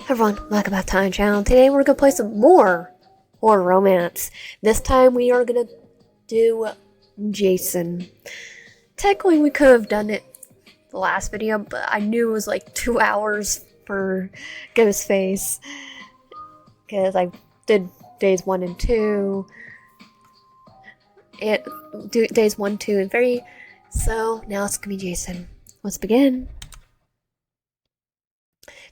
Everyone, welcome back to my channel. Today we're gonna play some more horror romance. This time we are gonna do Jason. Technically we could have done it the last video, but I knew it was like 2 hours for Ghostface. Because I did days 1 and 2. Days 1, 2, and 3. So now it's gonna be Jason. Let's begin.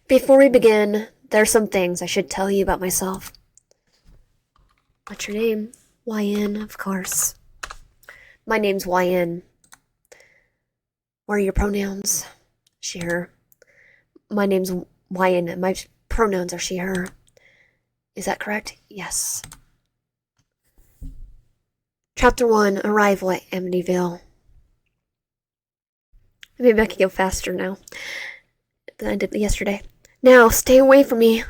Before we begin, there are some things I should tell you about myself. What's your name? YN, of course. My name's YN. What are your pronouns? She, her. My name's YN and my pronouns are she, her. Is that correct? Yes. Chapter 1, Arrival at Amityville. Maybe I can go faster now than I did yesterday. Now, stay away from me.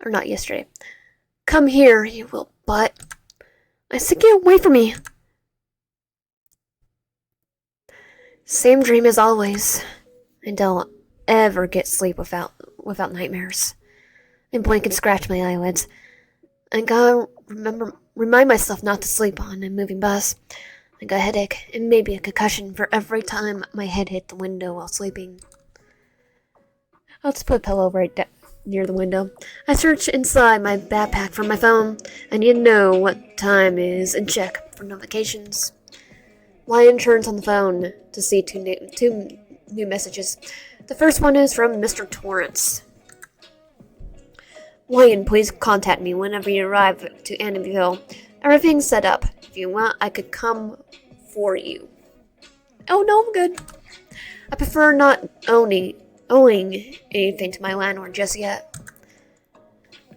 Or not yesterday. Come here, you little butt. I said get away from me. Same dream as always. I don't ever get sleep without nightmares. I blink and scratch my eyelids. I gotta remind myself not to sleep on a moving bus. I got a headache and maybe a concussion for every time my head hit the window while sleeping. I'll just put a pillow right near the window. I search inside my backpack for my phone. I need to know what time is and check for notifications. Lion turns on the phone to see two new messages. The first one is from Mr. Torrance. Lion, please contact me whenever you arrive to Amityville. Everything's set up. If you want, I could come for you. Oh no, I'm good. I prefer not owing anything to my landlord just yet.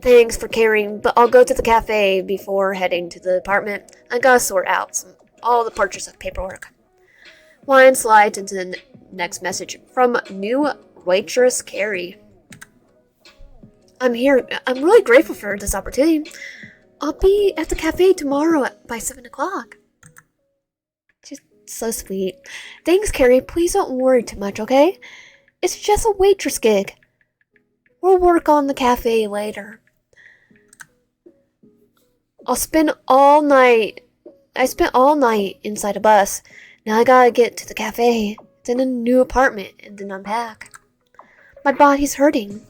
Thanks for caring, but I'll go to the cafe before heading to the apartment. I gotta sort out all the purchase of paperwork. Lion slides into the next message from new waitress Carrie. I'm here. I'm really grateful for this opportunity. I'll be at the cafe tomorrow by 7 o'clock. She's so sweet. Thanks, Carrie. Please don't worry too much, okay? It's just a waitress gig. We'll work on the cafe later. I spent all night inside a bus. Now I gotta get to the cafe, then a new apartment, and then unpack. My body's hurting.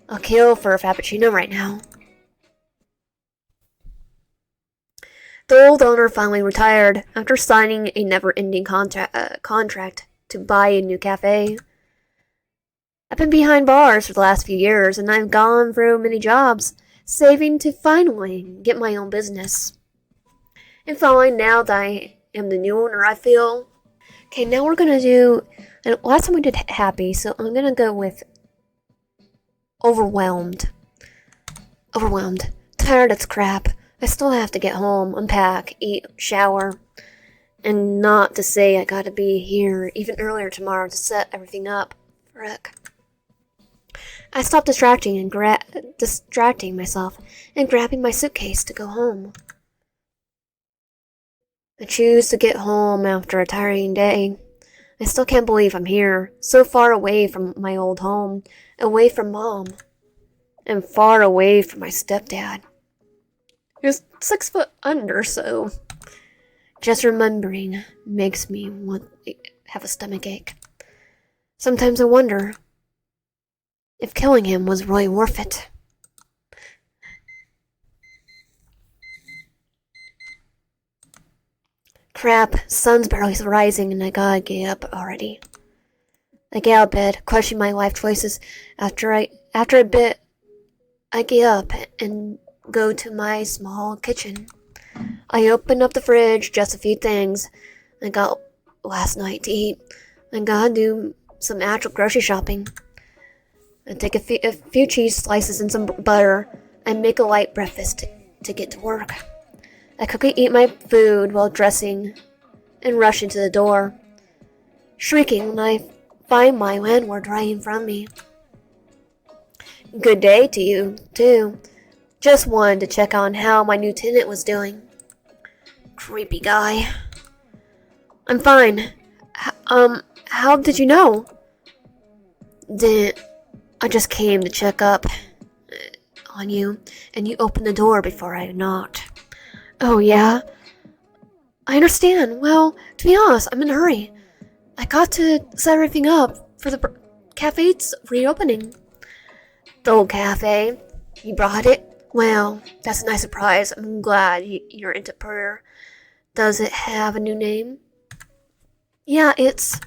I'll kill for a frappuccino right now. The old owner finally retired after signing a never-ending contract to buy a new cafe. I've been behind bars for the last few years, and I've gone through many jobs, saving to finally get my own business. And finally, now that I am the new owner, I feel... Okay, now we're gonna do... And last time we did happy, so I'm gonna go with... Overwhelmed. Overwhelmed. Tired as crap. I still have to get home, unpack, eat, shower. And not to say I gotta be here even earlier tomorrow to set everything up. Frick. I stopped distracting myself and grabbing my suitcase to go home. I choose to get home after a tiring day. I still can't believe I'm here, so far away from my old home, away from Mom, and far away from my stepdad. He's 6 foot under, so just remembering makes me want to have a stomach ache. Sometimes I wonder if killing him was really worth it. Crap, sun's barely rising and I gotta get up already. I get out of bed, questioning my life choices. After a bit, I get up and go to my small kitchen. I open up the fridge, just a few things I got last night to eat. I gotta do some actual grocery shopping. I take a few cheese slices and some butter and make a light breakfast to get to work. I quickly eat my food while dressing and rush into the door, shrieking when I find my landlord right in front of me. Good day to you, too. Just wanted to check on how my new tenant was doing. Creepy guy. I'm fine. How did you know? I just came to check up on you, and you opened the door before I knocked. Oh, yeah? I understand. Well, to be honest, I'm in a hurry. I got to set everything up for the cafe's reopening. The old cafe? You brought it? Well, that's a nice surprise. I'm glad you're into prayer. Does it have a new name? Yeah, it's...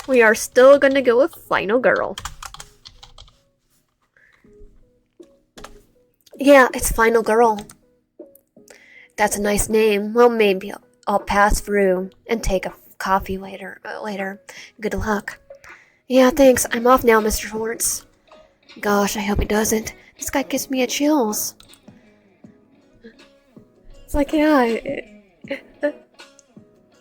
We are still gonna go with Final Girl. Yeah, it's Final Girl. That's a nice name. Well, maybe I'll pass through and take a coffee later. Good luck. Yeah, thanks. I'm off now, Mr. Schwartz. Gosh, I hope he doesn't. This guy gives me a chills. It's like, yeah,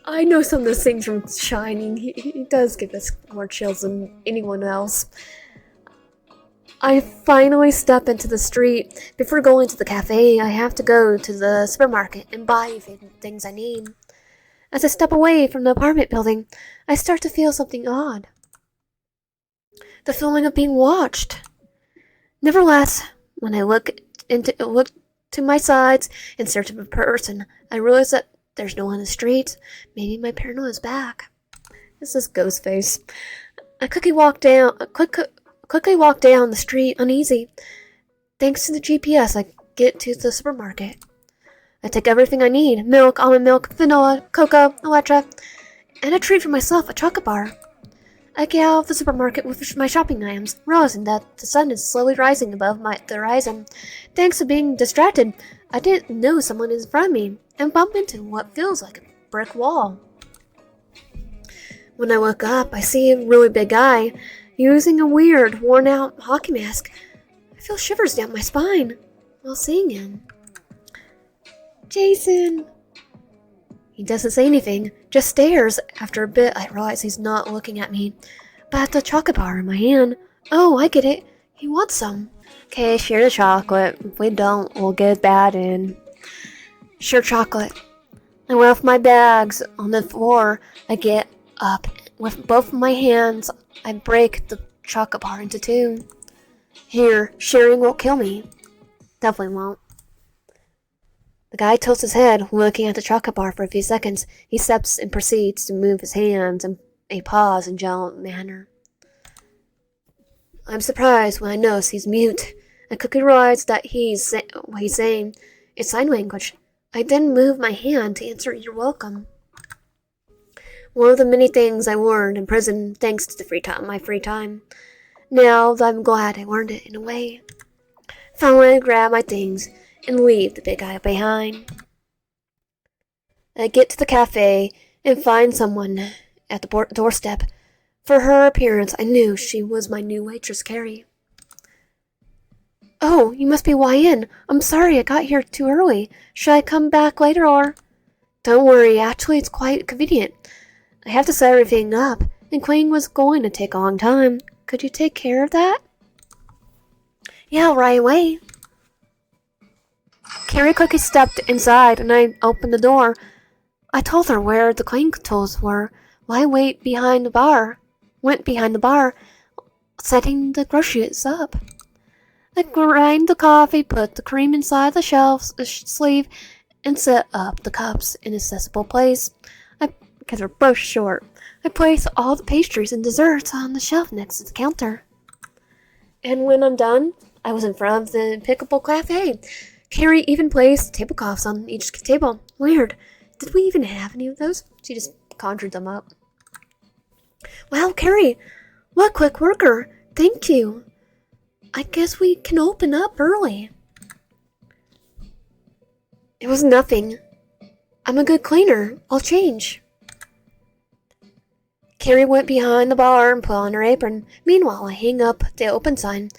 I know some of those things from Shining. He does give us more chills than anyone else. I finally step into the street. Before going to the cafe, I have to go to the supermarket and buy things I need. As I step away from the apartment building, I start to feel something odd. The feeling of being watched. Nevertheless, when I look to my sides in search of a person, I realize that there's no one in the street. Maybe my paranoia is back. This is Ghostface. I quickly walk down the street, uneasy. Thanks to the GPS, I get to the supermarket. I take everything I need: milk, almond milk, vanilla, cocoa, etc., and a treat for myself, a chocolate bar. I get out of the supermarket with my shopping items, realizing that the sun is slowly rising above the horizon. Thanks to being distracted, I didn't know someone is in front of me, and bump into what feels like a brick wall. When I look up, I see a really big guy using a weird, worn-out hockey mask. I feel shivers down my spine while seeing him. Jason! He doesn't say anything, just stares. After a bit, I realize he's not looking at me, but at the chocolate bar in my hand. Oh, I get it. He wants some. Okay, share the chocolate. If we don't, we'll get bad in. Sure, chocolate. And with my bags on the floor, I get up. With both of my hands, I break the chocolate bar into two. Here, sharing won't kill me. Definitely won't. The guy tilts his head, looking at the chocolate bar for a few seconds. He steps and proceeds to move his hands in a pause and gentle manner. I'm surprised when I notice he's mute. I quickly realize that what he's saying is sign language. I then move my hand to answer "You're welcome." One of the many things I learned in prison, thanks to my free time. Now that I'm glad I learned it in a way. Finally, I grab my things and leave the big guy behind. I get to the cafe and find someone at the doorstep. For her appearance, I knew she was my new waitress, Carrie. Oh, you must be YN. I'm sorry I got here too early. Should I come back later or? Don't worry, actually it's quite convenient. I have to set everything up, and cleaning was going to take a long time. Could you take care of that? Yeah, right away. Carrie quickly stepped inside, and I opened the door. I told her where the cleaning tools were. Why went behind the bar, setting the groceries up. I grind the coffee, put the cream inside the sleeve, and set up the cups in an accessible place. Because they're both short. I place all the pastries and desserts on the shelf next to the counter. And when I'm done, I was in front of the Pickable Cafe. Carrie even placed tablecloths on each table. Weird. Did we even have any of those? She just conjured them up. Wow, Carrie, what a quick worker. Thank you. I guess we can open up early. It was nothing. I'm a good cleaner. I'll change. Carrie went behind the bar and put on her apron. Meanwhile, I hang up the open sign.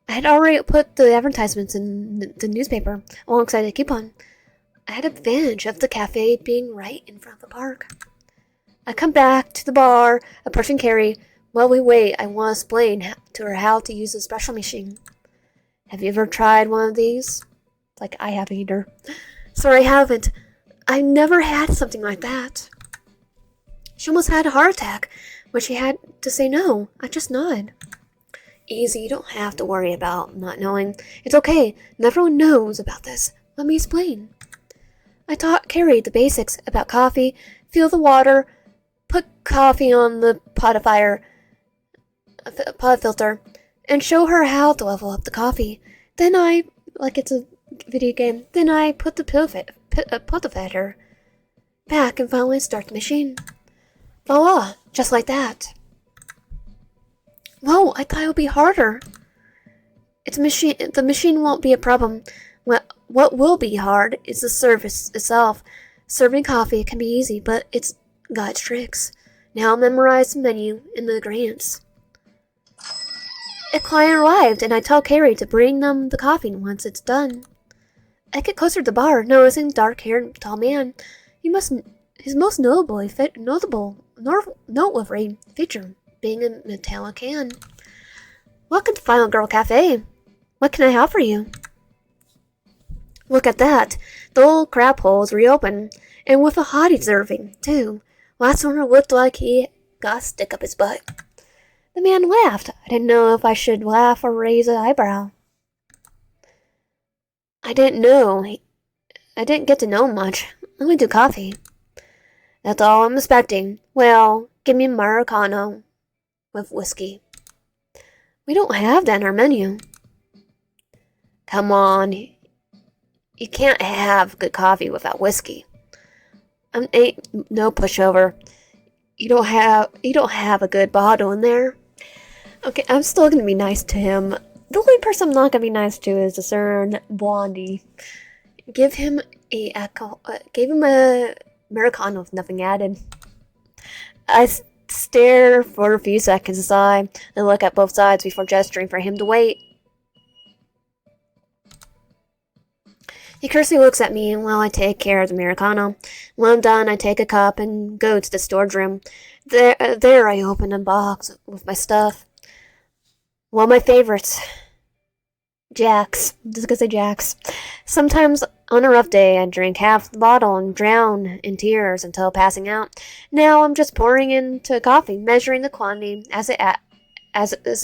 I had already put the advertisements in the newspaper alongside the coupon. I had advantage of the cafe being right in front of the park. I come back to the bar, approaching Carrie. While we wait, I want to explain to her how to use the special machine. Have you ever tried one of these? Like, I haven't either. Sorry, I haven't. I never had something like that. She almost had a heart attack when she had to say no. I just nodded. Easy, you don't have to worry about not knowing. It's okay, and everyone knows about this. Let me explain. I taught Carrie the basics about coffee, fill the water, put coffee on the pot filter, and show her how to level up the coffee. Then like it's a video game, then I put the filter back and finally start the machine. Voila, just like that. Whoa, I thought it would be harder. It's a machine. The machine won't be a problem. What will be hard is the service itself. Serving coffee can be easy, but it's got its tricks. Now memorize the menu and the ingredients. A client arrived, and I tell Carrie to bring them the coffee once it's done. I get closer to the bar, noticing dark-haired tall man. His most noteworthy feature being a metallic can. Welcome to Final Girl Cafe. What can I offer you? Look at that. The old crab hole is reopened, and with a hottie serving, too. Last owner looked like he got a stick up his butt. The man laughed. I didn't know if I should laugh or raise an eyebrow. I didn't get to know much. I only do coffee. That's all I'm expecting. Well, give me Americano with whiskey. We don't have that in our menu. Come on. You can't have good coffee without whiskey. Ain't no pushover. You don't have a good bottle in there. Okay, I'm still gonna be nice to him. The only person I'm not gonna be nice to is the Cern Blondie. Gave him a Americano with nothing added. I stare for a few seconds aside and look at both sides before gesturing for him to wait. He curiously looks at me while I take care of the Americano. When I'm done, I take a cup and go to the storage room. There I open a box with my stuff. One of my favorites. Jacks. Just gonna say Jacks. Sometimes on a rough day, I drink half the bottle and drown in tears until passing out. Now I'm just pouring into coffee, measuring the quantity so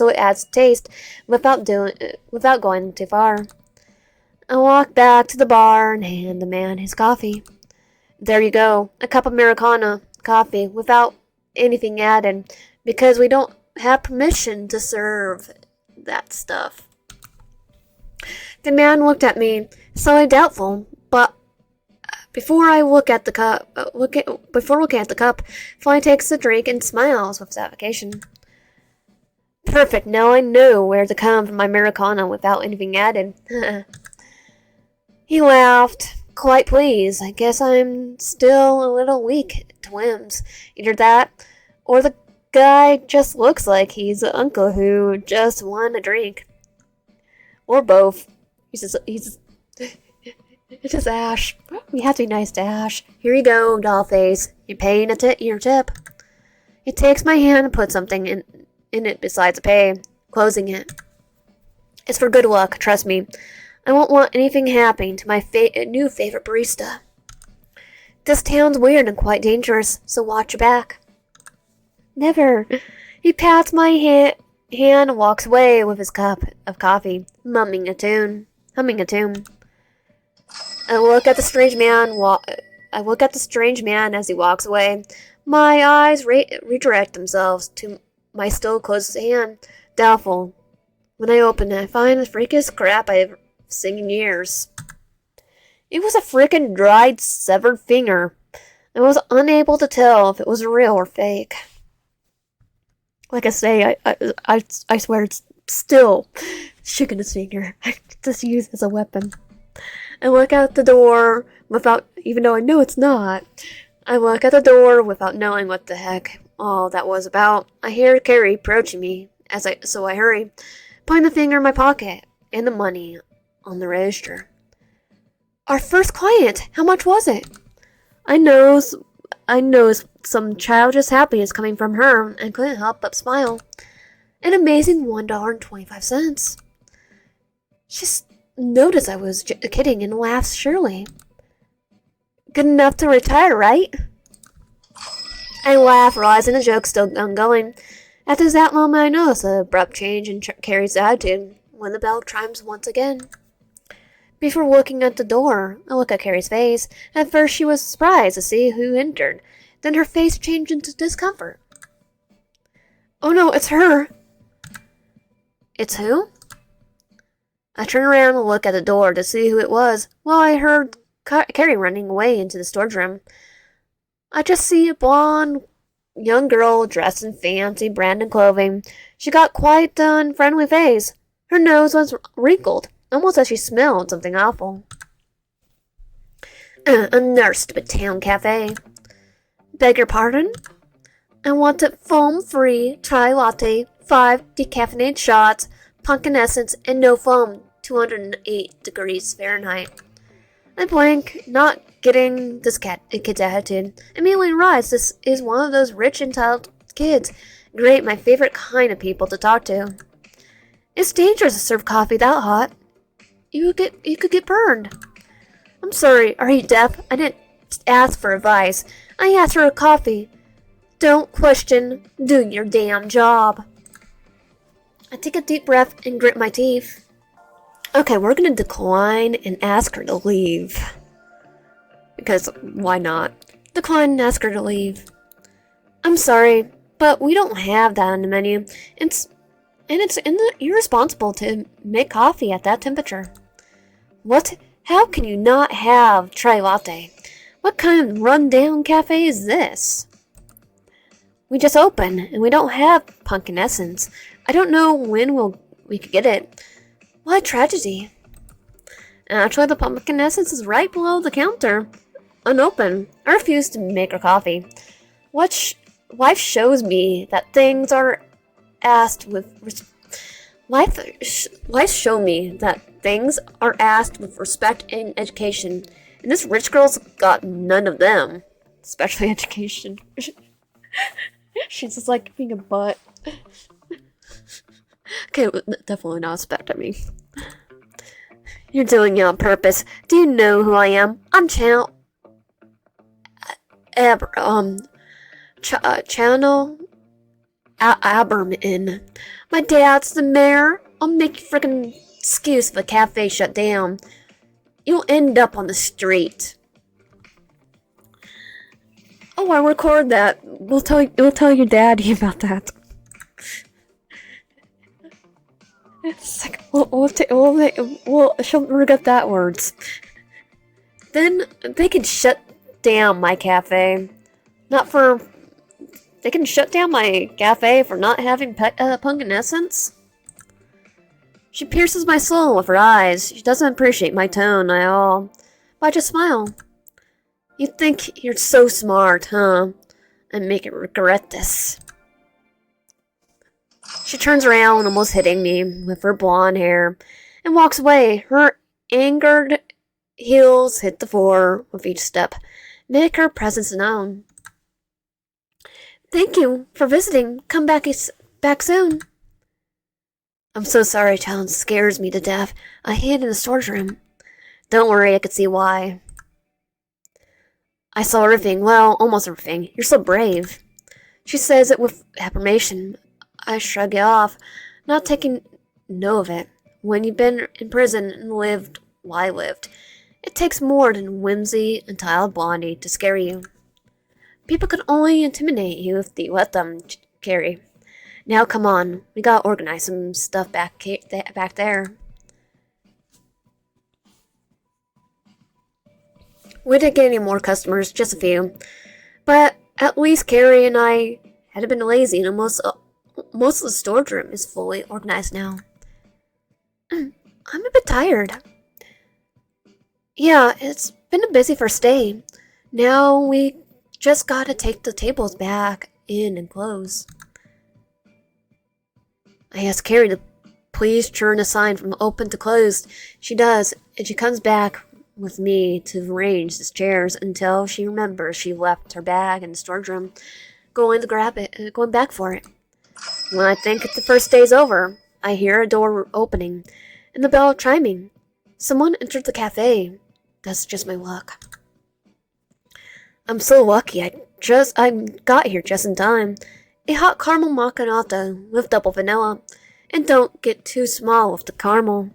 it adds taste without going too far. I walk back to the bar and hand the man his coffee. There you go, a cup of Americano coffee without anything added, because we don't have permission to serve that stuff. The man looked at me, slightly doubtful, but before looking at the cup, finally takes the drink and smiles with satisfaction. Perfect, now I know where to come for my Americano without anything added. He laughed, quite pleased. I guess I'm still a little weak to whims. Either that, or the guy just looks like he's an uncle who just won a drink. Or both. It's just Ash. We have to be nice to Ash. Here you go, dollface. You're paying your tip. He takes my hand and puts something in it besides a pay, closing it. It's for good luck, trust me. I won't want anything happening to my new favorite barista. This town's weird and quite dangerous, so watch your back. Never. He pats my hand and walks away with his cup of coffee, humming a tune. I look at the strange man as he walks away. My eyes redirect themselves to my still closed hand, doubtful. When I open it, I find the freakiest crap I've seen in years. It was a frickin' dried, severed finger. I was unable to tell if it was real or fake. Like I say, I swear it's still shaking his finger. I just use it as a weapon. I look out the door even though I know it's not. I look at the door without knowing what the heck all that was about. I hear Carrie approaching me, so I hurry, putting the finger in my pocket and the money on the register. Our first client! How much was it? I know some childish happiness coming from her and couldn't help but smile. An amazing $1.25. She noticed I was kidding and laughed surely. Good enough to retire, right? I laugh, realizing the joke's still ongoing. At this that moment, I notice an abrupt change in Carrie's attitude when the bell chimes once again. Before looking at the door, I look at Carrie's face. At first, she was surprised to see who entered. Then her face changed into discomfort. Oh no, it's her! It's who? I turn around and look at the door to see who it was. Well, I heard Carrie running away into the storage room. I just see a blonde young girl dressed in fancy branded clothing. She got quite an unfriendly face. Her nose was wrinkled, almost as she smelled something awful. Another stupid town cafe. Beg your pardon? I wanted foam-free chai latte, 5 decaffeinated shots, pumpkin essence, and no foam, 208 degrees Fahrenheit. I blink, not getting this kid's attitude. Immediately realize this is one of those rich, entitled kids. Great, my favorite kind of people to talk to. It's dangerous to serve coffee that hot. You could get burned. I'm sorry, are you deaf? I didn't ask for advice. I asked for a coffee. Don't question. Do your damn job. I take a deep breath and grit my teeth. Okay, we're gonna decline and ask her to leave. Because why not? Decline and ask her to leave. I'm sorry, but we don't have that on the menu. It's irresponsible to make coffee at that temperature. What? How can you not have chai latte? What kind of rundown cafe is this? We just opened, and we don't have pumpkin essence. I don't know when we could get it. What a tragedy. Actually, the pumpkin essence is right below the counter, unopened. I refuse to make her coffee. Life shows me that things are asked with life show me that things are asked with respect and education, and this rich girl's got none of them, especially education. She's just like being a butt. Okay, definitely not respect at me. You're doing it on purpose. Do you know who I am? I'm Channel Aberman. My dad's the mayor. I'll make you frickin' excuse if the cafe shut down. You'll end up on the street. Oh, I record that. We'll tell your daddy about that. It's like, she'll regret that words. Then they can shut down my cafe. They can shut down my cafe for not having pumpkin essence? She pierces my soul with her eyes. She doesn't appreciate my tone at all. But I just smile. You think you're so smart, huh? And make it regret this. She turns around, almost hitting me with her blonde hair, and walks away. Her angered heels hit the floor with each step, make her presence known. Thank you for visiting. Come back soon. I'm so sorry, Challenge scares me to death. I hid in the storage room. Don't worry, I could see why. I saw everything. Well, almost everything. You're so brave. She says it with admiration. I shrug it off, not taking note of it. When you've been in prison and lived while I lived, it takes more than whimsy and tiled blondie to scare you. People can only intimidate you if you let them, Carrie. Now come on, we gotta organize some stuff back there. We didn't get any more customers, just a few. But at least Carrie and I had been lazy, and most of the storage room is fully organized now. I'm a bit tired. Yeah, it's been a busy first day. Now we just gotta take the tables back in and close. I asked Carrie to please turn the sign from open to closed. She does, and she comes back with me to arrange the chairs until she remembers she left her bag in the storage room, going back for it. When I think the first day's over, I hear a door opening and the bell chiming. Someone entered the cafe. That's just my luck. I'm so lucky. I got here just in time. A hot caramel macchiato with double vanilla. And don't get too small with the caramel.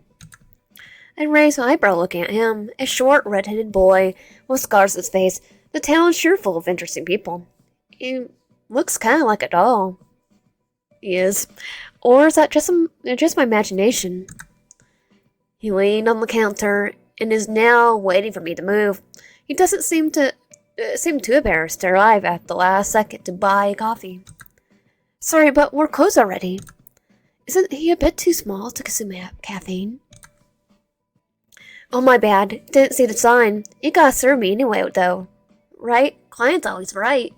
I raised my eyebrow looking at him, a short, red-headed boy with scars on his face. The town is sure full of interesting people. He looks kind of like a doll. He is. Or is that just my imagination? He leaned on the counter and is now waiting for me to move. He doesn't seem too embarrassed to arrive at the last second to buy coffee. Sorry, but we're closed already. Isn't he a bit too small to consume caffeine? Oh, my bad. Didn't see the sign. You gotta serve me anyway, though. Right? Client's always right.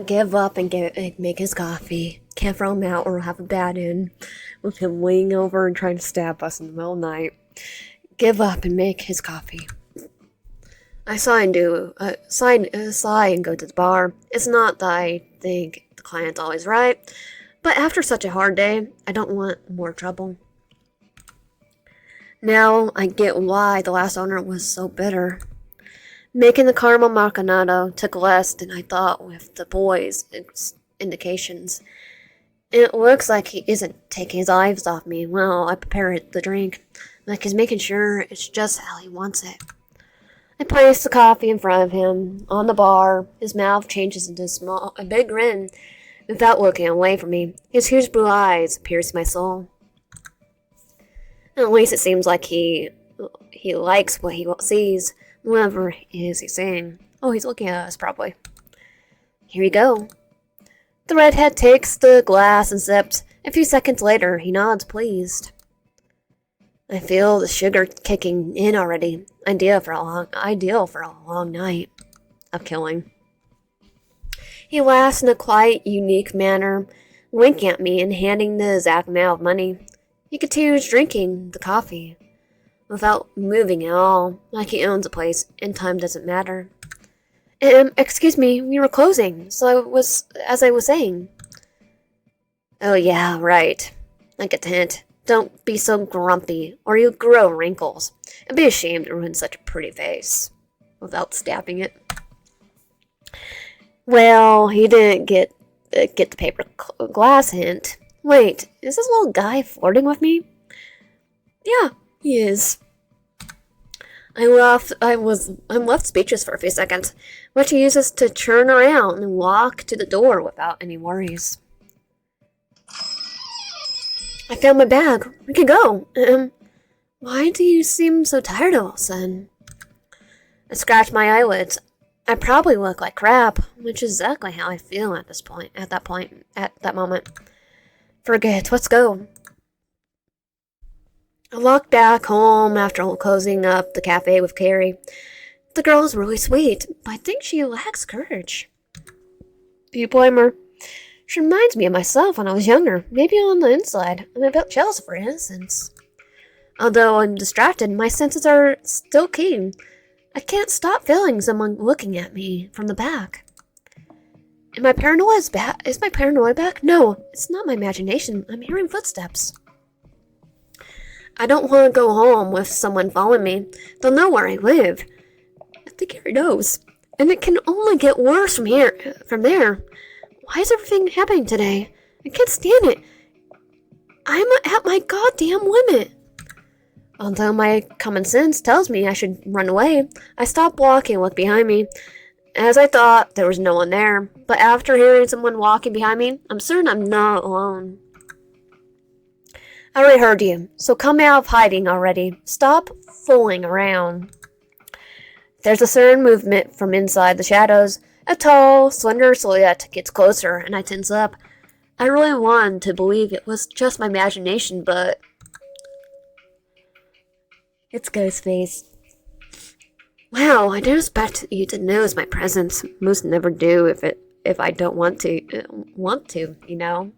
Give up and make his coffee. Can't throw him out or have a bad end with him laying over and trying to stab us in the middle of the night. Give up and make his coffee. I sigh and go to the bar. It's not that I think the client's always right, but after such a hard day, I don't want more trouble. Now I get why the last owner was so bitter. Making the caramel macchiato took less than I thought with the boy's indications. It looks like he isn't taking his eyes off me while I prepare the drink, like he's making sure it's just how he wants it. I place the coffee in front of him on the bar. His mouth changes into a big grin without looking away from me. His huge blue eyes pierce my soul. At least it seems like he likes what he sees, whatever it is he's saying. Oh, he's looking at us, probably. Here you go. The redhead takes the glass and sips. A few seconds later, he nods, pleased. I feel the sugar kicking in already. Ideal for a long night of killing. He laughs in a quite unique manner, winking at me and handing the exact amount of money. He continues drinking the coffee without moving at all, like he owns the place and time doesn't matter. Excuse me, we were closing, as I was saying. Oh yeah, right. I get the hint. Don't be so grumpy, or you'll grow wrinkles. I'd be ashamed to ruin such a pretty face. Without stabbing it. Well, he didn't get the paper glass hint. Wait, is this little guy flirting with me? Yeah, he is. I'm left speechless for a few seconds, which he uses to turn around and walk to the door without any worries. I found my bag. We can go. Why do you seem so tired all of a sudden? I scratch my eyelids. I probably look like crap, which is exactly how I feel at that moment. Forget, let's go. I walked back home after closing up the cafe with Carrie. The girl's really sweet, but I think she lacks courage. Do you blame her? She reminds me of myself when I was younger, maybe on the inside. I'm a bit jealous of her innocence. Although I'm distracted, my senses are still keen. I can't stop feeling someone looking at me from the back. Is my paranoia back? No, it's not my imagination. I'm hearing footsteps. I don't want to go home with someone following me. They'll know where I live. I think Harry knows. And it can only get worse from there. Why is everything happening today? I can't stand it. I'm at my goddamn limit. Although my common sense tells me I should run away, I stop walking and look behind me. As I thought, there was no one there. But after hearing someone walking behind me, I'm certain I'm not alone. I already heard you, so come out of hiding already. Stop fooling around. There's a sudden movement from inside the shadows. A tall, slender silhouette gets closer, and I tense up. I really wanted to believe it was just my imagination, but... It's Ghostface. Wow, I didn't expect you to notice my presence. Most never do if I don't want to, you know?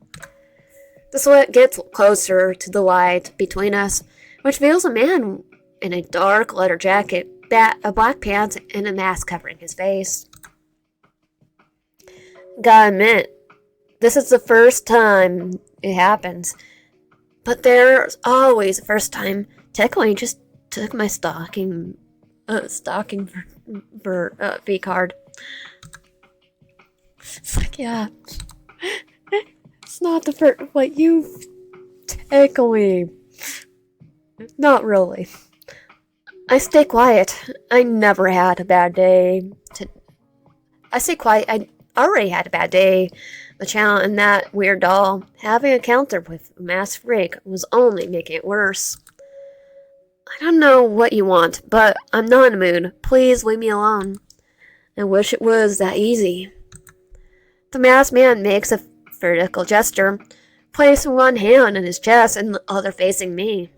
The silhouette gets closer to the light between us, which reveals a man in a dark leather jacket, a black pants, and a mask covering his face. Gotta admit, this is the first time it happens. But there's always a first time. Technically, just took my stocking for V card. It's like, yeah. It's not the first. What you tickle me. Not really. I stay quiet. I never had a bad day. I stay quiet. I already had a bad day. The challenge and that weird doll. Having a counter with a masked freak was only making it worse. I don't know what you want, but I'm not in the mood. Please leave me alone. I wish it was that easy. The masked man makes a vertical gesture, placing one hand on his chest and the other facing me.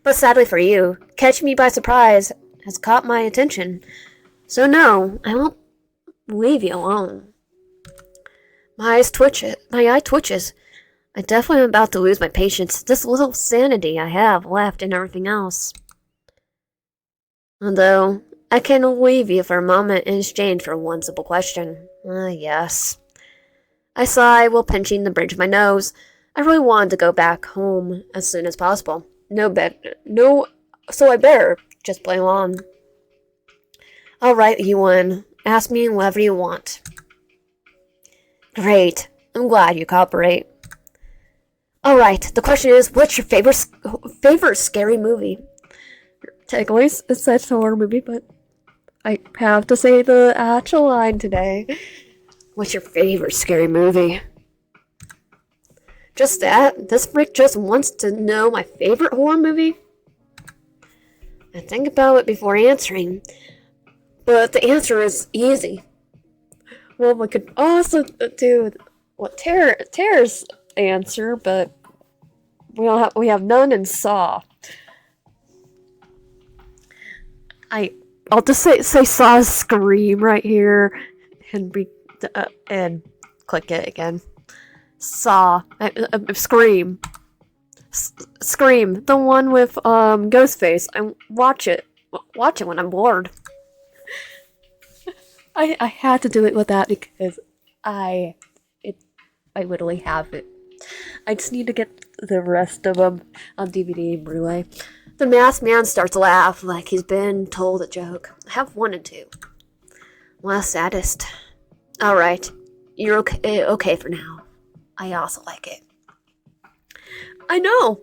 But sadly for you, catching me by surprise has caught my attention. So no, I won't leave you alone. My eye twitches. I definitely am about to lose my patience. This little sanity I have left and everything else. Although, I can leave you for a moment in exchange for one simple question. Yes. I sigh while pinching the bridge of my nose. I really wanted to go back home as soon as possible. So I better just play along. Alright, you win. Ask me whatever you want. Great. I'm glad you cooperate. Alright, the question is, what's your favorite scary movie? Takeaways, it's such a horror movie, but I have to say the actual line today. What's your favorite scary movie? Just that? This freak just wants to know my favorite horror movie? I think about it before answering, but the answer is easy. Well, we could also do what Tara's answer, but we have none in Saw. I'll just say Saw's Scream right here, and click it again. Saw Scream. Scream, the one with Ghostface. I watch it when I'm bored. I had to do it with that because I literally have it. I just need to get the rest of them on DVD and Blu-ray. The masked man starts to laugh like he's been told a joke. I have one and two. Last saddest. Alright, you're okay for now. I also like it. I know!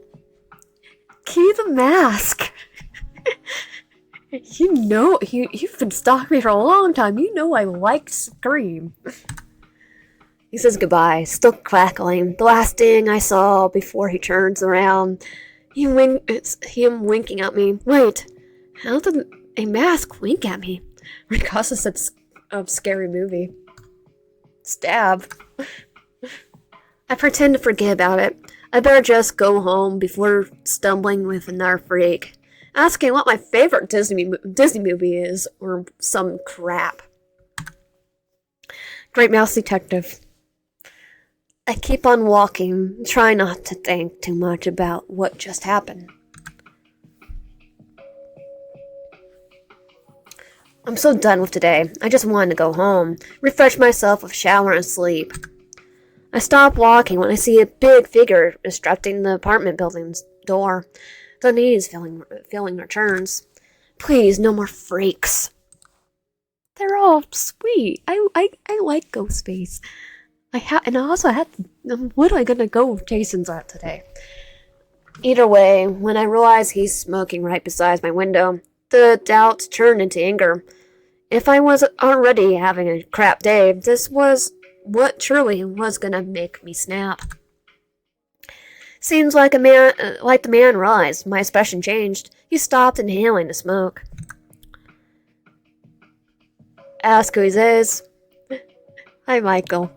Key the mask! You've been stalking me for a long time. You know I like Scream. He says goodbye, still crackling. The last thing I saw before he turns around, it's him winking at me. Wait, how did a mask wink at me? Ricasa said scary movie. Stab. I pretend to forget about it. I better just go home before stumbling with another freak, asking what my favorite Disney movie is, or some crap. Great Mouse Detective. I keep on walking, trying not to think too much about what just happened. I'm so done with today. I just wanted to go home, refresh myself with a shower and sleep. I stop walking when I see a big figure obstructing the apartment building's door. The knees feeling returns. Please, no more freaks. They're all sweet. I like Ghostface. And I also had. What am I gonna go with Jason's at today? Either way, when I realize he's smoking right beside my window, the doubts turn into anger. If I was already having a crap day, this was what truly was gonna make me snap. Seems like the man realized my expression changed. He stopped inhaling the smoke. Ask who he is. Hi, Michael.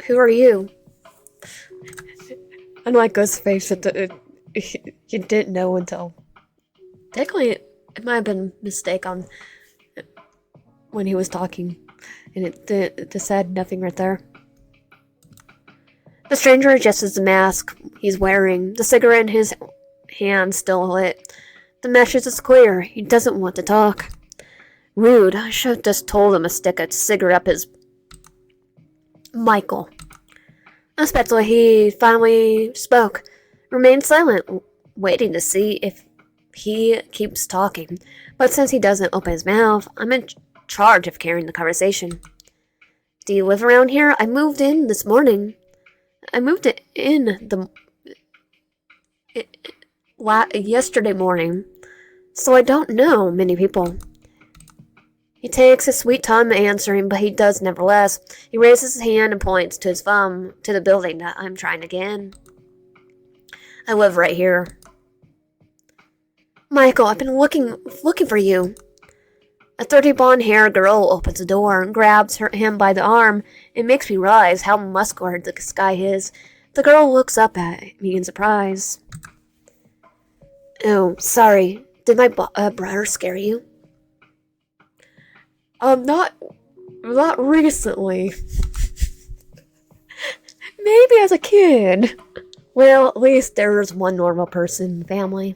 Who are you? Unlike Ghostface, you didn't know until. Technically, it might have been a mistake on when he was talking, and it said nothing right there. The stranger adjusts the mask he's wearing, the cigarette in his hand still lit. The message is clear. He doesn't want to talk. Rude. I should have just told him to stick a cigarette up his. Michael. Unexpectedly, he finally spoke. Remained silent, waiting to see if he keeps talking. But since he doesn't open his mouth, I'm in charge of carrying the conversation. Do you live around here? I moved in this morning. I moved it in yesterday morning, so I don't know many people. He takes his sweet time answering, but he does nevertheless. He raises his hand and points to his thumb to the building that I'm trying to get in. I live right here. Michael, I've been looking for you. A 30 blonde-haired girl opens the door and grabs him by the arm. It makes me realize how muscular the guy is. The girl looks up at me in surprise. Oh, sorry. Did my brother scare you? Not recently. Maybe as a kid. Well, at least there's one normal person in the family.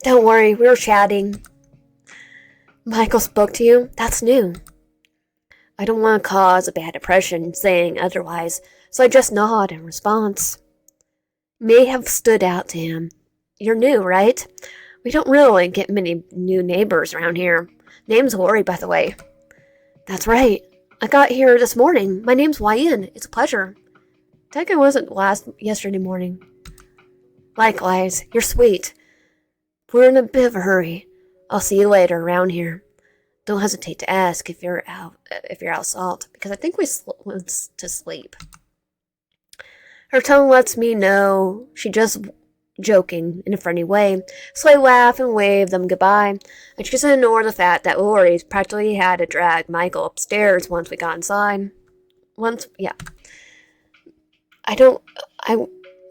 Don't worry, we were chatting. Michael spoke to you? That's new. I don't want to cause a bad impression saying otherwise, so I just nod in response. May have stood out to him. You're new, right? We don't really get many new neighbors around here. Name's Lori, by the way. That's right. I got here this morning. My name's YN. It's a pleasure. Tech wasn't yesterday morning. Likewise, you're sweet. We're in a bit of a hurry. I'll see you later around here. Don't hesitate to ask if you're out salt, because I think we went to sleep. Her tone lets me know she just joking in a friendly way, so I laugh and wave them goodbye. I just ignore the fact that Lori practically had to drag Michael upstairs once we got inside. I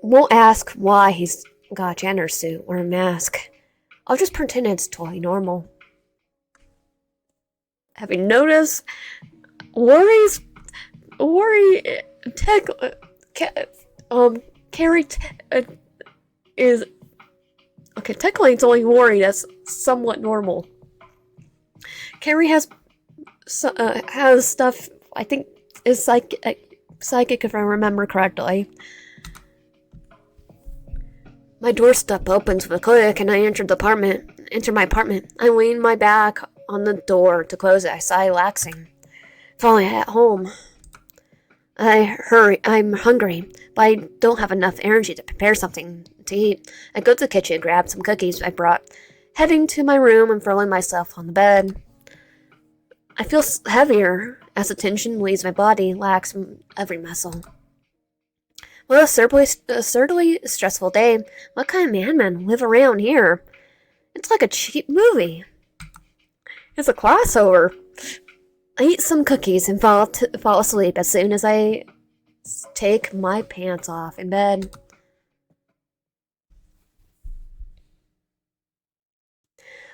won't ask why he's got a janitor suit or a mask. I'll just pretend it's totally normal. Have you noticed? Carrie is okay. Technically, it's only Lori that's somewhat normal. Carrie has stuff I think is psychic if I remember correctly. My doorstep opens with a click, and I enter my apartment. I lean my back on the door to close it. I sigh, relaxing. Finally at home. I'm hungry, but I don't have enough energy to prepare something to eat. I go to the kitchen and grab some cookies I brought, heading to my room and throwing myself on the bed. I feel heavier as the tension leaves my body, lax from every muscle. What a certainly stressful day. What kind of madmen live around here? It's like a cheap movie. It's a crossover. I eat some cookies and fall asleep as soon as I take my pants off in bed.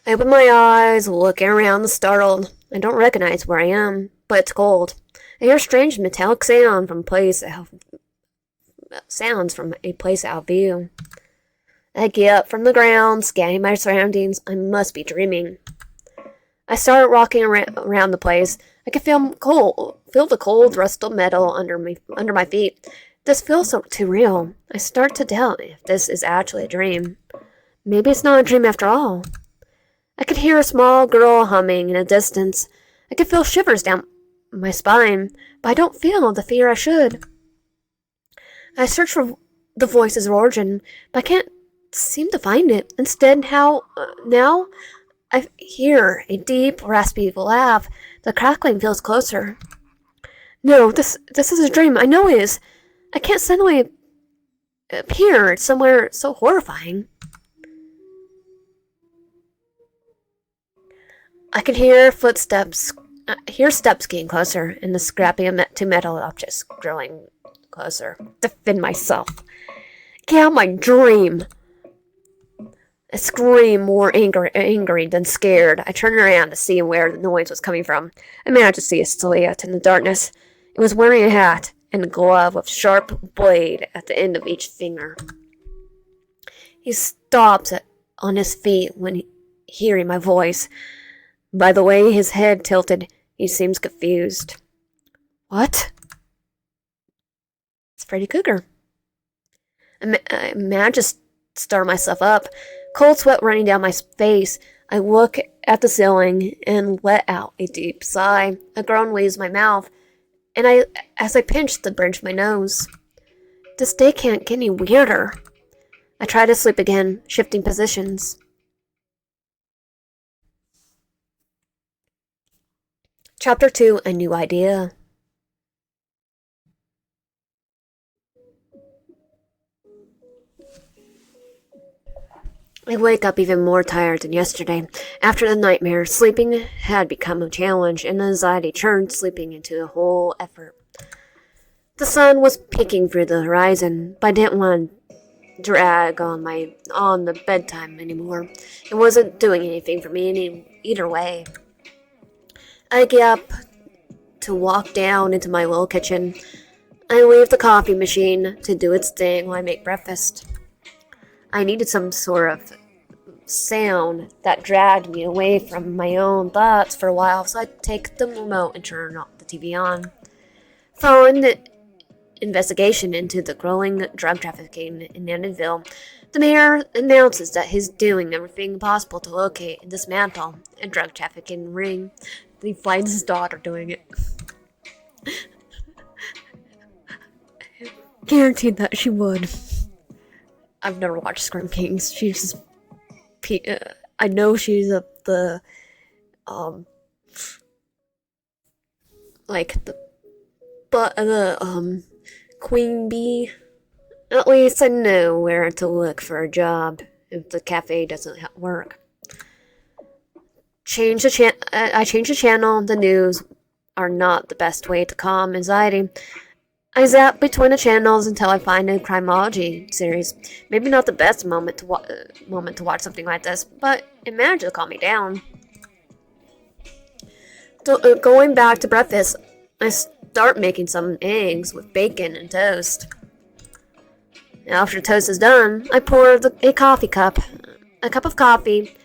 I open my eyes, looking around startled. I don't recognize where I am, but it's cold. I hear a strange metallic sound from a place out of view. I get up from the ground, scanning my surroundings. I must be dreaming. I start walking around the place. I can feel the cold, rusted metal under my feet. This feels too real. I start to doubt if this is actually a dream. Maybe it's not a dream after all. I could hear a small girl humming in the distance. I could feel shivers down my spine, but I don't feel the fear I should. I search for the voice's origin, but I can't seem to find it. Instead, now I hear a deep, raspy laugh. The crackling feels closer. No, this is a dream. I know it is. I can't suddenly appear somewhere so horrifying. I can hear steps getting closer, and the scrapping of two metal objects growing closer. Defend myself. Get out my dream. I scream more angry than scared. I turn around to see where the noise was coming from. I managed to see a silhouette in the darkness. It was wearing a hat and a glove with a sharp blade at the end of each finger. He stops on his feet when hearing my voice. By the way his head tilted, he seems confused. What? It's Freddy Cougar. I managed to start myself up. Cold sweat running down my face. I look at the ceiling and let out a deep sigh. A groan leaves my mouth, and as I pinch the bridge of my nose. This day can't get any weirder. I try to sleep again, shifting positions. Chapter 2, A New Idea. I wake up even more tired than yesterday. After the nightmare, sleeping had become a challenge, and anxiety turned sleeping into a whole effort. The sun was peeking through the horizon, but I didn't want to drag on the bedtime anymore. It wasn't doing anything for me either way. I get up to walk down into my little kitchen. I leave the coffee machine to do its thing while I make breakfast. I needed some sort of sound that dragged me away from my own thoughts for a while, so I take the remote and turn the TV on. Following the investigation into the growing drug trafficking in Annandale, the mayor announces that he's doing everything possible to locate and dismantle a drug trafficking ring. He finds his daughter doing it. Guaranteed that she would. I've never watched Scream Kings. She's just... I know she's the queen bee. At least I know where to look for a job if the cafe doesn't work. I change the channel. The news are not the best way to calm anxiety. I zap between the channels until I find a criminology series. Maybe not the best moment to watch something like this, but it managed to calm me down. Going back to breakfast, I start making some eggs with bacon and toast. After the toast is done, I pour a cup of coffee,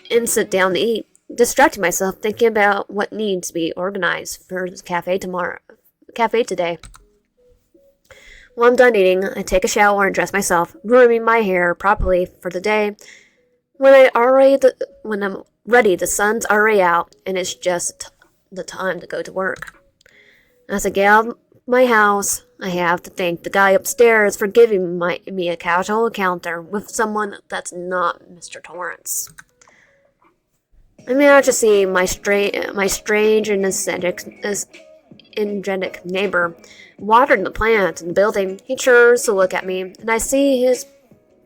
and sit down to eat, distracting myself thinking about what needs to be organized for the cafe today. While I'm done eating, I take a shower and dress myself, grooming my hair properly for the day. When I'm ready, the sun's already out, and it's just the time to go to work. As I get out of my house, I have to thank the guy upstairs for giving me a casual encounter with someone that's not Mr. Torrance. I managed to see my strange and energetic neighbor watering the plants in the building. He turns to look at me, and I see his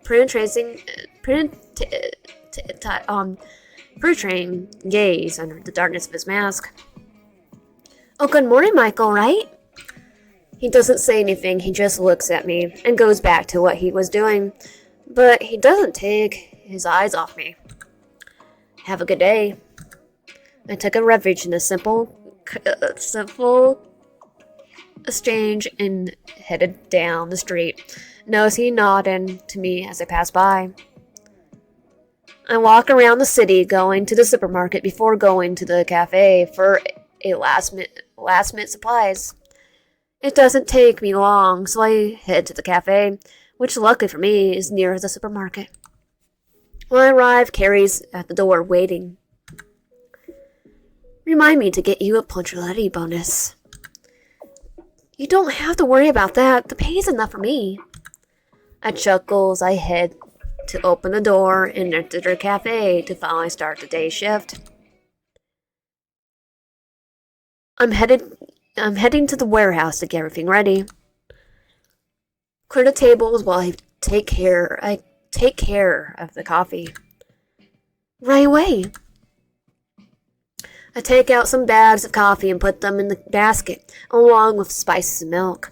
penetrating gaze under the darkness of his mask. Oh, good morning, Michael, right? He doesn't say anything, he just looks at me and goes back to what he was doing. But he doesn't take his eyes off me. Have a good day. I took a refuge in a simple exchange and headed down the street, nosy nodding to me as I passed by. I walk around the city, going to the supermarket before going to the cafe for a last minute supplies. It doesn't take me long, so I head to the cafe, which luckily for me is near the supermarket. When I arrive, Carrie's at the door waiting. Remind me to get you a punctuality bonus. You don't have to worry about that. The pay's enough for me. I chuckle as I head to open the door and enter the cafe to finally start the day shift. I'm heading to the warehouse to get everything ready. Clear the tables while I take care of the coffee. Right away. I take out some bags of coffee and put them in the basket, along with spices and milk.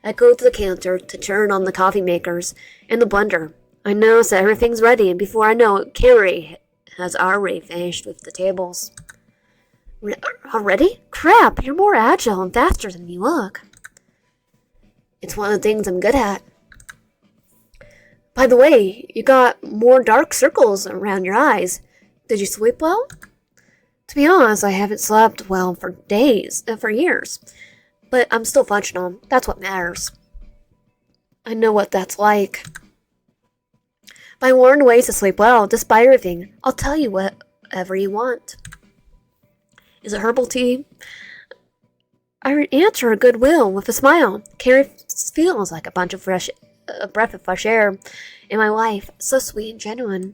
I go to the counter to turn on the coffee makers and the blender. I notice that everything's ready, and before I know it, Carrie has already finished with the tables. Already? Crap, you're more agile and faster than you look. It's one of the things I'm good at. By the way, you got more dark circles around your eyes. Did you sleep well? To be honest, I haven't slept well for years. But I'm still functional. That's what matters. I know what that's like. But I learned ways to sleep well, despite everything. I'll tell you whatever you want. Is it herbal tea? I answer a goodwill with a smile. Carrie feels like a breath of fresh air in my life. So sweet and genuine.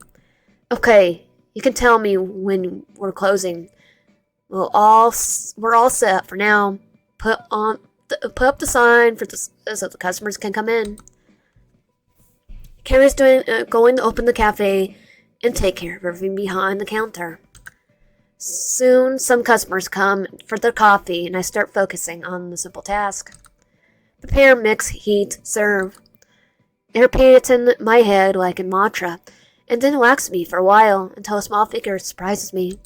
Okay, you can tell me when we're closing. We're all set for now. Put up the sign so the customers can come in. Carrie's going to open the cafe and take care of everything behind the counter. Soon, some customers come for their coffee, and I start focusing on the simple task. Prepare, mix, heat, serve. It repeats in my head like a mantra, and then relaxes me for a while until a small figure surprises me.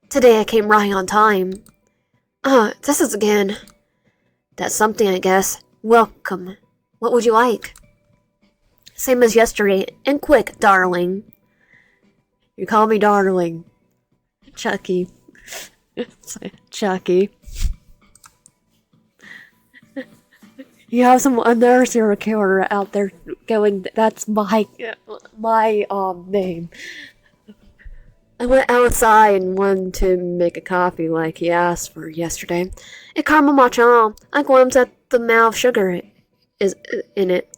Today I came right on time. This is again. That's something, I guess. Welcome. What would you like? Same as yesterday, and quick, darling. You call me darling. Chucky. Chucky. You have another serial killer out there going, that's my name. I went outside and wanted to make a coffee like he asked for yesterday. A caramel matcha. I glimpsed at the amount of sugar is in it,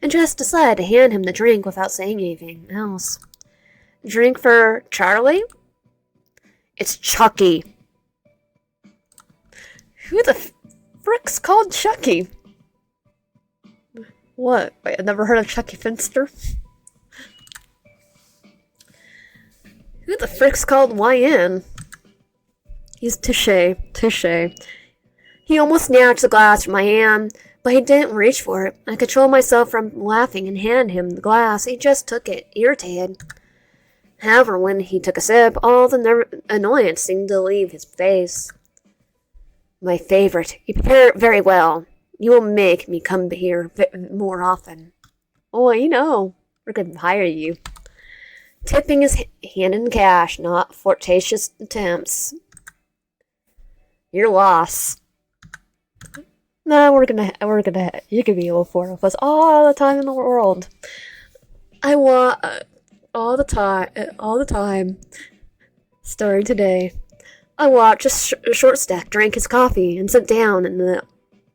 and just decided to hand him the drink without saying anything else. Drink for Charlie? It's Chucky. Who the frick's called Chucky? What? Wait, I've never heard of Chucky Finster? Who the frick's called YN? He's Touche. He almost snatched the glass from my hand, but he didn't reach for it. I controlled myself from laughing and handed him the glass. He just took it, irritated. However, when he took a sip, all the annoyance seemed to leave his face. My favorite. You prepare it very well. You will make me come here more often. Oh, you know, we're going to hire you. Tipping his hand in cash, not flirtatious attempts. Your loss. No, you can be all four of us all the time in the world. I want all the time. Starting today, I watched a short stack drink his coffee and sit down in the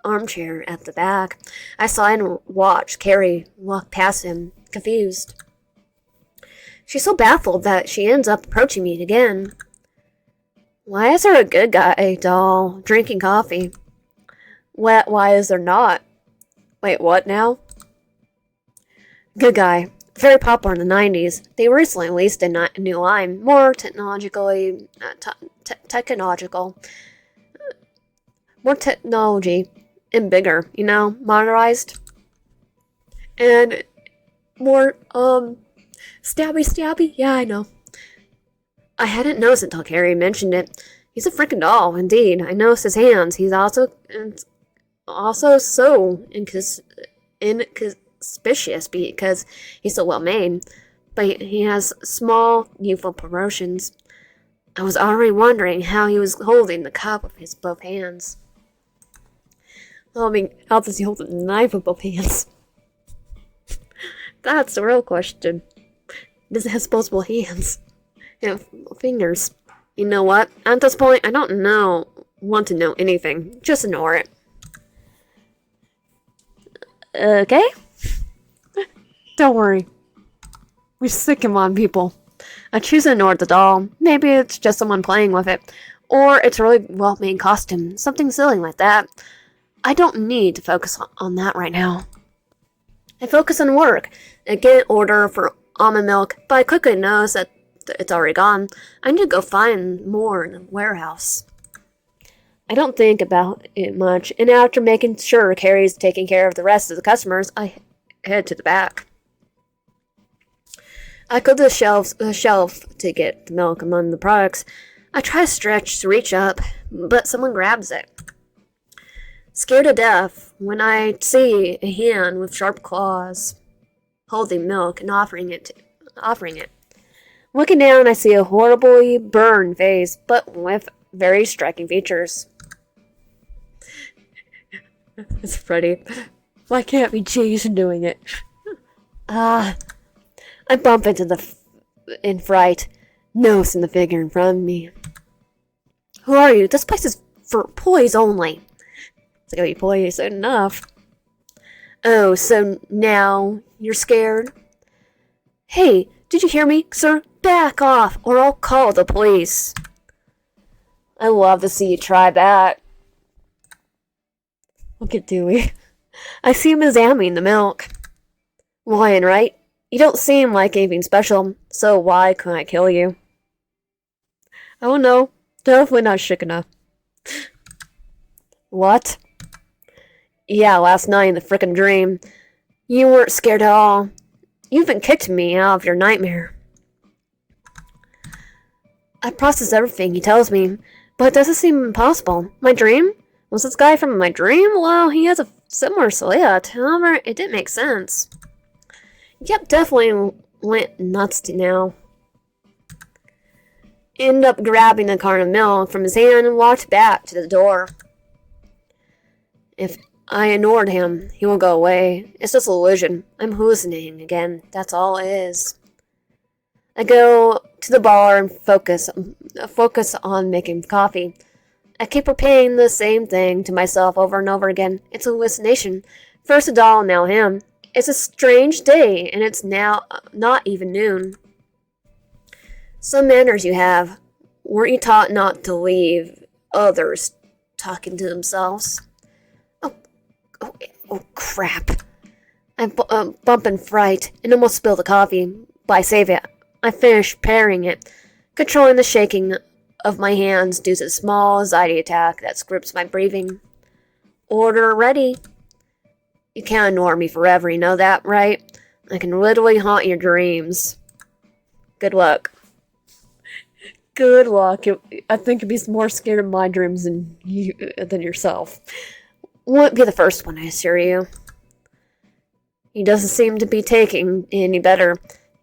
armchair at the back. I saw and watched Carrie walk past him, confused. She's so baffled that she ends up approaching me again. Why is there a good guy doll drinking coffee? Why is there not? Wait, what now? Good guy. Very popular in the 90s. They recently released a new line, more technological, more technology, and bigger, you know, modernized. And more, stabby? Yeah, I know. I hadn't noticed until Carrie mentioned it. He's a freaking doll, indeed. I noticed his hands. He's also so inconspicuous because he's so well made. But he has small, youthful proportions. I was already wondering how he was holding the cup with his both hands. I mean, how does he hold the knife with both hands? That's the real question. Does it have disposable hands? And fingers. You know what? At this point, I don't want to know anything. Just ignore it. Okay? Don't worry. We stick him on people. I choose to ignore the doll. Maybe it's just someone playing with it. Or it's a really well-made costume. Something silly like that. I don't need to focus on that right now. I focus on work. I get an order for almond milk, but I quickly notice that it's already gone. I need to go find more in the warehouse. I don't think about it much, and after making sure Carrie's taking care of the rest of the customers, I head to the back. I go to the shelf to get the milk among the products. I try to reach up, but someone grabs it. Scared to death when I see a hand with sharp claws holding milk and offering it. Looking down, I see a horribly burned face, but with very striking features. It's Freddy. Why can't it be Jason doing it? I bump in fright, nose in the figure in front of me. Who are you? This place is for employees only. It's gonna be employees enough. Oh, so now you're scared? Hey, did you hear me, sir? Back off, or I'll call the police. I love to see you try that. Look at Dewey. I see him examining the milk. Lion, right? You don't seem like anything special, so why couldn't I kill you? Oh no, definitely not shook enough. What? Yeah, last night in the frickin' dream. You weren't scared at all. You even kicked me out of your nightmare. I process everything he tells me, but it doesn't seem impossible. My dream? Was this guy from my dream? Well, he has a similar silhouette. However, it didn't make sense. Yep, definitely went nuts now. Ended up grabbing a carton of milk from his hand and walked back to the door. If I ignored him, he will go away. It's just an illusion. I'm hallucinating again. That's all it is. I go to the bar and focus on making coffee. I keep repeating the same thing to myself over and over again. It's a hallucination. First a doll, now him. It's a strange day, and it's now not even noon. Some manners you have. Weren't you taught not to leave others talking to themselves? Oh crap. I bump in fright and almost spill the coffee, but I save it. I finish pairing it, controlling the shaking of my hands due to a small anxiety attack that scripts my breathing. Order ready. You can't ignore me forever, you know that, right? I can literally haunt your dreams. Good luck. Good luck. I think you'd be more scared of my dreams than yourself. Won't be the first one, I assure you. He doesn't seem to be taking any better.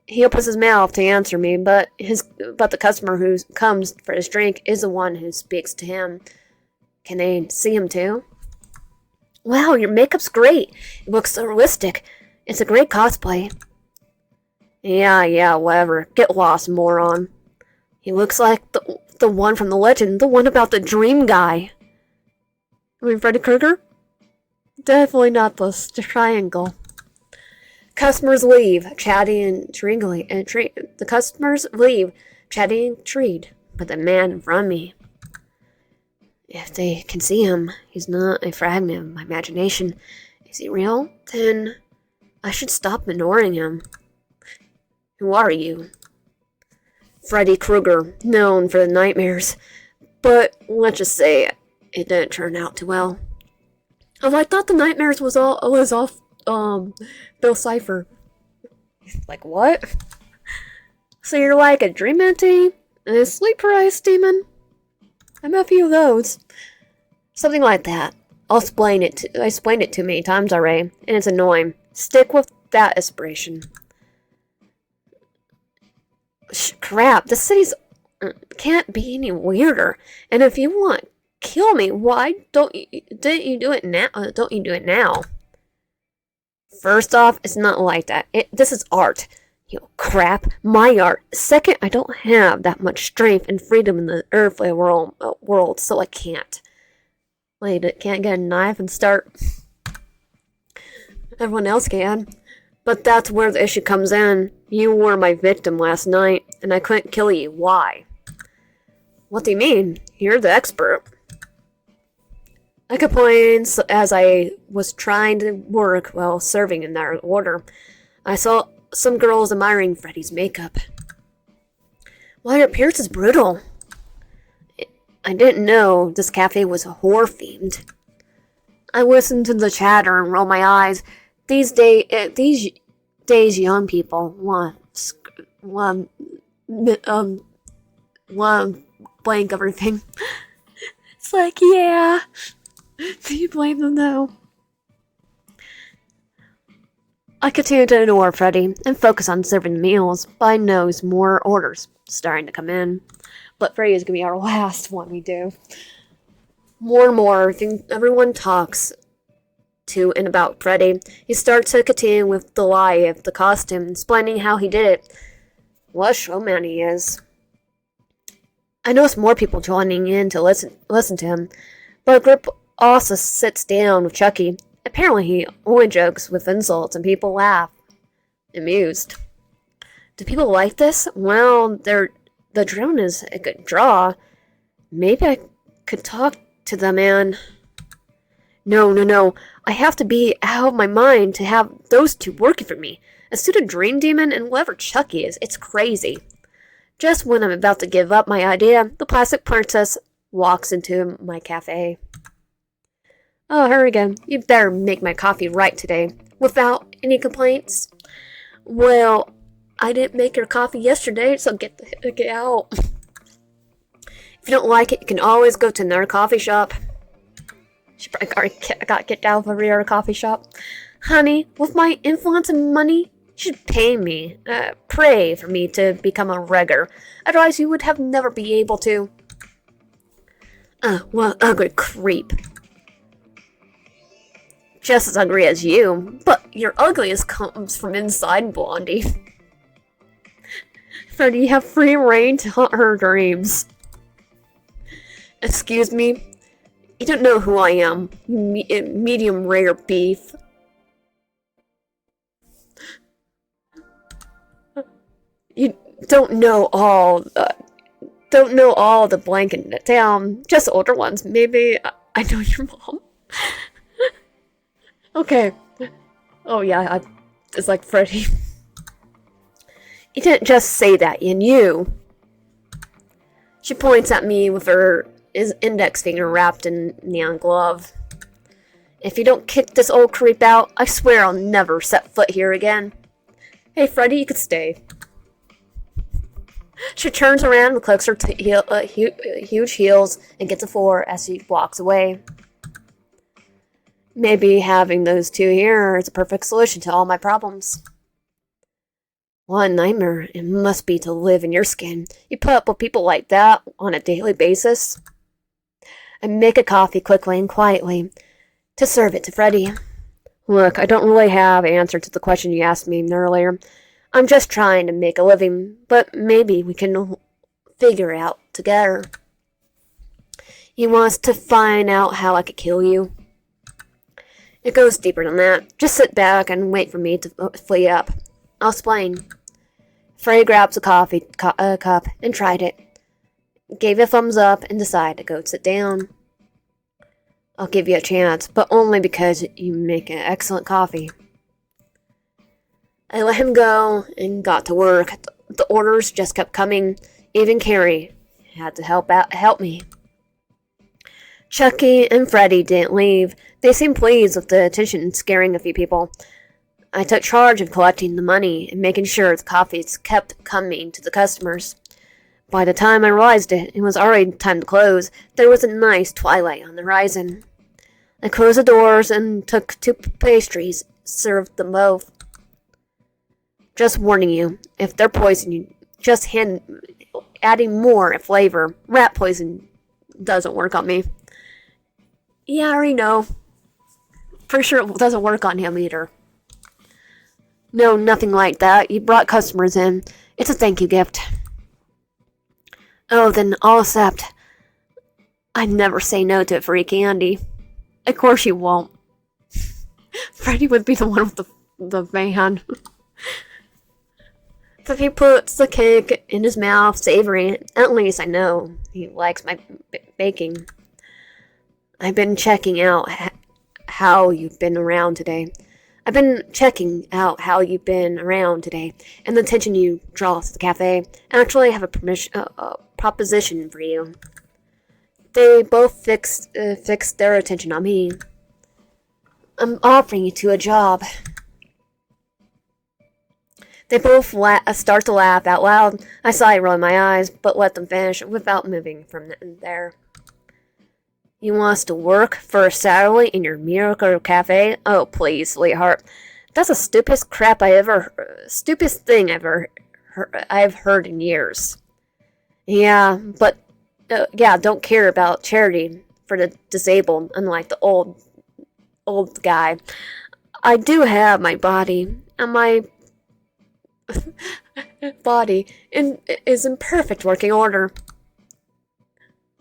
He opens his mouth to answer me, but the customer who comes for his drink is the one who speaks to him. Can they see him too? Wow, your makeup's great. It looks so realistic. It's a great cosplay. Yeah, whatever. Get lost, moron. He looks like the one from the legend, the one about the dream guy. I mean, Freddy Krueger? Definitely not the triangle. Customers leave, chatting and treating. The customers leave, chatting and treat. But the man in front of me, if they can see him, he's not a fragment of my imagination. Is he real? Then I should stop ignoring him. Who are you? Freddy Krueger, known for the nightmares. But let's just say it didn't turn out too well. Oh, I thought the nightmares was off Bill Cipher. Like what? So you're like a dream entity? A sleep paralysis demon? I met a few of those. Something like that. I explained it to many times already, and it's annoying. Stick with that aspiration. Crap, this city's can't be any weirder. And if you want to kill me, why didn't you do it now? Don't you do it now? First off, it's not like that. This is art. You crap, my art. Second, I don't have that much strength and freedom in the earthly world, so I can't. Wait, can't get a knife and start. Everyone else can. But that's where the issue comes in. You were my victim last night, and I couldn't kill you. Why? What do you mean? You're the expert. I complained as I was trying to work while serving in that order. I saw some girls admiring Freddy's makeup. Wow, your appearance is brutal. I didn't know this cafe was horror-themed. I listened to the chatter and rolled my eyes. These days, young people want blank everything. It's like, yeah. Do you blame them though? I continue to ignore Freddy and focus on serving the meals, but I know more orders starting to come in. But Freddy is gonna be our last one we do. More and more, everyone talks to and about Freddy. He starts to continue with the lie of the costume, explaining how he did it. What a showman he is. I notice more people joining in to listen to him, but a group also sits down with Chucky. Apparently he only jokes with insults and people laugh, amused. Do people like this? Well, the drone is a good draw. Maybe I could talk to the man. No. I have to be out of my mind to have those two working for me. A suited dream demon and whatever Chucky is. It's crazy. Just when I'm about to give up my idea, the plastic princess walks into my cafe. Oh, hurry again. You better make my coffee right today. Without any complaints? Well, I didn't make your coffee yesterday, so get the heck out. If you don't like it, you can always go to another coffee shop. She probably got kicked out of a coffee shop. Honey, with my influence and money, you should pay me. Pray for me to become a regular. Otherwise, you would have never be able to. What an ugly creep. Just as ugly as you, but your ugliness comes from inside, Blondie. Freddy, you have free reign to hunt her dreams. Excuse me? You don't know who I am. Medium rare beef. You don't know all the blank in the town. Just older ones, maybe. I know your mom. Okay. Oh yeah, it's like Freddy. You didn't just say that, and you. She points at me with her index finger wrapped in neon glove. If you don't kick this old creep out, I swear I'll never set foot here again. Hey Freddy, you could stay. She turns around and clicks her huge heels and gets a 4 as she walks away. Maybe having those two here is a perfect solution to all my problems. What a nightmare it must be to live in your skin. You put up with people like that on a daily basis. I make a coffee quickly and quietly to serve it to Freddy. Look, I don't really have an answer to the question you asked me earlier. I'm just trying to make a living, but maybe we can figure it out together. You want us to find out how I could kill you? It goes deeper than that. Just sit back and wait for me to flee up. I'll explain. Frey grabs a coffee cup and tried it. Gave a thumbs up and decided to go sit down. I'll give you a chance, but only because you make an excellent coffee. I let him go and got to work. The orders just kept coming. Even Carrie had to help me. Chucky and Freddy didn't leave. They seemed pleased with the attention scaring a few people. I took charge of collecting the money and making sure the coffees kept coming to the customers. By the time I realized it was already time to close. There was a nice twilight on the horizon. I closed the doors and took 2 pastries, served them both. Just warning you, if they're poison, you just adding more flavor. Rat poison doesn't work on me. Yeah, I already know. Pretty sure it doesn't work on him either. No, nothing like that. You brought customers in. It's a thank you gift. Oh, then I'll accept. I'd never say no to a free candy. Of course you won't. Freddy would be the one with the van. But he puts the cake in his mouth, savoring it. At least I know he likes my baking. I've been checking out how you've been around today. And the attention you draw to the cafe. Actually, I have a proposition for you. They both fixed their attention on me. I'm offering you a job. They both start to laugh out loud. I saw it roll in my eyes, but let them finish without moving from there. You want us to work for a salary in your miracle cafe? Oh, please, sweetheart. That's the stupidest thing I've heard in years. Yeah, but don't care about charity for the disabled, unlike the old old guy. I do have my body, and my body is in perfect working order.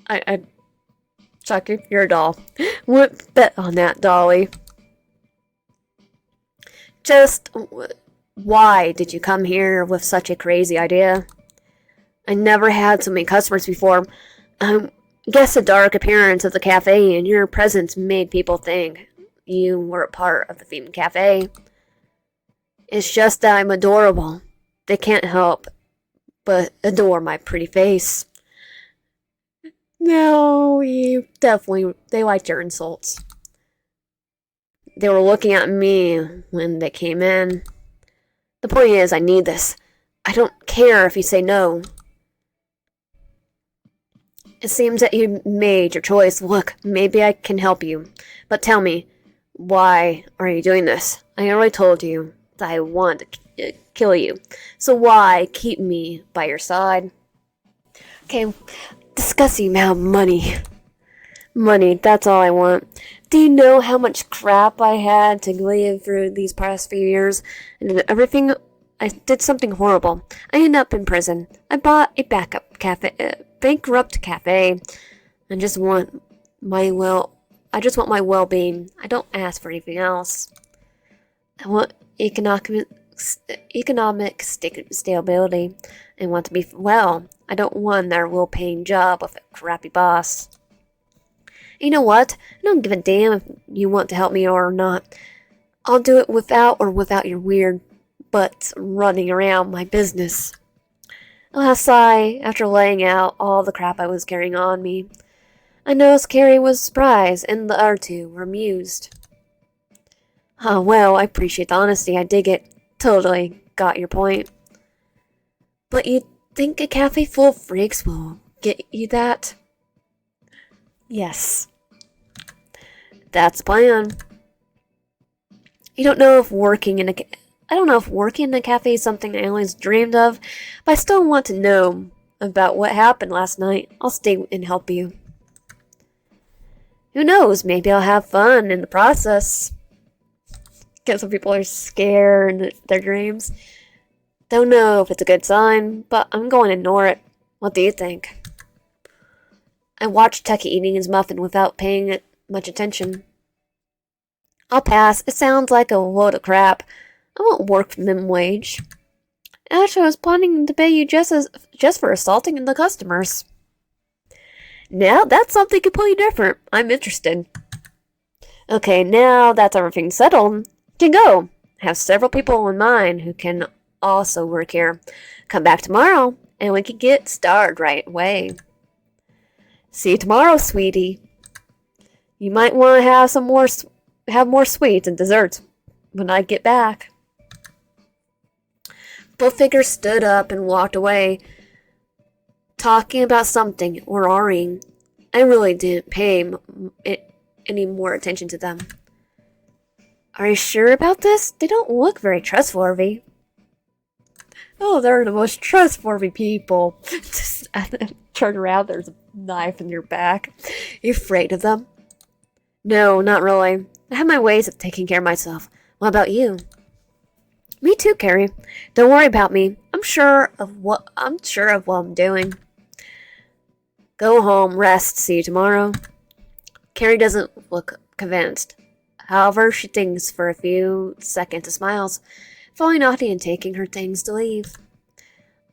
I Chucky, you're a doll. Wouldn't bet on that, Dolly. Just why did you come here with such a crazy idea? I never had so many customers before. Guess the dark appearance of the cafe and your presence made people think you were a part of the themed cafe. It's just that I'm adorable. They can't help but adore my pretty face. No, they liked your insults. They were looking at me when they came in. The point is, I need this. I don't care if you say no. It seems that you made your choice. Look, maybe I can help you. But tell me, why are you doing this? I already told you that I want to kill you. So why keep me by your side? Okay, discuss the amount of money. Money, that's all I want. Do you know how much crap I had to live through these past few years? And everything, I did something horrible. I ended up in prison. I bought a bankrupt cafe. I just want my well-being. I don't ask for anything else. I want economic stability. I want to be well. I don't want their well-paying job with a crappy boss. You know what? I don't give a damn if you want to help me or not. I'll do it without your weird butts running around my business. Last sigh, after laying out all the crap I was carrying on me. I noticed Carrie was surprised, and the other two were amused. Oh, well, I appreciate the honesty. I dig it. Totally got your point. But you think a cafe full of freaks will get you that? Yes. That's the plan. I don't know if working in a cafe is something I always dreamed of, but I still want to know about what happened last night. I'll stay and help you. Who knows? Maybe I'll have fun in the process. Guess some people are scared in their dreams. Don't know if it's a good sign, but I'm going to ignore it. What do you think? I watched Techie eating his muffin without paying it much attention. I'll pass. It sounds like a load of crap. I won't work for minimum wage. Actually, I was planning to pay you just for assaulting the customers. Now that's something completely different. I'm interested. Okay, now that's everything settled, you can go. I have several people in mind who can also work here. Come back tomorrow, and we can get started right away. See you tomorrow, sweetie. You might want to have more sweets and desserts when I get back. Both figures stood up and walked away, talking about something or arguing. I really didn't pay any more attention to them. Are you sure about this? They don't look very trustworthy. Oh, they're the most trustworthy people. Just turn around, there's a knife in your back. You afraid of them? No, not really. I have my ways of taking care of myself. What about you? Me too, Carrie. Don't worry about me. I'm sure of what I'm doing. Go home, rest, see you tomorrow. Carrie doesn't look convinced. However, she thinks for a few seconds and smiles, falling off and taking her things to leave.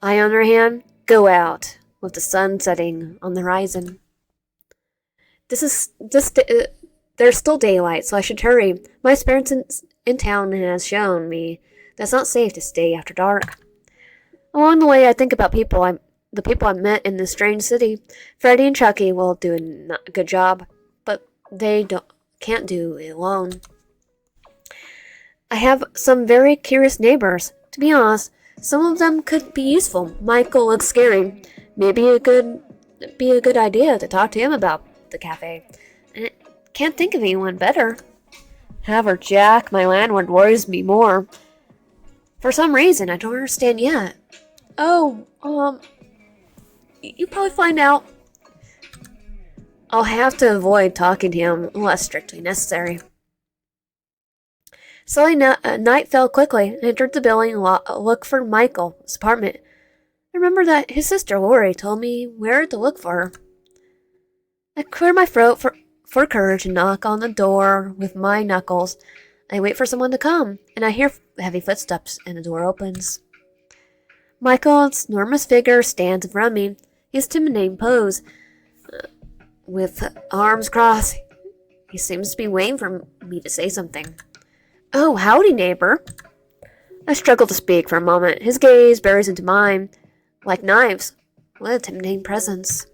I, on her hand, go out, with the sun setting on the horizon. There's still daylight, so I should hurry. My experience in town has shown me that it's not safe to stay after dark. Along the way, I think about the people I met in this strange city. Freddie and Chucky will do a good job, but they can't do it alone. I have some very curious neighbors. To be honest, some of them could be useful. Michael looks scary. Maybe it could be a good idea to talk to him about the cafe. And I can't think of anyone better. However, Jack, my landlord, worries me more. For some reason, I don't understand yet. Oh, you probably find out. I'll have to avoid talking to him unless strictly necessary. Night fell quickly. I entered the building and looked for Michael's apartment. I remember that his sister Lori told me where to look for her. I cleared my throat for courage and knock on the door with my knuckles. I wait for someone to come, and I hear heavy footsteps, and the door opens. Michael's enormous figure stands in front of me. His intimidating pose, with arms crossed. He seems to be waiting for me to say something. Oh, howdy, neighbor. I struggle to speak for a moment. His gaze buries into mine like knives. What a intimidating presence.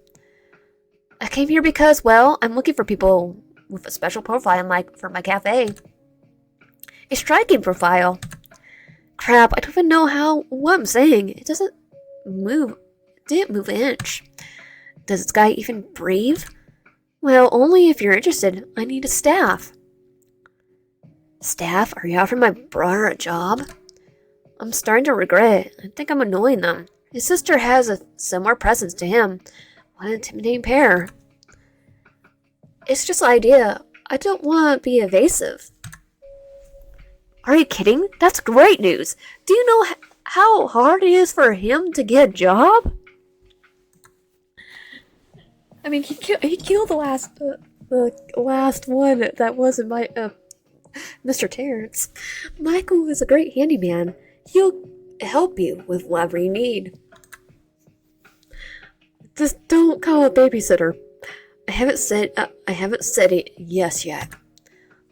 I came here because, well, I'm looking for people with a special profile for my cafe. A striking profile. Crap, I don't even know what I'm saying. It didn't move an inch. Does this guy even breathe? Well, only if you're interested. I need a staff. Staff? Are you offering my brother a job? I'm starting to regret it. I think I'm annoying them. His sister has a similar presence to him. What an intimidating pair. It's just an idea. I don't want to be evasive. Are you kidding? That's great news. Do you know how hard it is for him to get a job? I mean, he killed the last one that wasn't Mr. Terrence. Michael is a great handyman. He'll help you with whatever you need. Just don't call a babysitter. I haven't said it yes yet.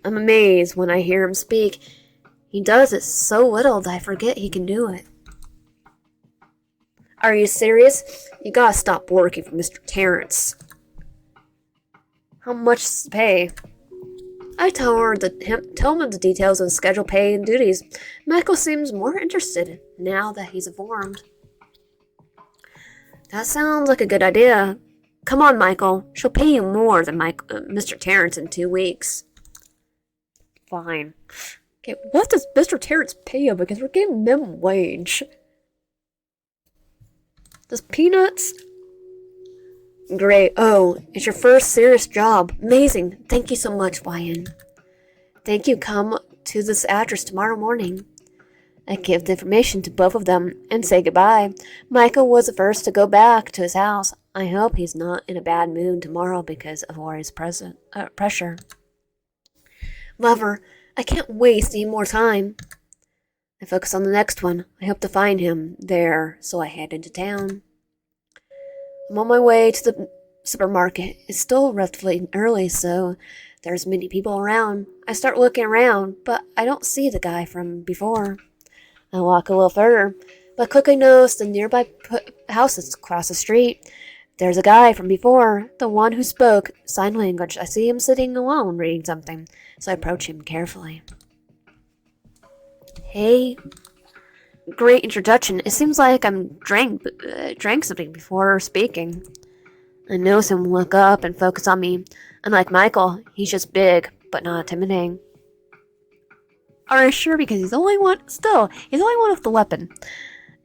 I'm amazed when I hear him speak. He does it so little that I forget he can do it. Are you serious? You gotta stop working for Mr. Terrence. How much is the pay? I tell him the details of the schedule, pay, and duties. Michael seems more interested now that he's informed. That sounds like a good idea. Come on, Michael. She'll pay you more than Mr. Terrence in 2 weeks. Fine. Okay, what does Mr. Terrence pay you? Because we're giving minimum wage. Does peanuts? Great. Oh, it's your first serious job. Amazing. Thank you so much, Ryan. Thank you. Come to this address tomorrow morning. I give the information to both of them and say goodbye. Michael was the first to go back to his house. I hope he's not in a bad mood tomorrow because of Lori's pressure. Lover, I can't waste any more time. I focus on the next one. I hope to find him there, so I head into town. I'm on my way to the supermarket. It's still relatively early, so there's many people around. I start looking around, but I don't see the guy from before. I walk a little further, but quickly notice the nearby houses across the street. There's a guy from before, the one who spoke sign language. I see him sitting alone reading something, so I approach him carefully. Hey. Great introduction. It seems like I'm drank something before speaking. I notice him look up and focus on me. Unlike Michael, he's just big, but not intimidating. Are you sure? Because he's the only one with the weapon.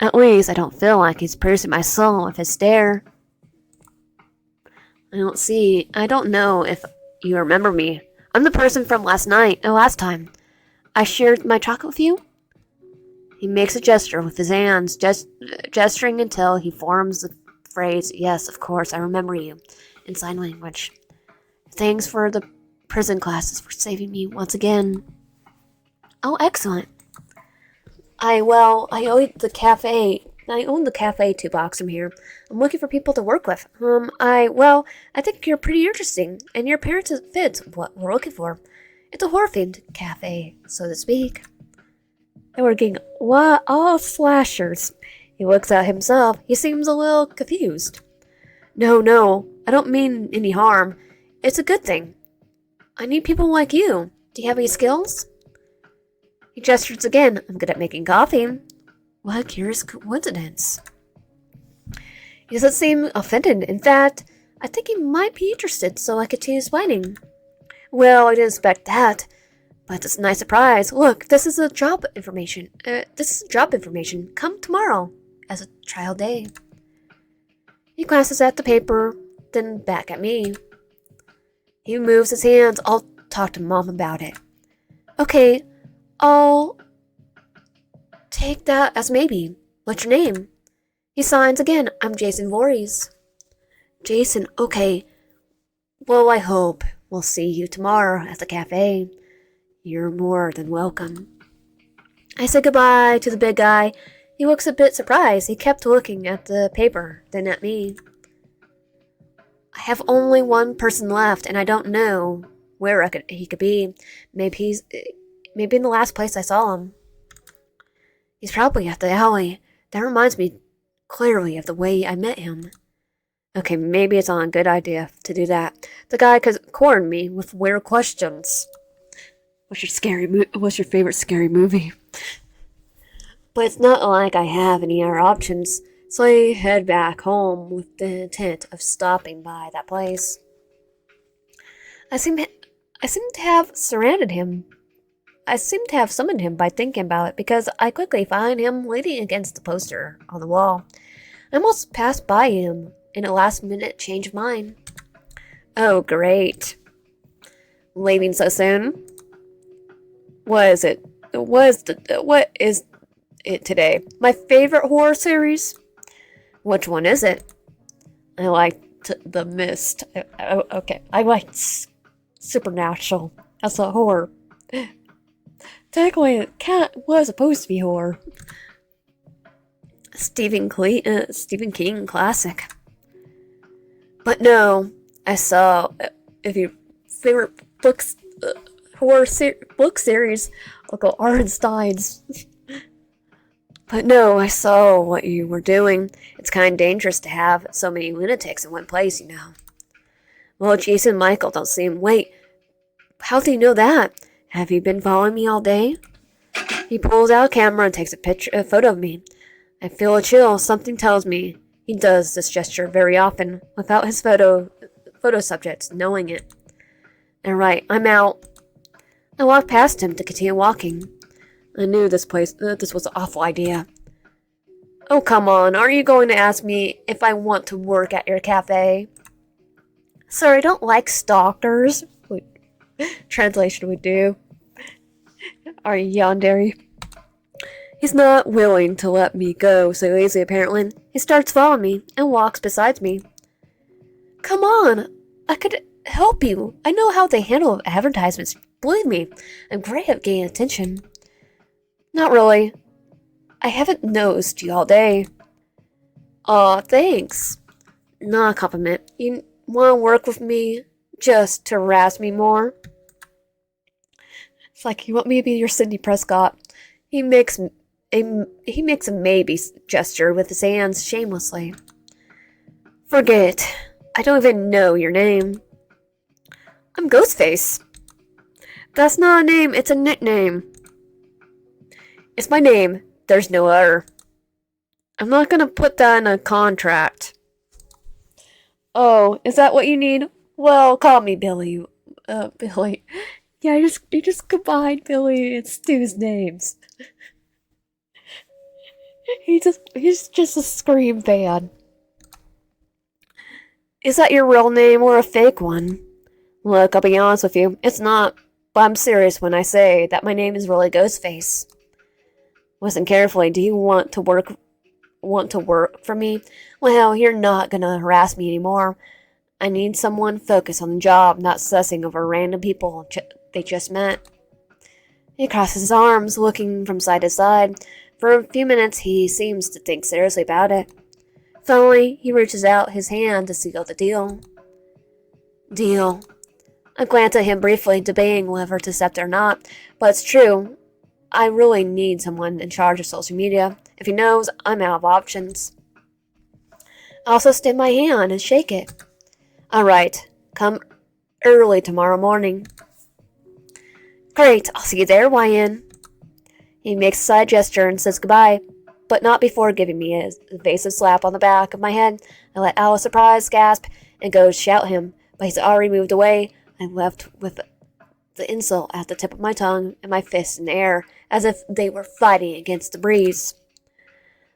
At least I don't feel like he's piercing my soul with his stare. I don't know if you remember me. I'm the person from last time. I shared my chocolate with you? He makes a gesture with his hands, gesturing until he forms the phrase, yes, of course, I remember you, in sign language. Thanks for the prison classes for saving me once again. Oh, excellent. I own the cafe 2 blocks from here. I'm looking for people to work with. I think you're pretty interesting, and your appearance fits what we're looking for. It's a horror-themed cafe, so to speak. And we're getting all slashers. He looks at himself. He seems a little confused. No, I don't mean any harm. It's a good thing. I need people like you. Do you have any skills? He gestures again. I'm good at making coffee. What a curious coincidence. He doesn't seem offended. In fact, I think he might be interested, so I continue explaining. Well, I didn't expect that. But it's a nice surprise. Look, this is job information. Come tomorrow as a trial day. He glances at the paper, then back at me. He moves his hands. I'll talk to Mom about it. Okay, I'll take that as maybe. What's your name? He signs again. I'm Jason Voorhees. Jason, okay. Well, I hope we'll see you tomorrow at the cafe. You're more than welcome. I said goodbye to the big guy. He looks a bit surprised. He kept looking at the paper, then at me. I have only one person left, and I don't know where he could be. Maybe in the last place I saw him. He's probably at the alley. That reminds me clearly of the way I met him. Okay, maybe it's not a good idea to do that. The guy cornered me with weird questions. What's your favorite scary movie? But it's not like I have any other options, so I head back home with the intent of stopping by that place. I seem to have surrounded him. I seem to have summoned him by thinking about it because I quickly find him leaning against the poster on the wall. I almost passed by him in a last-minute change of mind. Oh, great. Leaving so soon? What is it? What is it today? My favorite horror series? Which one is it? I liked The Mist. Okay, I liked Supernatural. That's a horror. Technically, it was supposed to be horror. Stephen King classic. But no, I saw if your favorite books, book series, I'll go Arnstein's. But no, I saw what you were doing. It's kind of dangerous to have so many lunatics in one place, you know. Well, Jason and Michael don't seem. Wait, how do you know that? Have you been following me all day? He pulls out a camera and takes a photo of me. I feel a chill. Something tells me he does this gesture very often without his photo subjects knowing it. And right, I'm out. I walked past him to continue walking. I knew this was an awful idea. Oh, come on. Aren't you going to ask me if I want to work at your cafe? Sir, I don't like stalkers. Translation would do. Are you yandere? He's not willing to let me go so easily, apparently. He starts following me and walks beside me. Come on. I could help you. I know how they handle advertisements. Believe me, I'm great at getting attention. Not really. I haven't noticed you all day. Aw, thanks. Not a compliment. You want to work with me just to harass me more? It's like you want me to be your Sidney Prescott. He makes a maybe gesture with his hands shamelessly. Forget it. I don't even know your name. I'm Ghostface. That's not a name, it's a nickname. It's my name. There's no other. I'm not gonna put that in a contract. Oh, is that what you need? Well, call me Billy. Billy. Yeah, you just combined Billy and Stu's names. He's just a Scream fan. Is that your real name or a fake one? Look, I'll be honest with you, it's not. But I'm serious when I say that my name is really Ghostface. Listen carefully. Do you want to work for me? Well, you're not gonna harass me anymore. I need someone focused on the job, not sussing over random people they just met. He crosses his arms, looking from side to side. For a few minutes, he seems to think seriously about it. Finally, he reaches out his hand to seal the deal. Deal. I glance at him briefly, debating whether to accept it or not. But it's true. I really need someone in charge of social media. If he knows, I'm out of options. I also extend my hand and shake it. All right, come early tomorrow morning. Great, I'll see you there, YN. He makes a side gesture and says goodbye, but not before giving me a evasive slap on the back of my head. I let out a surprised gasp and go to shout him, but he's already moved away. I'm left with the insult at the tip of my tongue and my fists in the air, as if they were fighting against the breeze.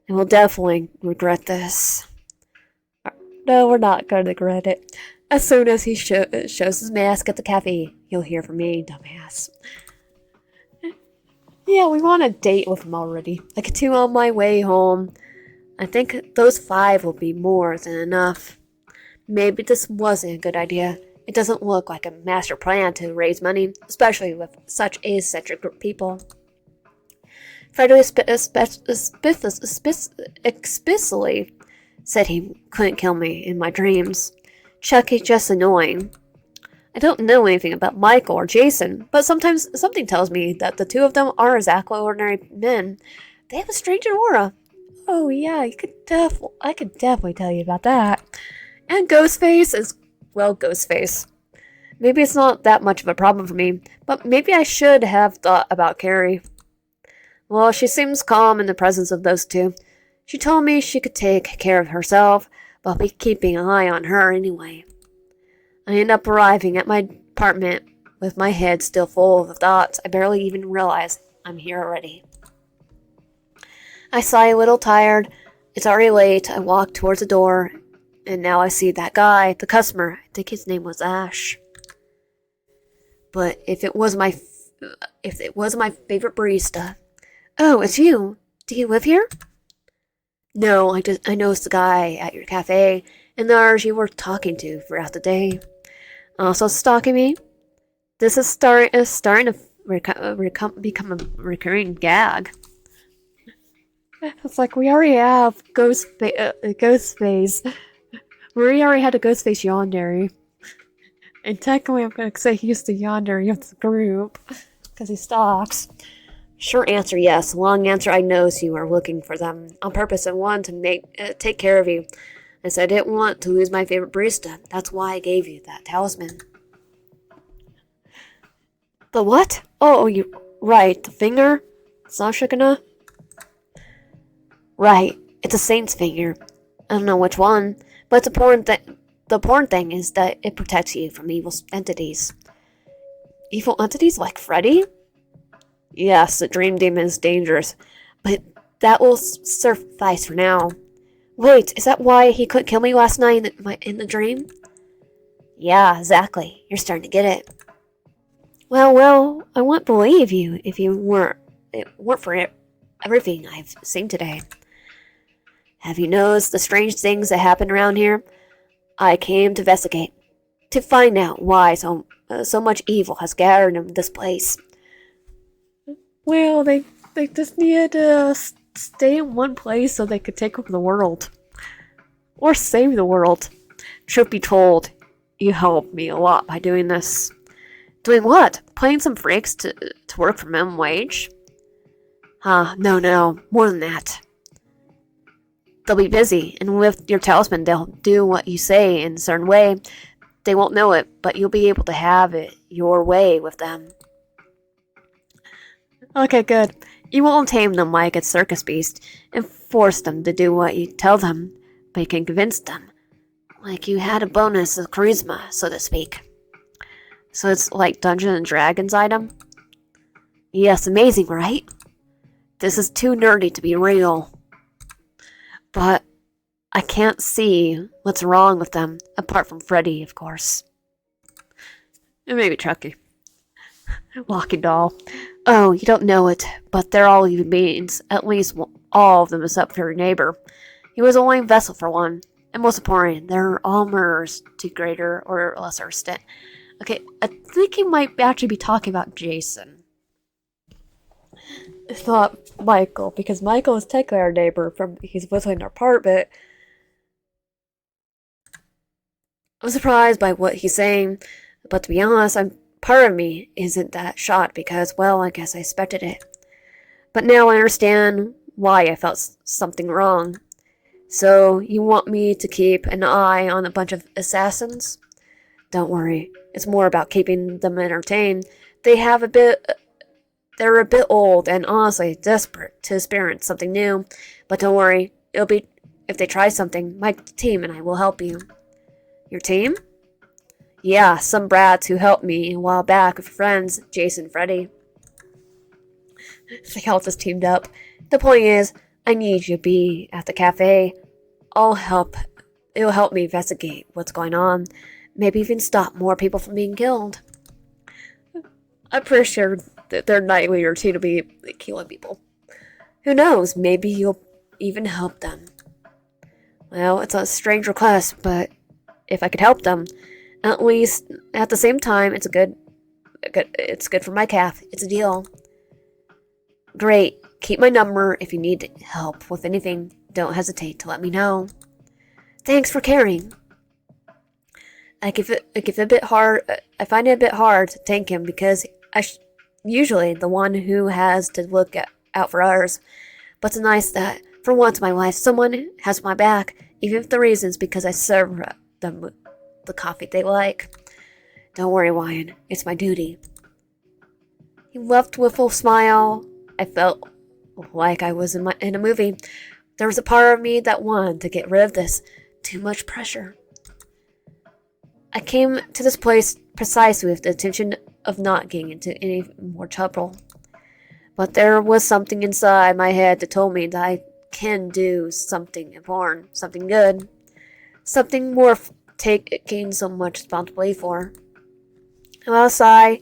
I will definitely regret this. No, we're not going to regret it. As soon as he shows his mask at the cafe, you'll hear from me, dumbass. Yeah, we want a date with him already. Like 2 on my way home. I think those 5 will be more than enough. Maybe this wasn't a good idea. It doesn't look like a master plan to raise money, especially with such eccentric people. Fredo explicitly said he couldn't kill me in my dreams. Chucky's just annoying. I don't know anything about Michael or Jason, but sometimes something tells me that the 2 of them are exactly ordinary men. They have a strange aura. Oh yeah, I could definitely tell you about that. And Ghostface is, well, Ghostface. Maybe it's not that much of a problem for me, but maybe I should have thought about Carrie. Well, she seems calm in the presence of those 2. She told me she could take care of herself, but I'll be keeping an eye on her anyway. I end up arriving at my apartment with my head still full of thoughts. I barely even realize I'm here already. I sigh a little tired. It's already late. I walk towards the door, and now I see that guy, the customer. I think his name was Ash. But if it was my favorite barista. Oh, it's you. Do you live here? No, I noticed the guy at your cafe and the others you were talking to throughout the day. Also stalking me. This is starting to become a recurring gag. It's like we already have Ghostface. We already had a Ghostface yandere. And technically I'm going to say he's the yandere of the group. Because he stalks. Short answer, yes. Long answer, I know you are looking for them. On purpose, I wanted to take care of you. I said I didn't want to lose my favorite barista. That's why I gave you that talisman. The what? Oh, you... Right, the finger? Sashikana? Right, it's a saint's finger. I don't know which one, but the important thing is that it protects you from evil entities. Evil entities like Freddy? Yes, the dream demon is dangerous, but that will suffice for now. Wait, is that why he couldn't kill me last night in the dream? Yeah, exactly. You're starting to get it. Well, I wouldn't believe you if you weren't for everything I've seen today. Have you noticed the strange things that happen around here? I came to investigate, to find out why so much evil has gathered in this place. Well, they just needed to stay in one place so they could take over the world. Or save the world. Truth be told, you helped me a lot by doing this. Doing what? Playing some freaks to work for minimum wage? No, more than that. They'll be busy, and with your talisman, they'll do what you say in a certain way. They won't know it, but you'll be able to have it your way with them. Okay, good. You won't tame them like a circus beast and force them to do what you tell them, but you can convince them. Like you had a bonus of charisma, so to speak. So it's like Dungeons and Dragons item? Yes, amazing, right? This is too nerdy to be real. But I can't see what's wrong with them, apart from Freddy, of course. And maybe Chucky. Walking doll. Oh, you don't know it, but they're all human beings. At least all of them except for your neighbor. He was only a vessel for one. And most important, they're all murderers to greater or lesser extent. Okay, I think he might actually be talking about Jason. It's not Michael, because Michael is technically our neighbor. He's living in our apartment. I'm surprised by what he's saying, but to be honest, part of me isn't that shocked because, well, I guess I expected it. But now I understand why I felt something wrong. So, you want me to keep an eye on a bunch of assassins? Don't worry, it's more about keeping them entertained. They're a bit old and honestly desperate to experience something new. But don't worry, if they try something, my team and I will help you. Your team? Yeah, some brats who helped me a while back with friends, Jason and Freddy. They all just teamed up. The point is, I need you to be at the cafe. It'll help me investigate what's going on. Maybe even stop more people from being killed. I'm pretty sure their nightly routine to be killing people. Who knows? Maybe you'll even help them. Well, it's a strange request, but if I could help them, at least at the same time, it's good for my calf. It's a deal. Great. Keep my number if you need help with anything. Don't hesitate to let me know. Thanks for caring. I find it a bit hard to thank him because usually the one who has to out for others. But it's nice that, for once in my life, someone has my back, even if the reason's because I serve them the coffee they like. Don't worry, Ryan. It's my duty. He left with a smile. I felt like I was in a movie. There was a part of me that wanted to get rid of this. Too much pressure. I came to this place precisely with the intention of not getting into any more trouble. But there was something inside my head that told me that I can do something important, something good, something worth taking so much responsibility for. And outside,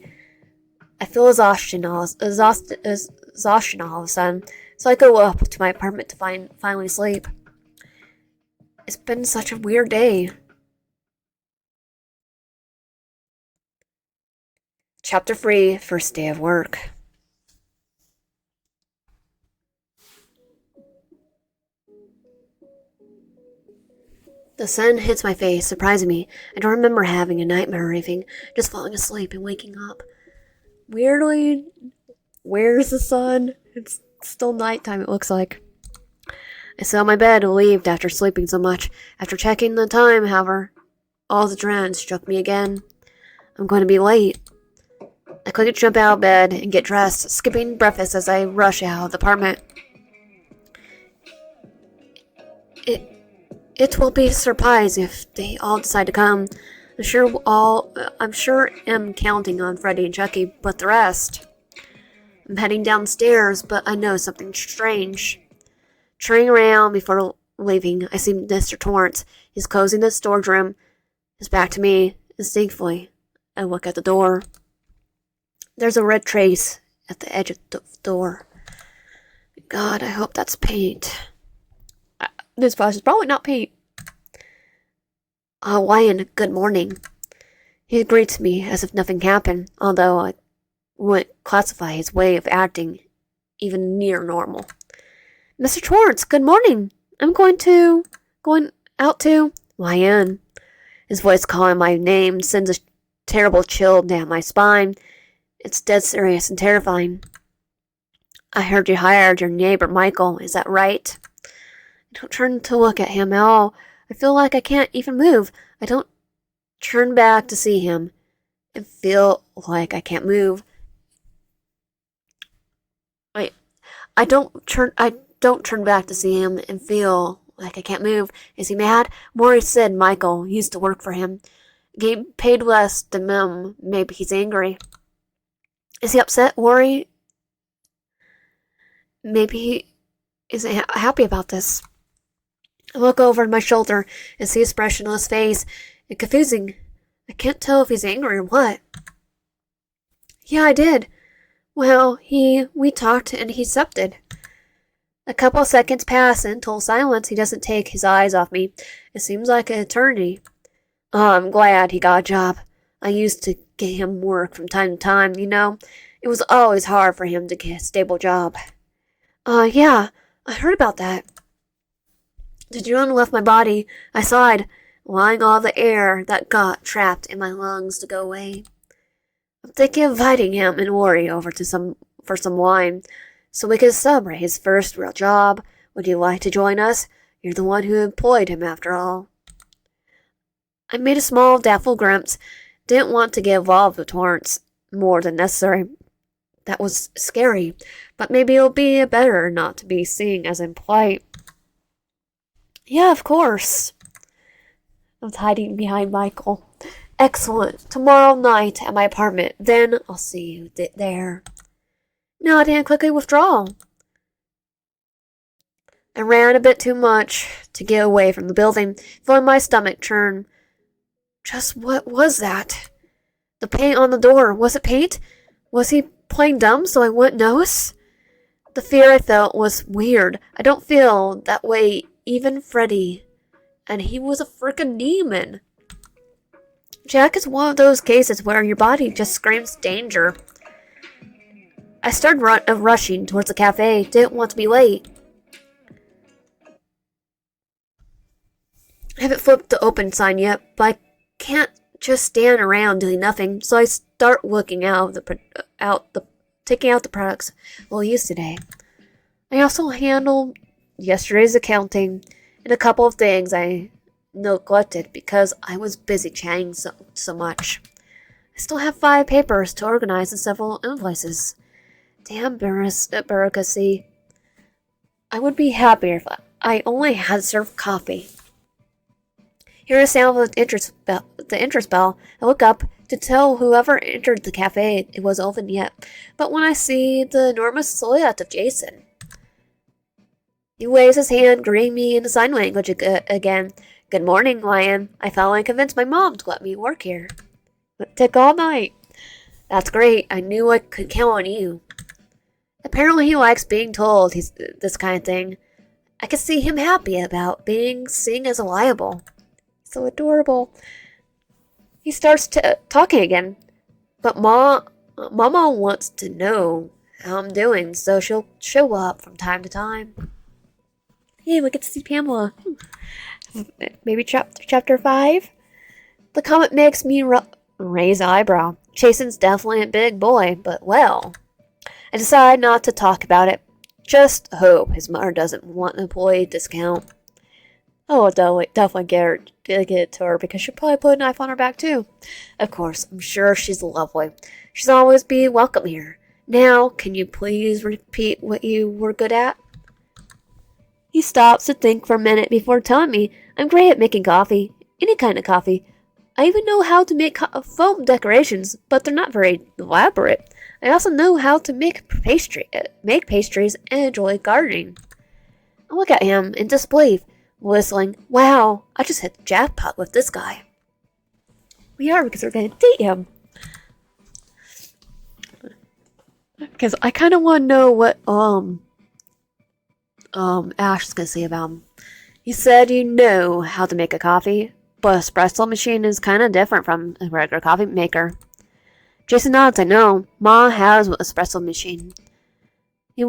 I feel exhaustion all of a sudden, so I go up to my apartment to finally sleep. It's been such a weird day. Chapter 3, First Day of Work. The sun hits my face, surprising me. I don't remember having a nightmare or anything, just falling asleep and waking up. Weirdly, where's the sun? It's still nighttime, it looks like. I sat on my bed relieved after sleeping so much. After checking the time, however, all the dread struck me again. I'm going to be late. I quickly jump out of bed and get dressed, skipping breakfast as I rush out of the apartment. It will be a surprise if they all decide to come. I'm sure am counting on Freddy and Chucky, but the rest. I'm heading downstairs, but I know something strange. Turning around before leaving, I see Mr. Torrance. He's closing the storage room. His back to me. Instinctively, I look at the door. There's a red trace at the edge of the door. God, I hope that's paint. This flash is probably not paint. Wyan, good morning. He greets me as if nothing happened, although I wouldn't classify his way of acting even near normal. Mr. Torrance, good morning. I'm going out to Wyan. His voice calling my name sends a terrible chill down my spine. It's dead serious and terrifying. I heard you hired your neighbor Michael, is that right? I don't turn to look at him at all. I feel like I can't even move. I don't turn back to see him and feel like I can't move. I don't turn back to see him and feel like I can't move. Is he mad? Maury said Michael used to work for him. Getting paid less than him. Maybe he's angry. Is he upset? Worry? Maybe he isn't happy about this. I look over my shoulder and see his expression on his face. It's confusing. I can't tell if he's angry or what. Yeah, I did. Well, we talked and he accepted. A couple of seconds pass and until silence, he doesn't take his eyes off me. It seems like an eternity. Oh, I'm glad he got a job. I used to get him work from time to time, you know. It was always hard for him to get a stable job. Yeah, I heard about that. The adrenaline left my body. I sighed, allowing all the air that got trapped in my lungs to go away. I'm thinking of inviting him and Worry over for some wine, so we can celebrate his first real job. Would you like to join us? You're the one who employed him, after all. I made a small, doubtful grimace. Didn't want to get involved with Torrance more than necessary. That was scary, but maybe it'll be better not to be seen as impolite. Yeah, of course. I was hiding behind Michael. Excellent. Tomorrow night at my apartment. Then I'll see you there. No, I didn't quickly withdraw. I ran a bit too much to get away from the building, feeling my stomach churn. Just what was that? The paint on the door. Was it paint? Was he playing dumb so I wouldn't notice? The fear I felt was weird. I don't feel that way even Freddy. And he was a freaking demon. Jack is one of those cases where your body just screams danger. I started rushing towards the cafe. Didn't want to be late. I haven't flipped the open sign yet, but I can't just stand around doing nothing, so I start looking taking out the products we'll use today. I also handled yesterday's accounting and a couple of things I neglected because I was busy chatting so much. I still have 5 papers to organize and several invoices. Damn bureaucracy. I would be happier if I only had served coffee. Hear the sound of the interest bell. I look up to tell whoever entered the cafe it was open yet. But when I see the enormous silhouette of Jason, he waves his hand, greeting me in sign language again. Good morning, Lion. I finally convinced my mom to let me work here. It took all night. That's great. I knew I could count on you. Apparently he likes being told he's this kind of thing. I could see him happy about being seen as reliable. So adorable. He starts talking again. But Mama wants to know how I'm doing, so she'll show up from time to time. Hey, we get to see Pamela. Maybe chapter 5? The comment makes me raise an eyebrow. Jason's definitely a big boy, but well. I decide not to talk about it. Just hope his mother doesn't want an employee discount. Oh, I'll definitely get it to her because she'll probably put a knife on her back too. Of course, I'm sure she's lovely. She'll always be welcome here. Now, can you please repeat what you were good at? He stops to think for a minute before telling me I'm great at making coffee. Any kind of coffee. I even know how to make foam decorations, but they're not very elaborate. I also know how to make pastries and enjoy gardening. I look at him in disbelief, whistling, wow, I just hit the jackpot with this guy. We are because we're going to date him. Because I kind of want to know what Ash is going to say about him. He said you know how to make a coffee, but espresso machine is kind of different from a regular coffee maker. Jason nods, I know. Ma has an espresso machine. He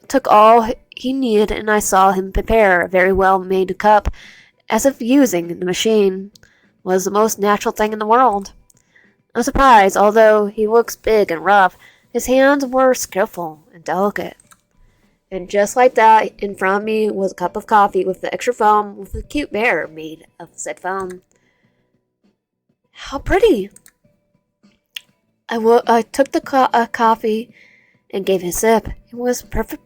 took all he needed, and I saw him prepare a very well-made cup, as if using the machine was the most natural thing in the world. I'm surprised, although he looks big and rough, his hands were skillful and delicate. And just like that, in front of me was a cup of coffee with the extra foam with a cute bear made of said foam. How pretty! I took the coffee and gave it a sip. It was perfect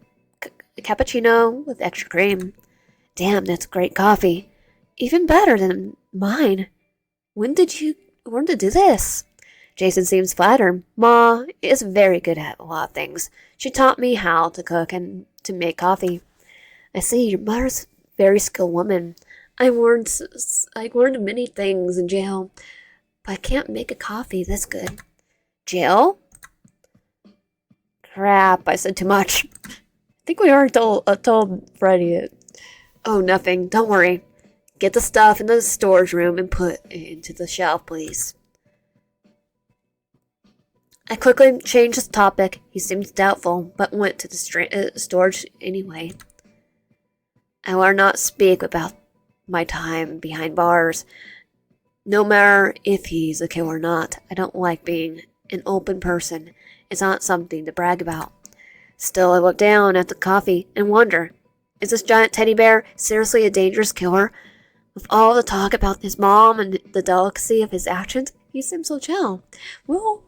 cappuccino with extra cream. Damn, that's great coffee. Even better than mine. When did you learn to do this? Jason seems flattered. Ma is very good at a lot of things. She taught me how to cook and to make coffee. I see, your mother's a very skilled woman. I learned many things in jail, but I can't make a coffee this good. Jail? Crap, I said too much. I think we already told Freddy it. Oh, nothing. Don't worry. Get the stuff in the storage room and put it into the shelf, please. I quickly changed the topic. He seemed doubtful, but went to the storage anyway. I will not speak about my time behind bars. No matter if he's a killer or not, I don't like being an open person. It's not something to brag about. Still, I look down at the coffee and wonder, is this giant teddy bear seriously a dangerous killer? With all the talk about his mom and the delicacy of his actions, he seems so chill. Well,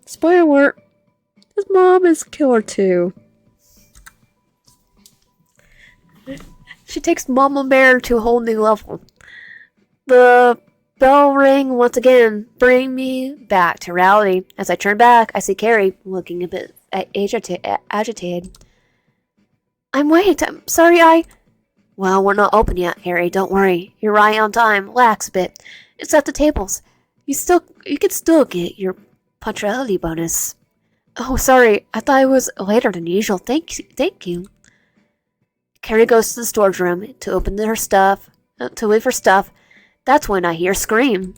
spoiler alert, his mom is a killer too. She takes Mama Bear to a whole new level. The bell rang once again, bringing me back to reality. As I turn back, I see Carrie looking a bit agitated. I'm sorry, Well, we're not open yet, Harry. Don't worry. You're right on time. Relax a bit. It's at the tables. You could still get your punctuality bonus. Oh, sorry. I thought it was later than usual. Thank you. Thank you. Carrie goes to the storage room to open her stuff, to leave her stuff. That's when I hear a scream.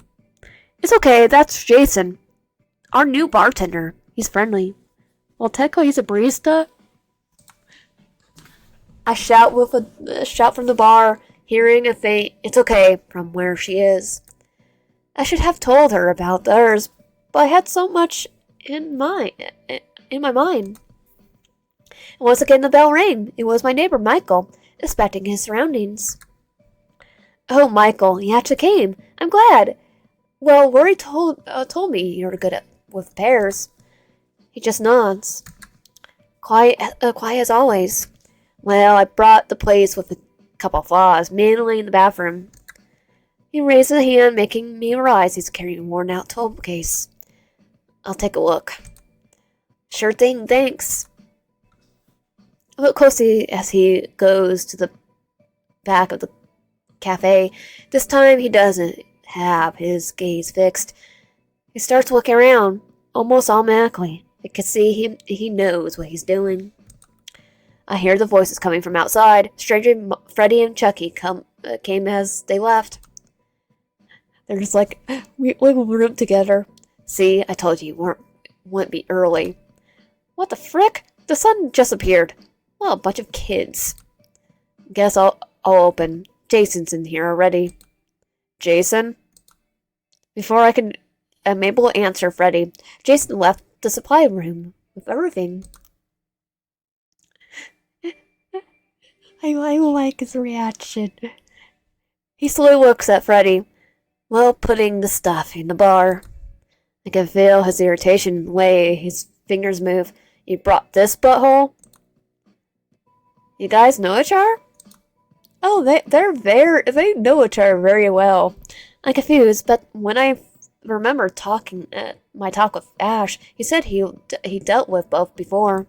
It's okay. That's Jason, our new bartender. He's friendly. Well, technically he's a barista. I shout with a shout from the bar, hearing a faint "It's okay" from where she is. I should have told her about theirs, but I had so much in my in my mind. And once again, the bell rang. It was my neighbor Michael, inspecting his surroundings. Oh, Michael, you actually came. I'm glad. Well, Rory told me you're good with pears. He just nods. Quiet as always. Well, I brought the place with a couple of flaws, mainly in the bathroom. He raised a hand, making me realize he's carrying a worn-out tool case. I'll take a look. Sure thing, thanks. I look closely as he goes to the back of the cafe. This time he doesn't have his gaze fixed. He starts looking around, almost automatically. I can see he knows what he's doing. I hear the voices coming from outside. Stranger Freddy and Chucky came as they left. They're just like, we will room together. See, I told you wouldn't be early. What the frick? The sun just appeared. Well, a bunch of kids. Guess I'll open. Jason's in here already. Jason? Before I'm able to answer Freddy, Jason left the supply room with everything. I like his reaction. He slowly looks at Freddy, while putting the stuff in the bar. I can feel his irritation the way his fingers move. You brought this butthole? You guys know each other? Oh, they know each other very well. I'm confused, but when I remember my talk with Ash, he said he dealt with both before.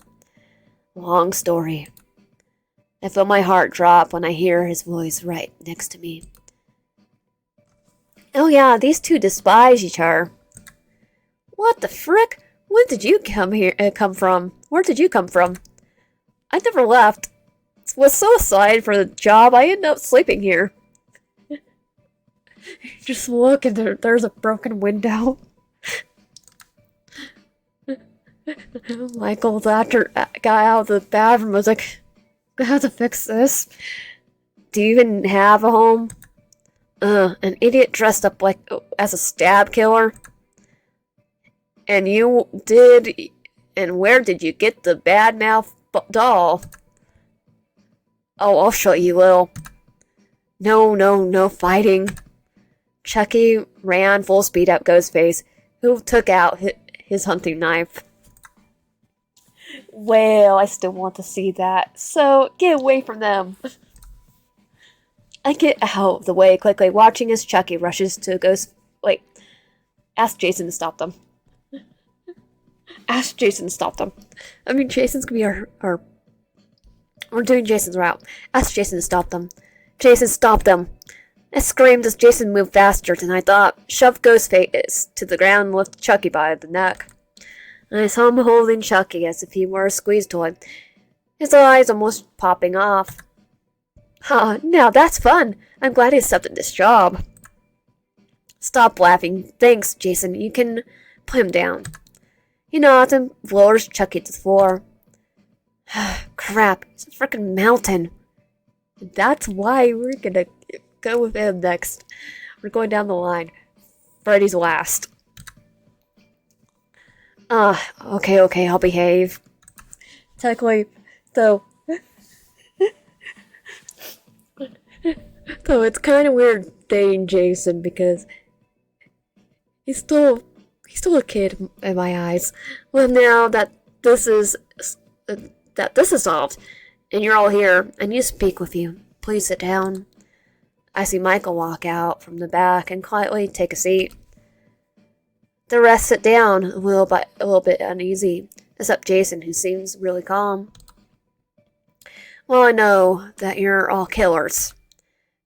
Long story. I feel my heart drop when I hear his voice right next to me. Oh yeah, these two despise each other. What the frick? When did you come from? Where did you come from? I never left. Was so excited for the job, I ended up sleeping here. Just look, and there's a broken window. Michael, after got out of the bathroom, was like, I have to fix this. Do you even have a home? An idiot dressed up like as a stab killer. And you did. And where did you get the badmouth doll? Oh, I'll show you, Lil. No fighting. Chucky ran full speed at Ghostface, who took out his hunting knife. Well, I still want to see that, so get away from them. I get out of the way quickly, watching as Chucky rushes to Ghost. Wait, ask Jason to stop them. Ask Jason to stop them. I mean, Jason's gonna be our we're doing Jason's route. Ask Jason to stop them. Jason, stop them. I screamed as Jason moved faster than I thought, shoved Ghostface to the ground and lifted Chucky by the neck. I saw him holding Chucky as if he were a squeeze toy, his eyes almost popping off. Ha, now that's fun. I'm glad he accepted this job. Stop laughing. Thanks, Jason. You can put him down. He nods and lowers Chucky to the floor. Crap, it's a frickin' mountain. That's why we're gonna go with him next. We're going down the line. Freddy's last. Okay, I'll behave. Technically, so it's kind of weird dating Jason because he's still a kid in my eyes. Well, now that this is solved, and you're all here, I need to speak with you. Please sit down. I see Michael walk out from the back and quietly take a seat. The rest sit down, a little bit uneasy, except Jason, who seems really calm. Well, I know that you're all killers.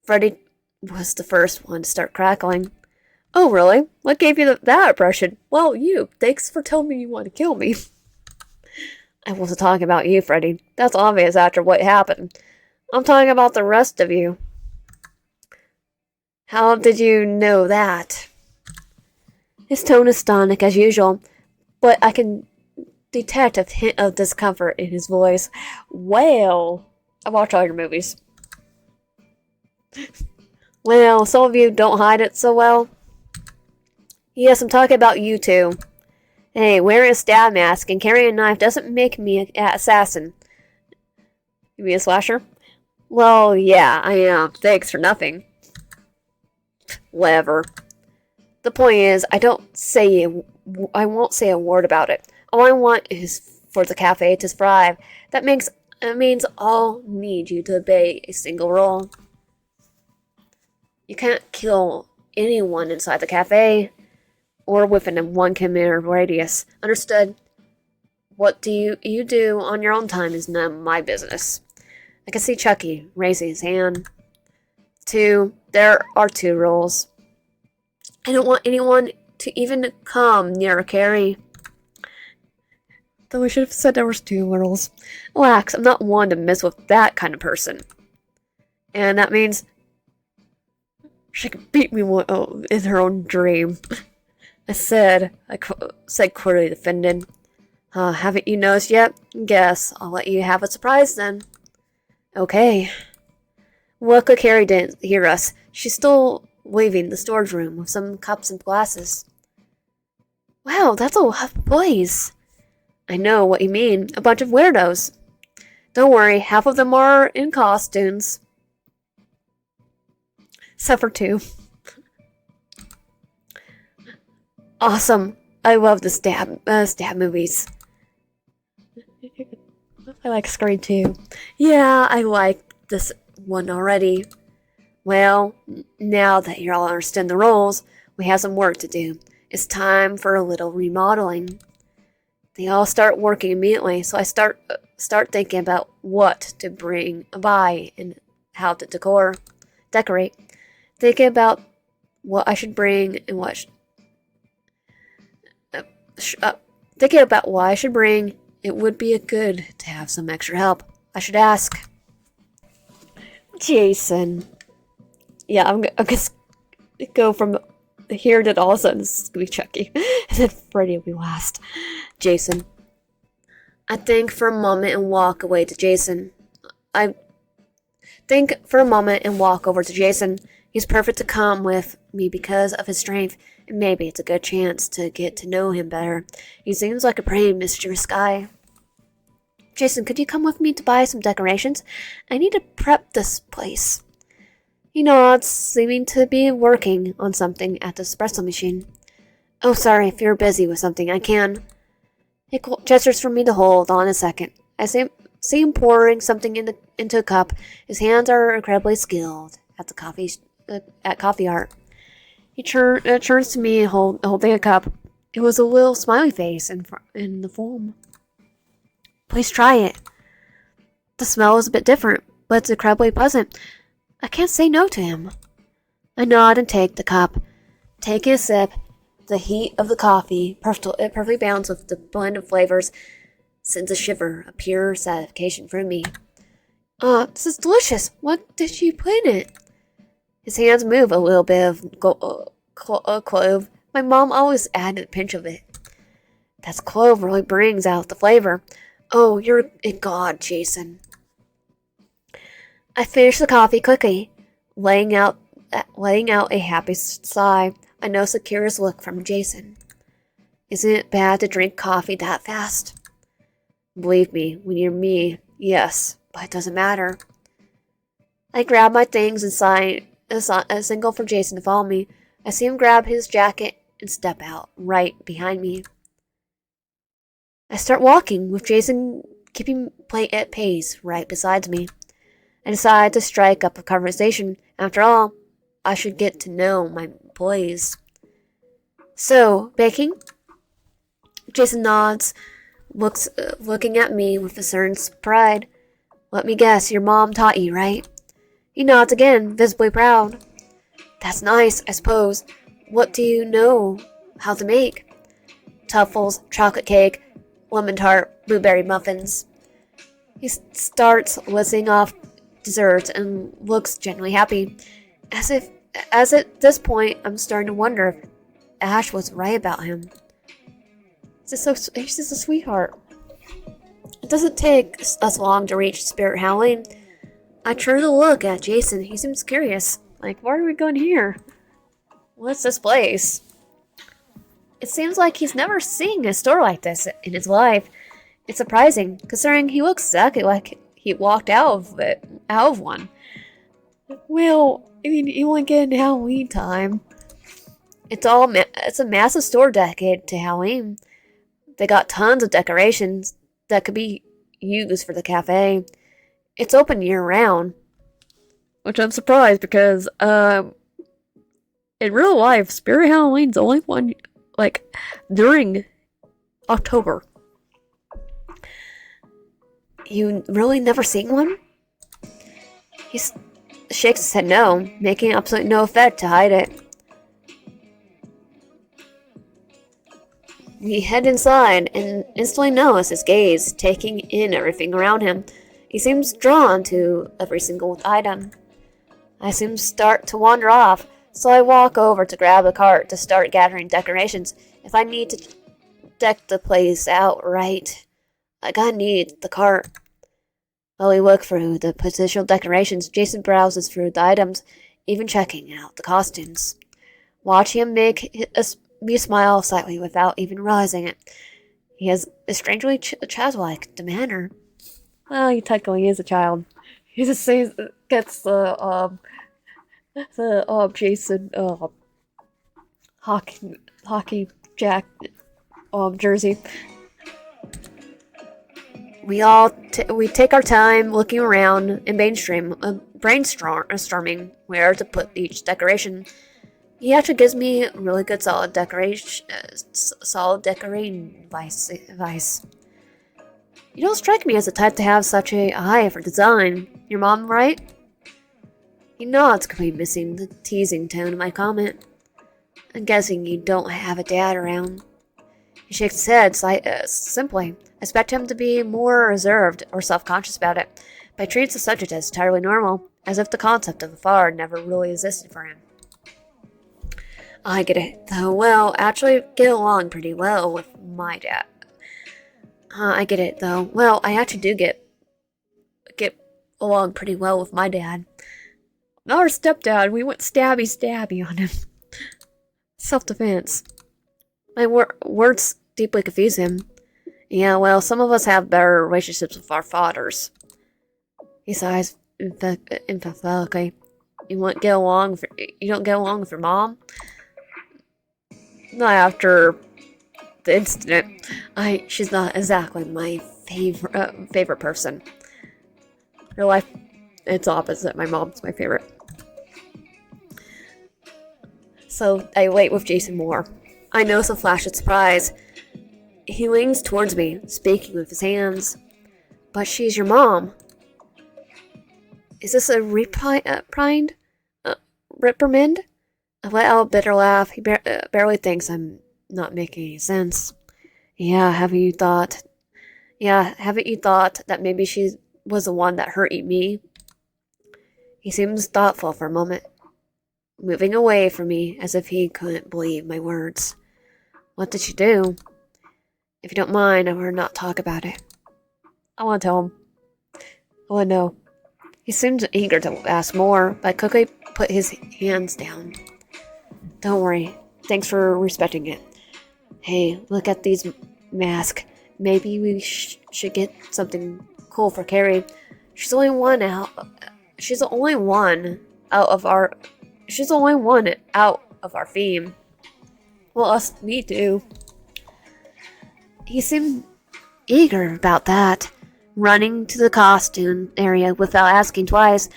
Freddy was the first one to start crackling. Oh, really? What gave you that impression? Well, you. Thanks for telling me you want to kill me. I wasn't talking about you, Freddy. That's obvious after what happened. I'm talking about the rest of you. How did you know that? His tone is stonic as usual, but I can detect a hint of discomfort in his voice. Well, I watch all your movies. Well, some of you don't hide it so well. Yes, I'm talking about you two. Hey, wearing a stab mask and carrying a knife doesn't make me an assassin. You mean a slasher? Well, yeah, I am. Thanks for nothing. Whatever. The point is, I won't say a word about it. All I want is for the cafe to thrive. That means I'll need you to obey a single rule. You can't kill anyone inside the cafe or within a 1 kilometer radius. Understood? What do you do on your own time is none of my business. I can see Chucky raising his hand. There are 2 rules. I don't want anyone to even come near Carrie. Though I should have said there was 2 rules. Relax, I'm not one to mess with that kind of person. And that means she can beat me in her own dream. I said clearly defended. Haven't you noticed yet? Guess I'll let you have a surprise then. Okay. Luckily Carrie didn't hear us. She's still leaving the storage room with some cups and glasses. Wow, that's a lot of boys. I know what you mean. A bunch of weirdos. Don't worry, half of them are in costumes. Except for 2. Awesome. I love the stab movies. I like Scream too. Yeah, I like this one already. Well, now that you all understand the roles, we have some work to do. It's time for a little remodeling. They all start working immediately, so I start thinking about what to buy and how to decorate. Thinking about what I should bring and thinking about what I should bring. It would be good to have some extra help. I should ask Jason. Yeah, I'm gonna go from here to all of a sudden it's gonna be Chucky, and then Freddy will be last. Jason. I think for a moment and walk away to Jason. I think for a moment and walk over to Jason. He's perfect to come with me because of his strength, and maybe it's a good chance to get to know him better. He seems like a pretty mischievous guy. Jason, could you come with me to buy some decorations? I need to prep this place. He nods, seeming to be working on something at the espresso machine. Oh, sorry, if you're busy with something, I can. He gestures for me to hold on a second. I see him pouring something into a cup. His hands are incredibly skilled at coffee art. He turns to me holding a cup. It was a little smiley face in the foam. Please try it. The smell is a bit different, but it's incredibly pleasant. I can't say no to him. I nod and take the cup. Taking a sip, the heat of the coffee, perfectly balanced with the blend of flavors, sends a shiver, a pure satisfaction through me. This is delicious. What did you put in it? His hands move a little bit of clove. My mom always added a pinch of it. That clove really brings out the flavor. Oh, you're a god, Jason. I finish the coffee quickly, letting out a happy sigh. I notice a curious look from Jason. Isn't it bad to drink coffee that fast? Believe me, when you're me, yes, but it doesn't matter. I grab my things and sign a signal for Jason to follow me. I see him grab his jacket and step out, right behind me. I start walking, with Jason keeping at pace right beside me. I decide to strike up a conversation. After all, I should get to know my employees. So, baking? Jason nods, looking at me with a certain pride. Let me guess, your mom taught you, right? He nods again, visibly proud. That's nice, I suppose. What do you know how to make? Truffles, chocolate cake, lemon tart, blueberry muffins. He starts listing off desserts and looks genuinely happy, as at this point, I'm starting to wonder if Ash was right about him. He's just a sweetheart. It doesn't take us long to reach Spirit Howling. I turn to look at Jason. He seems curious. Like, why are we going here? What's this place? It seems like he's never seen a store like this in his life. It's surprising, considering he looks exactly like he walked out of one. Well, I mean, you only get in Halloween time. It's a massive store dedicated to Halloween. They got tons of decorations that could be used for the cafe. It's open year-round. Which I'm surprised because, in real life, Spirit Halloween's only one, like, during October. You really never seen one? He shakes his head no, making absolutely no effort to hide it. We head inside and instantly notice his gaze taking in everything around him. He seems drawn to every single item. I seem to start to wander off, so I walk over to grab a cart to start gathering decorations. If I need to deck the place out right, I gotta need the cart. While we look through the potential decorations, Jason browses through the items, even checking out the costumes. Watch him make me smile slightly without even realizing it. He has a strangely childlike demeanor. Well, he technically is a child. He just gets the Jason hockey jack jersey. We take our time looking around and brainstorming where to put each decoration. He actually gives me really good solid decorating advice. You don't strike me as the type to have such a eye for design. Your mom, right? He nods, completely missing the teasing tone of my comment. I'm guessing you don't have a dad around. He shakes his head simply. I expect him to be more reserved or self-conscious about it, but he treats the subject as entirely normal, as if the concept of a father never really existed for him. I get it, though. Well, actually get along pretty well with my dad. I get it, though. Well, I actually do get along pretty well with my dad. Not our stepdad. We went stabby on him. Self-defense. My words deeply confuse him. Yeah, well, some of us have better relationships with our fathers. He sighs emphatically. You don't get along with your mom? Not after the incident. She's not exactly my favorite person. Real life, it's opposite. My mom's my favorite. So I wait with Jason more. I notice a flash of surprise. He leans towards me, speaking with his hands. But she's your mom. Is this a reprimand? I let out a bitter laugh. He barely thinks I'm not making any sense. Haven't you thought that maybe she was the one that hurt me? He seems thoughtful for a moment, moving away from me as if he couldn't believe my words. What did she do? If you don't mind, I want to not talk about it. I want to tell him. I want to know. He seemed eager to ask more, but I quickly put his hands down. Don't worry. Thanks for respecting it. Hey, look at these masks. Maybe we should get something cool for Carrie. She's the only one out of our theme. Well, me too. He seemed eager about that, running to the costume area without asking twice.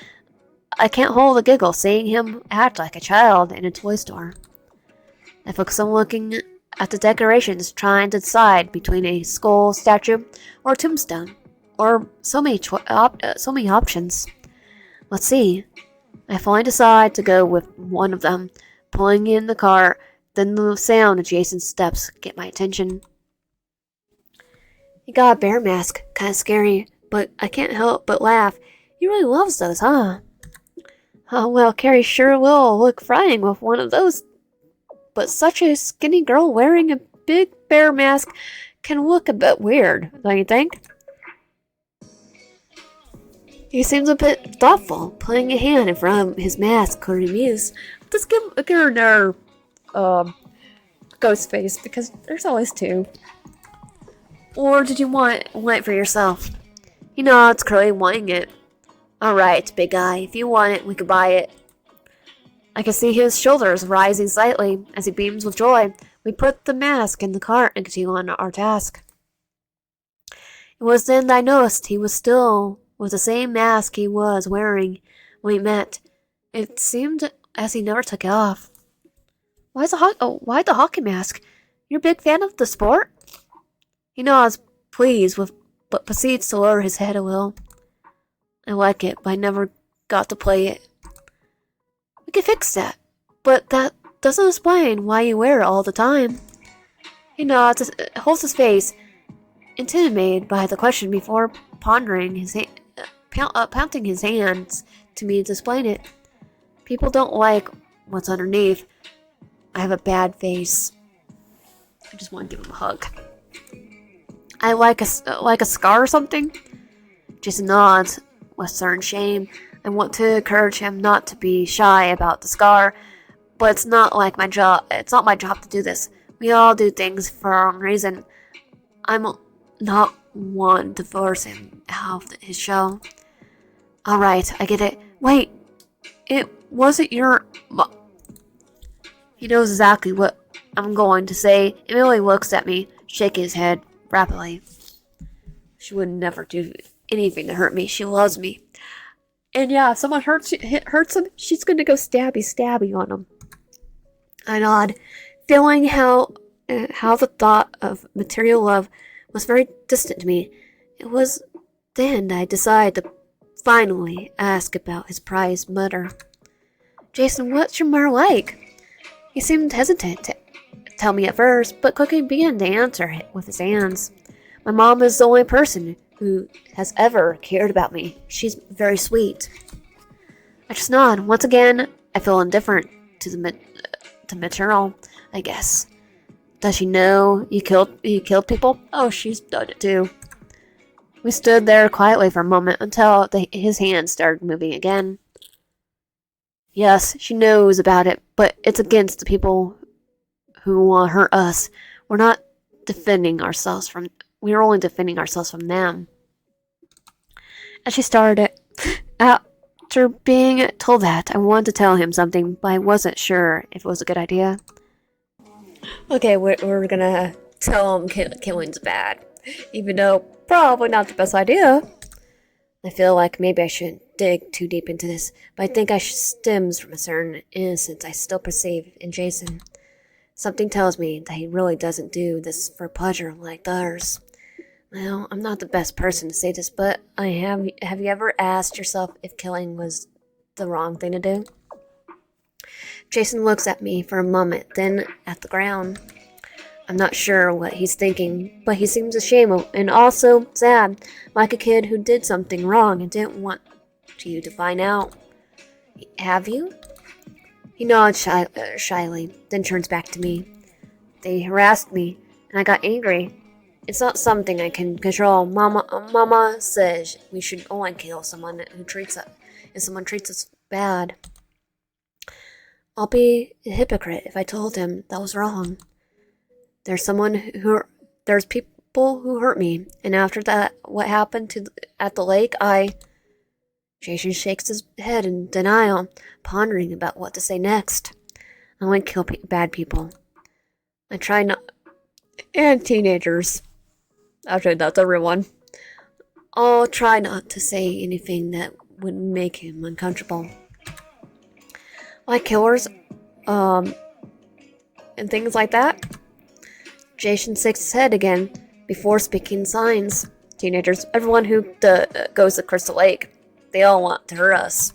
I can't hold a giggle seeing him act like a child in a toy store. I focus on looking at the decorations, trying to decide between a skull statue or a tombstone, or so many options. Let's see. I finally decide to go with one of them, pulling in the cart. Then the sound of Jason's steps get my attention. He got a bear mask. Kinda scary, but I can't help but laugh. He really loves those, huh? Oh, well, Carrie sure will look frying with one of those. But such a skinny girl wearing a big bear mask can look a bit weird, don't you think? He seems a bit thoughtful, putting a hand in front of his mask or muse. Let's give her another ghost face because there's always two. Or did you want it for yourself? He nods, clearly wanting it. Alright, big guy, if you want it, we could buy it. I can see his shoulders rising slightly as he beams with joy. We put the mask in the cart and continue on our task. It was then that I noticed he was still with the same mask he was wearing when we met. It seemed as he never took it off. Why the hockey mask? You're a big fan of the sport? He nods, pleased, but proceeds to lower his head a little. I like it, but I never got to play it. We can fix that, but that doesn't explain why you wear it all the time. He nods, holds his face, intimidated by the question before pounding his hands to me to explain it. People don't like what's underneath. I have a bad face. I just want to give him a hug. I like a scar or something? Jason nods with certain shame. I want to encourage him not to be shy about the scar, but it's not my job to do this. We all do things for our own reason. I'm not one to force him out of his show. Alright, I get it. Wait, it wasn't your... He knows exactly what I'm going to say. Emily looks at me, shaking his head rapidly. She would never do anything to hurt me. She loves me. And yeah, if someone hurts him, she's going to go stabby on him. I nod, feeling how the thought of material love was very distant to me. It was then I decided to finally ask about his prized mother. Jason, what's your mother like? He seemed hesitant to tell me at first, but quickly began to answer it with his hands. My mom is the only person who has ever cared about me. She's very sweet. I just nod. Once again, I feel indifferent to the maternal, I guess. Does she know you killed people? Oh, she's done it too. We stood there quietly for a moment until his hands started moving again. Yes, she knows about it, but it's against the people who want to hurt us. We're only defending ourselves from them. And she started it. After being told that, I wanted to tell him something, but I wasn't sure if it was a good idea. Okay, we're gonna tell him killing's bad, even though probably not the best idea. I feel like maybe I shouldn't dig too deep into this, but I think it stems from a certain innocence I still perceive in Jason. Something tells me that he really doesn't do this for pleasure like others. Well, I'm not the best person to say this, but have you ever asked yourself if killing was the wrong thing to do? Jason looks at me for a moment, then at the ground. I'm not sure what he's thinking, but he seems ashamed and also sad, like a kid who did something wrong and didn't want you to find out. Have you? He nods shyly, then turns back to me. They harassed me, and I got angry. It's not something I can control. Mama says we should only kill someone who treats us, if someone treats us bad. I'll be a hypocrite if I told him that was wrong. There's people who hurt me, and after that, what happened at the lake, Jason shakes his head in denial, pondering about what to say next. I won't kill bad people. I try not... And teenagers. Actually, that's everyone. I'll try not to say anything that would make him uncomfortable. Like killers, and things like that. Jason shakes his head again before speaking signs. Teenagers, everyone who goes to Crystal Lake, they all want to hurt us.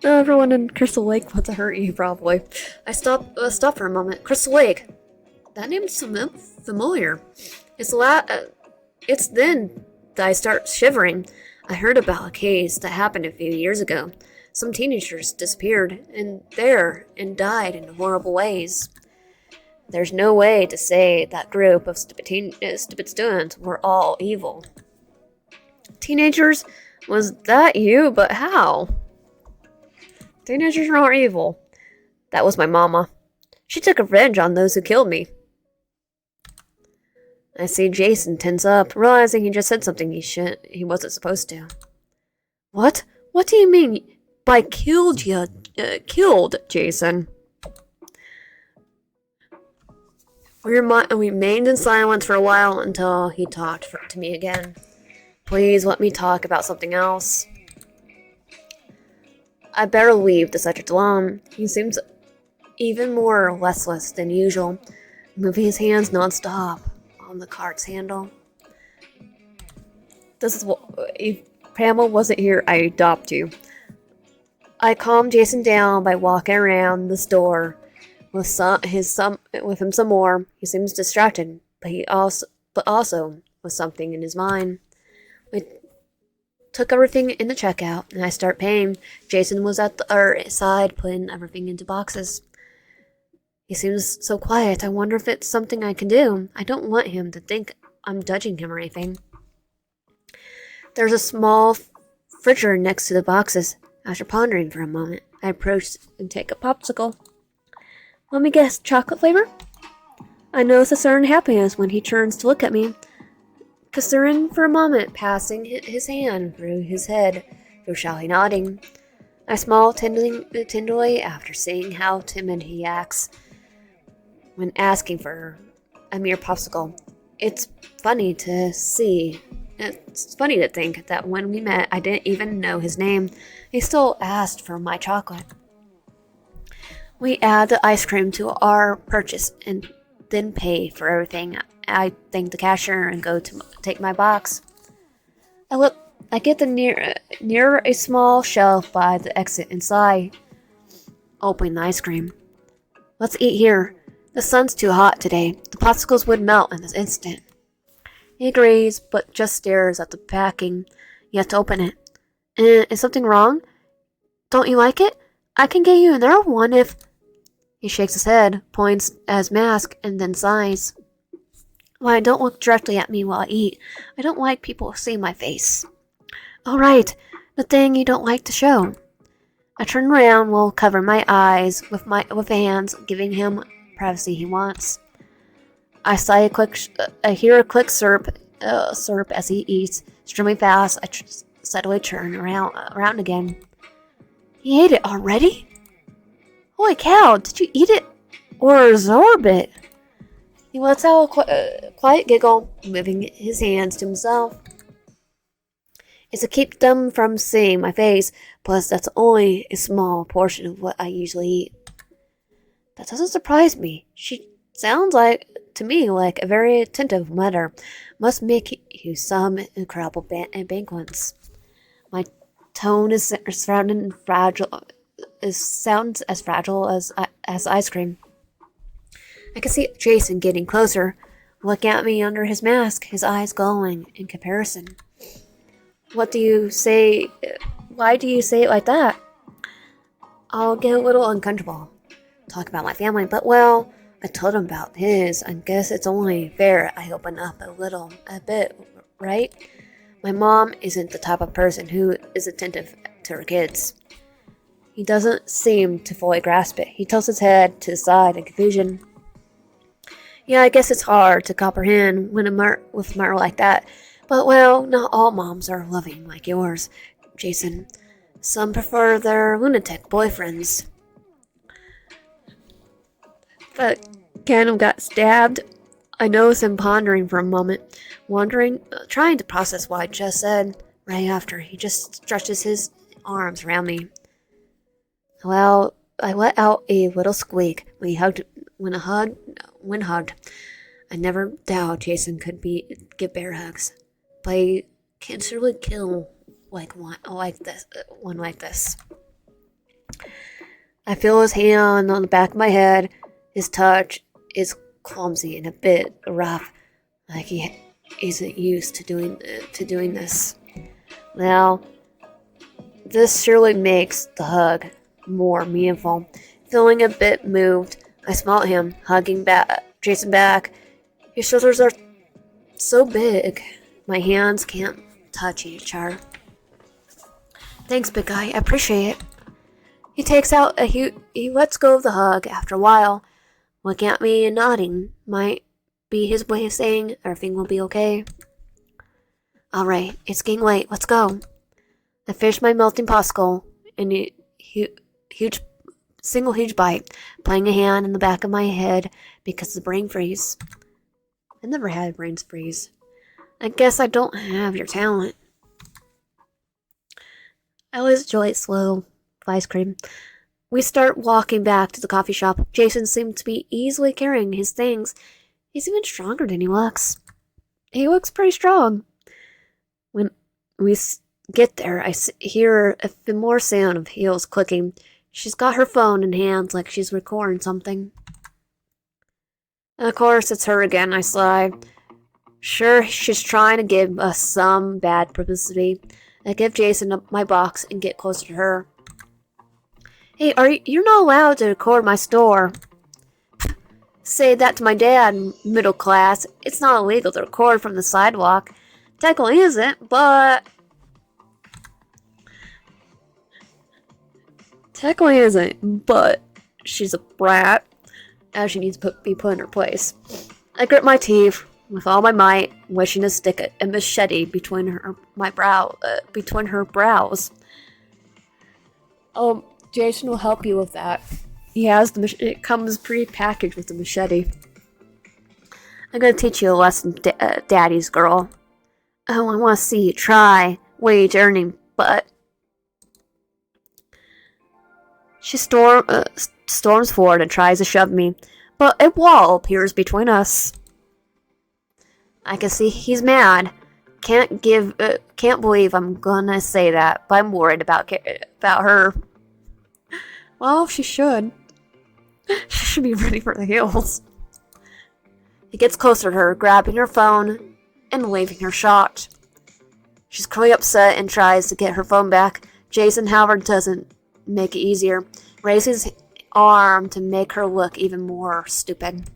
Everyone in Crystal Lake wants to hurt you, probably. I stop for a moment. Crystal Lake. That name's familiar. It's then that I start shivering. I heard about a case that happened a few years ago. Some teenagers disappeared and died in horrible ways. There's no way to say that group of stupid students were all evil. Teenagers? Was that you? But how? Teenagers aren't evil. That was my mama. She took revenge on those who killed me. I see Jason tense up, realizing he just said something he wasn't supposed to. What? What do you mean by killed, Jason? We remained in silence for a while until he talked to me again. Please let me talk about something else. I better leave the subject alone. He seems even more restless than usual, moving his hands non-stop on the cart's handle. If Pamela wasn't here, I'd adopt you. I calmed Jason down by walking around the store with him some more. He seems distracted, but also with something in his mind. We took everything in the checkout, and I start paying. Jason was at our side, putting everything into boxes. He seems so quiet. I wonder if it's something I can do. I don't want him to think I'm judging him or anything. There's a small refrigerator next to the boxes. After pondering for a moment, I approach and take a popsicle. Let me guess, chocolate flavor? I notice a certain happiness when he turns to look at me. Considering for a moment, passing his hand through his head, though shyly nodding. I smile tenderly after seeing how timid he acts when asking for a mere popsicle. It's funny to think that when we met, I didn't even know his name. He still asked for my chocolate. We add the ice cream to our purchase and then pay for everything. I thank the cashier and go to take my box. I get near a small shelf by the exit and sigh, opening the ice cream. Let's eat here. The sun's too hot today. The popsicles would melt in this instant. He agrees, but just stares at the packing, yet to open it. Is something wrong? Don't you like it? I can get you another one if... He shakes his head, points at his mask, and then sighs. Why, don't look directly at me while I eat. I don't like people seeing my face. All right, the thing you don't like to show. I turn around, will cover my eyes with hands, giving him privacy he wants. I hear a quick slurp as he eats, extremely fast. I suddenly turn around again. He ate it already? Holy cow! Did you eat it or absorb it? He lets out a quiet giggle, moving his hands to himself. It's to keep them from seeing my face, plus that's only a small portion of what I usually eat. That doesn't surprise me. She sounds to me like a very attentive mother. Must make you some incredible banquets. My tone sounds as fragile as ice cream. I can see Jason getting closer, looking at me under his mask, his eyes glowing in comparison. What do you say? Why do you say it like that? I'll get a little uncomfortable. Talk about my family, but well, I told him about his. I guess it's only fair I open up a bit, right? My mom isn't the type of person who is attentive to her kids. He doesn't seem to fully grasp it. He tilts his head to the side in confusion. Yeah, I guess it's hard to comprehend with a murder like that. But, well, not all moms are loving like yours, Jason. Some prefer their lunatic boyfriends. That Candle got stabbed. I noticed him pondering for a moment, trying to process what I just said. Right after, he just stretches his arms around me. Well, I let out a little squeak when hugged. I never doubted Jason could give bear hugs, but he can surely kill one like this. I feel his hand on the back of my head. His touch is clumsy and a bit rough. like he isn't used to doing this. Now, this surely makes the hug more meaningful. Feeling a bit moved, I smile at him, hugging Jason back. His shoulders are so big, my hands can't touch each other. Thanks, big guy. I appreciate it. He takes out he lets go of the hug after a while, looking at me and nodding. Might be his way of saying everything will be okay. Alright, it's getting late. Let's go. I finished my melting popsicle in a huge bite, playing a hand in the back of my head because of the brain freeze. I never had a brain freeze. I guess I don't have your talent. I always enjoy slow ice cream. We start walking back to the coffee shop. Jason seems to be easily carrying his things. He's even stronger than he looks. He looks pretty strong. When we get there, I hear a familiar sound of heels clicking. She's got her phone in hands like she's recording something. And of course, it's her again, I sigh. Sure, she's trying to give us some bad publicity. I give Jason my box and get closer to her. Hey, you're not allowed to record my store. Say that to my dad, middle class. It's not illegal to record from the sidewalk. Technically isn't, but... she's a brat, as she needs to be put in her place. I grit my teeth with all my might, wishing to stick a machete between her brows. Oh, Jason will help you with that. He has it comes pre-packaged with the machete. I'm gonna teach you a lesson, daddy's girl. Oh, I want to see you try wage earning, but she storms forward and tries to shove me, but a wall appears between us. I can see he's mad. Can't believe I'm gonna say that, but I'm worried about her. Well, she should. She should be ready for the heels. He gets closer to her, grabbing her phone and leaving her shocked. She's clearly upset and tries to get her phone back. Jason, however, doesn't make it easier, raises his arm to make her look even more stupid.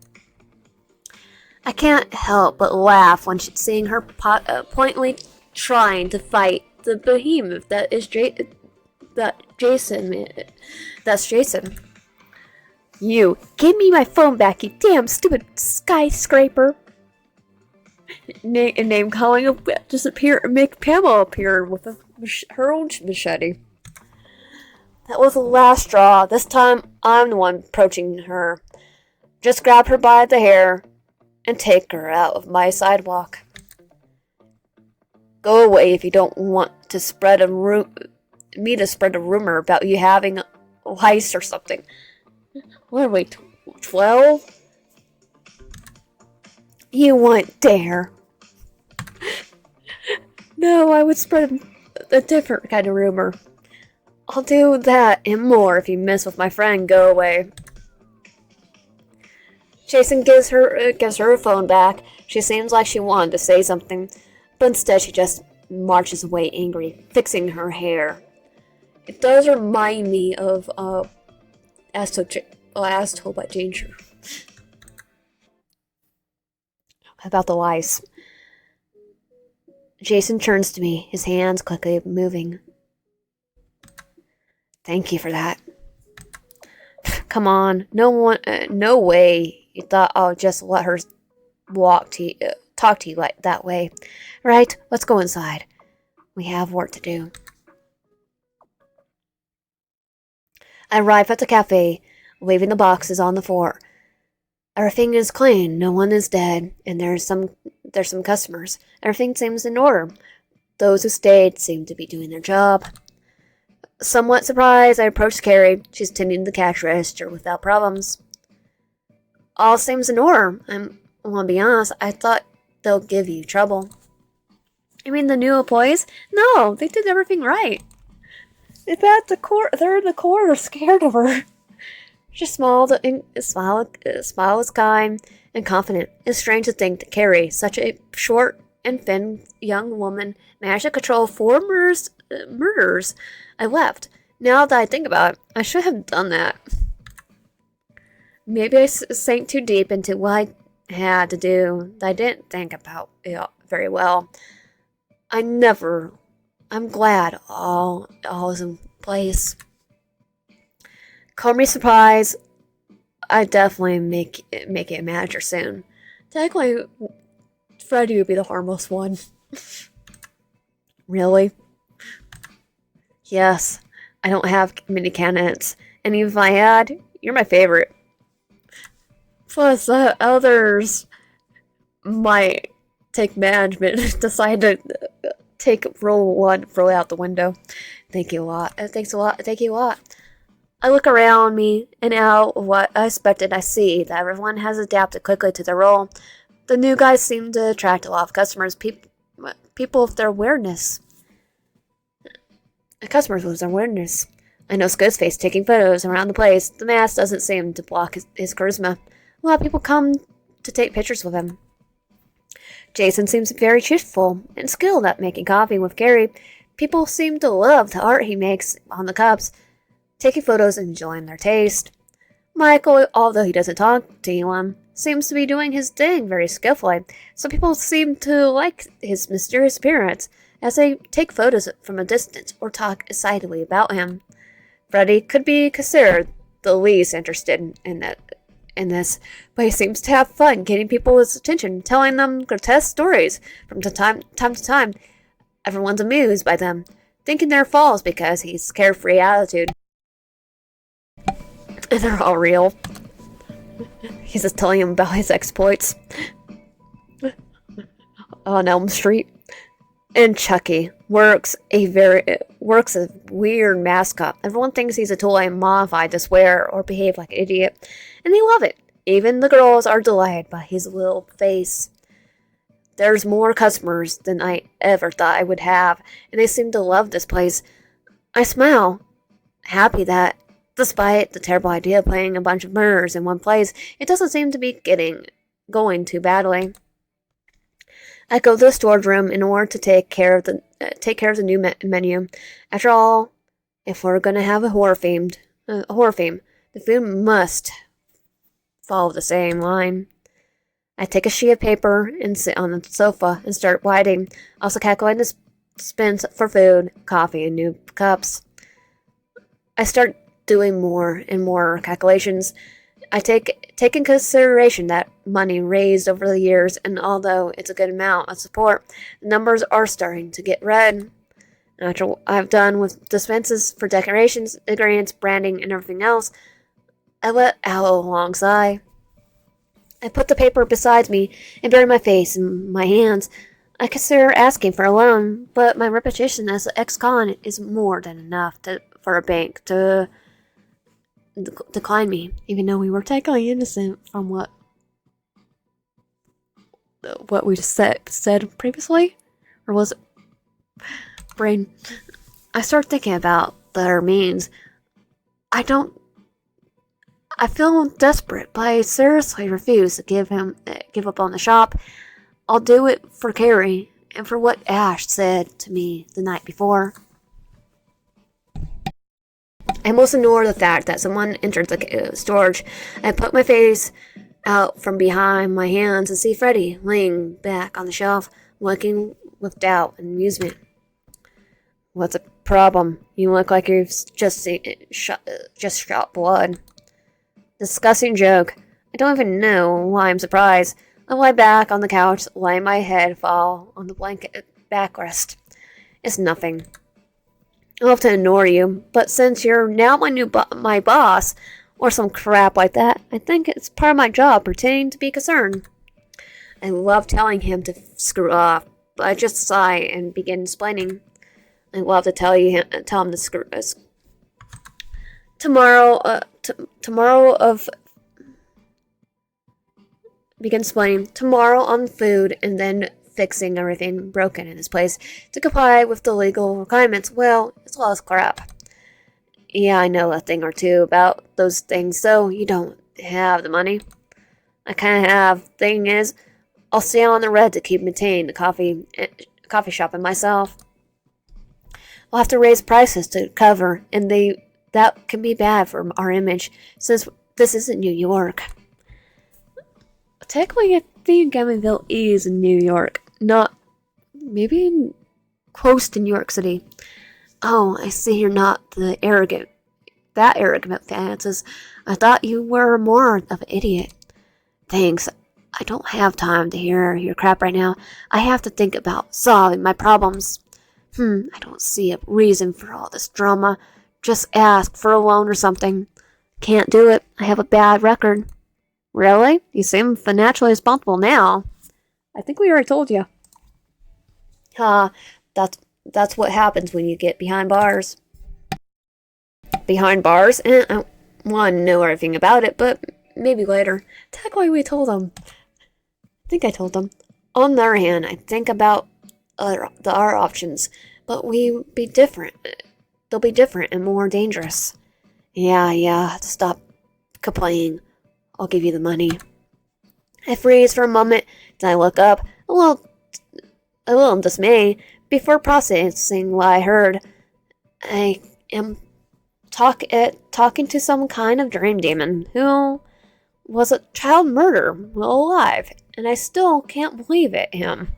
I can't help but laugh when seeing her pointedly trying to fight the behemoth that's Jason. You, give me my phone back, you damn stupid skyscraper. Name calling make Pamela appear with her own machete. That was the last straw. This time, I'm the one approaching her. Just grab her by the hair and take her out of my sidewalk. Go away if you don't want to spread a rumor about you having a heist or something. What are we, 12? You wouldn't dare. No, I would spread a different kind of rumor. I'll do that and more if you mess with my friend. Go away. Jason gives her phone back. She seems like she wanted to say something, but instead she just marches away angry, fixing her hair. It does remind me of As Told by Danger. About the lice. Jason turns to me, his hands quickly moving. Thank you for that. Come on, no way. You thought I'll just let her talk to you like that way, right? Let's go inside. We have work to do. I arrive at the cafe, leaving the boxes on the floor. Everything is clean, no one is dead, and there's some customers. Everything seems in order. Those who stayed seem to be doing their job. Somewhat surprised, I approach Carrie. She's tending the cash register without problems. All seems in order. I want to be honest, I thought they'll give you trouble. You mean the new employees? No, they did everything right. If at the core, they're in the corner scared of her. She smiled, smile was kind, and confident. It's strange to think that Carrie, such a short and thin young woman, managed to control four murders. I left. Now that I think about it, I should have done that. Maybe I sank too deep into what I had to do that I didn't think about it very well. I'm glad all is in place. Call me surprise. I definitely make it a manager soon. Technically, Freddy would be the harmless one. Really? Yes. I don't have many candidates. And even if I had, you're my favorite. Plus, others might take management, decide to take role one, throw it out the window. Thank you a lot. Thanks a lot. Thank you a lot. I look around me, and out of what I expected, I see that everyone has adapted quickly to their role. The new guys seem to attract a lot of customers, people with their awareness. Customers with their awareness. I know Ghostface taking photos around the place. The mask doesn't seem to block his charisma. A lot of people come to take pictures with him. Jason seems very truthful and skilled at making coffee with Gary. People seem to love the art he makes on the cups, taking photos and enjoying their taste. Michael, although he doesn't talk to anyone, seems to be doing his thing very skillfully. Some people seem to like his mysterious appearance as they take photos from a distance or talk excitedly about him. Freddy could be considered the least interested in this, but he seems to have fun getting people's attention, telling them grotesque stories from time to time. Everyone's amused by them, thinking they're false because he's carefree attitude. And they're all real. He's just telling him about his exploits on Elm Street. And Chucky works a weird mascot. Everyone thinks he's a toy modified to swear or behave like an idiot, and they love it. Even the girls are delighted by his little face. There's more customers than I ever thought I would have, and they seem to love this place. I smile, happy that, despite the terrible idea of playing a bunch of murders in one place, it doesn't seem to be going too badly. I go to the storage room in order to take care of the new menu. After all, if we're gonna have a horror theme, the food must follow the same line. I take a sheet of paper and sit on the sofa and start writing, also calculating the spends for food, coffee, and new cups. I start doing more and more calculations. I take in consideration that money raised over the years, and although it's a good amount of support, the numbers are starting to get red. After what I've done with dispenses for decorations, ingredients, branding, and everything else, I let out a long sigh. I put the paper beside me and bury my face in my hands. I consider asking for a loan, but my reputation as an ex-con is more than enough for a bank to decline me, even though we were technically innocent from what we just said previously, or was it brain? I start thinking about their means. I feel desperate, but I seriously refuse to give up on the shop. I'll do it for Carrie and for what Ash said to me the night before. I must ignore the fact that someone entered the storage. I put my face out from behind my hands and see Freddy laying back on the shelf, looking with doubt and amusement. What's the problem? You look like you've just shot blood. Disgusting joke. I don't even know why I'm surprised. I lie back on the couch, letting my head fall on the blanket backrest. It's nothing. I'll have to ignore you, but since you're now my boss, or some crap like that, I think it's part of my job pretending to be concerned. I love telling him to screw off, but I just sigh and begin explaining. I love to tell him to screw us. Begin explaining. Tomorrow on food, and then fixing everything broken in his place to comply with the legal requirements. Well, it's a lot of crap. Yeah, I know a thing or two about those things, so you don't have the money. I kind of have. Thing is, I'll stay on the red to keep maintaining the coffee shop and myself. We'll have to raise prices to cover, and that can be bad for our image since this isn't New York. Technically, I think Gamitville is in New York, not maybe close to New York City. Oh, I see you're not that arrogant about finances. I thought you were more of an idiot. Thanks. I don't have time to hear your crap right now. I have to think about solving my problems. I don't see a reason for all this drama. Just ask for a loan or something. Can't do it. I have a bad record. Really? You seem financially responsible now. I think we already told you. That's what happens when you get behind bars. Behind bars? I want to know everything about it, but maybe later. Technically, we told them. I think I told them. On the other hand, I think about our options, but they'll be different and more dangerous. Yeah, stop complaining. I'll give you the money. I freeze for a moment, then I look up, a little in dismay, before processing what I heard. I am talking to some kind of dream demon who was a child murderer while alive, and I still can't believe it, him.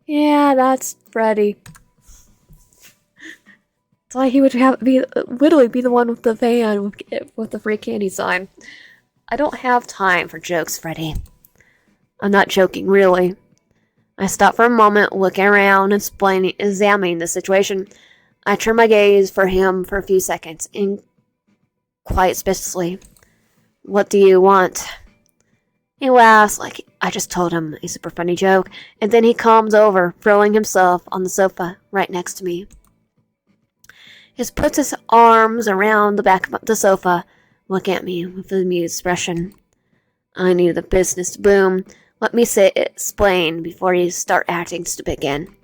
Yeah, that's Freddy. It's like he would literally be the one with the van with the free candy sign. I don't have time for jokes, Freddy. I'm not joking, really. I stop for a moment, looking around, examining the situation. I turn my gaze for him for a few seconds, and quite suspiciously. What do you want? He laughs like I just told him a super funny joke, and then he calms over, throwing himself on the sofa right next to me. He puts his arms around the back of the sofa, looking at me with an amused expression. I need the business to boom. Let me explain before you start acting stupid again.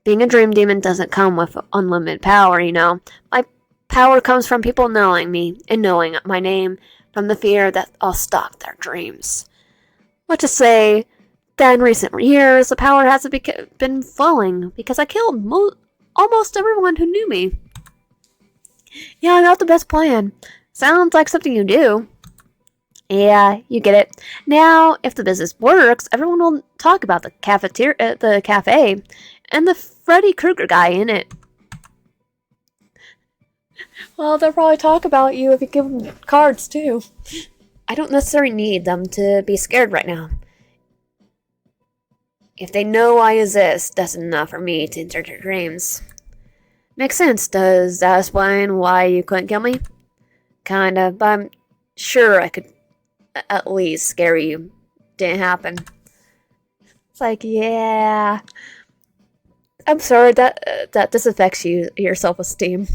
Being a dream demon doesn't come with unlimited power, you know. My power comes from people knowing me and knowing my name, from the fear that I'll stalk their dreams. Let's just say that in recent years, the power hasn't been flowing because I killed almost everyone who knew me. Yeah, not the best plan. Sounds like something you do. Yeah, you get it. Now, if the business works, everyone will talk about the cafe, and the Freddy Krueger guy in it. Well, they'll probably talk about you if you give them cards, too. I don't necessarily need them to be scared right now. If they know I exist, that's enough for me to enter their dreams. Makes sense. Does that explain why you couldn't kill me? Kinda, but I'm sure I could at least scare you. Didn't happen. It's like, yeah. I'm sorry that this affects your self-esteem.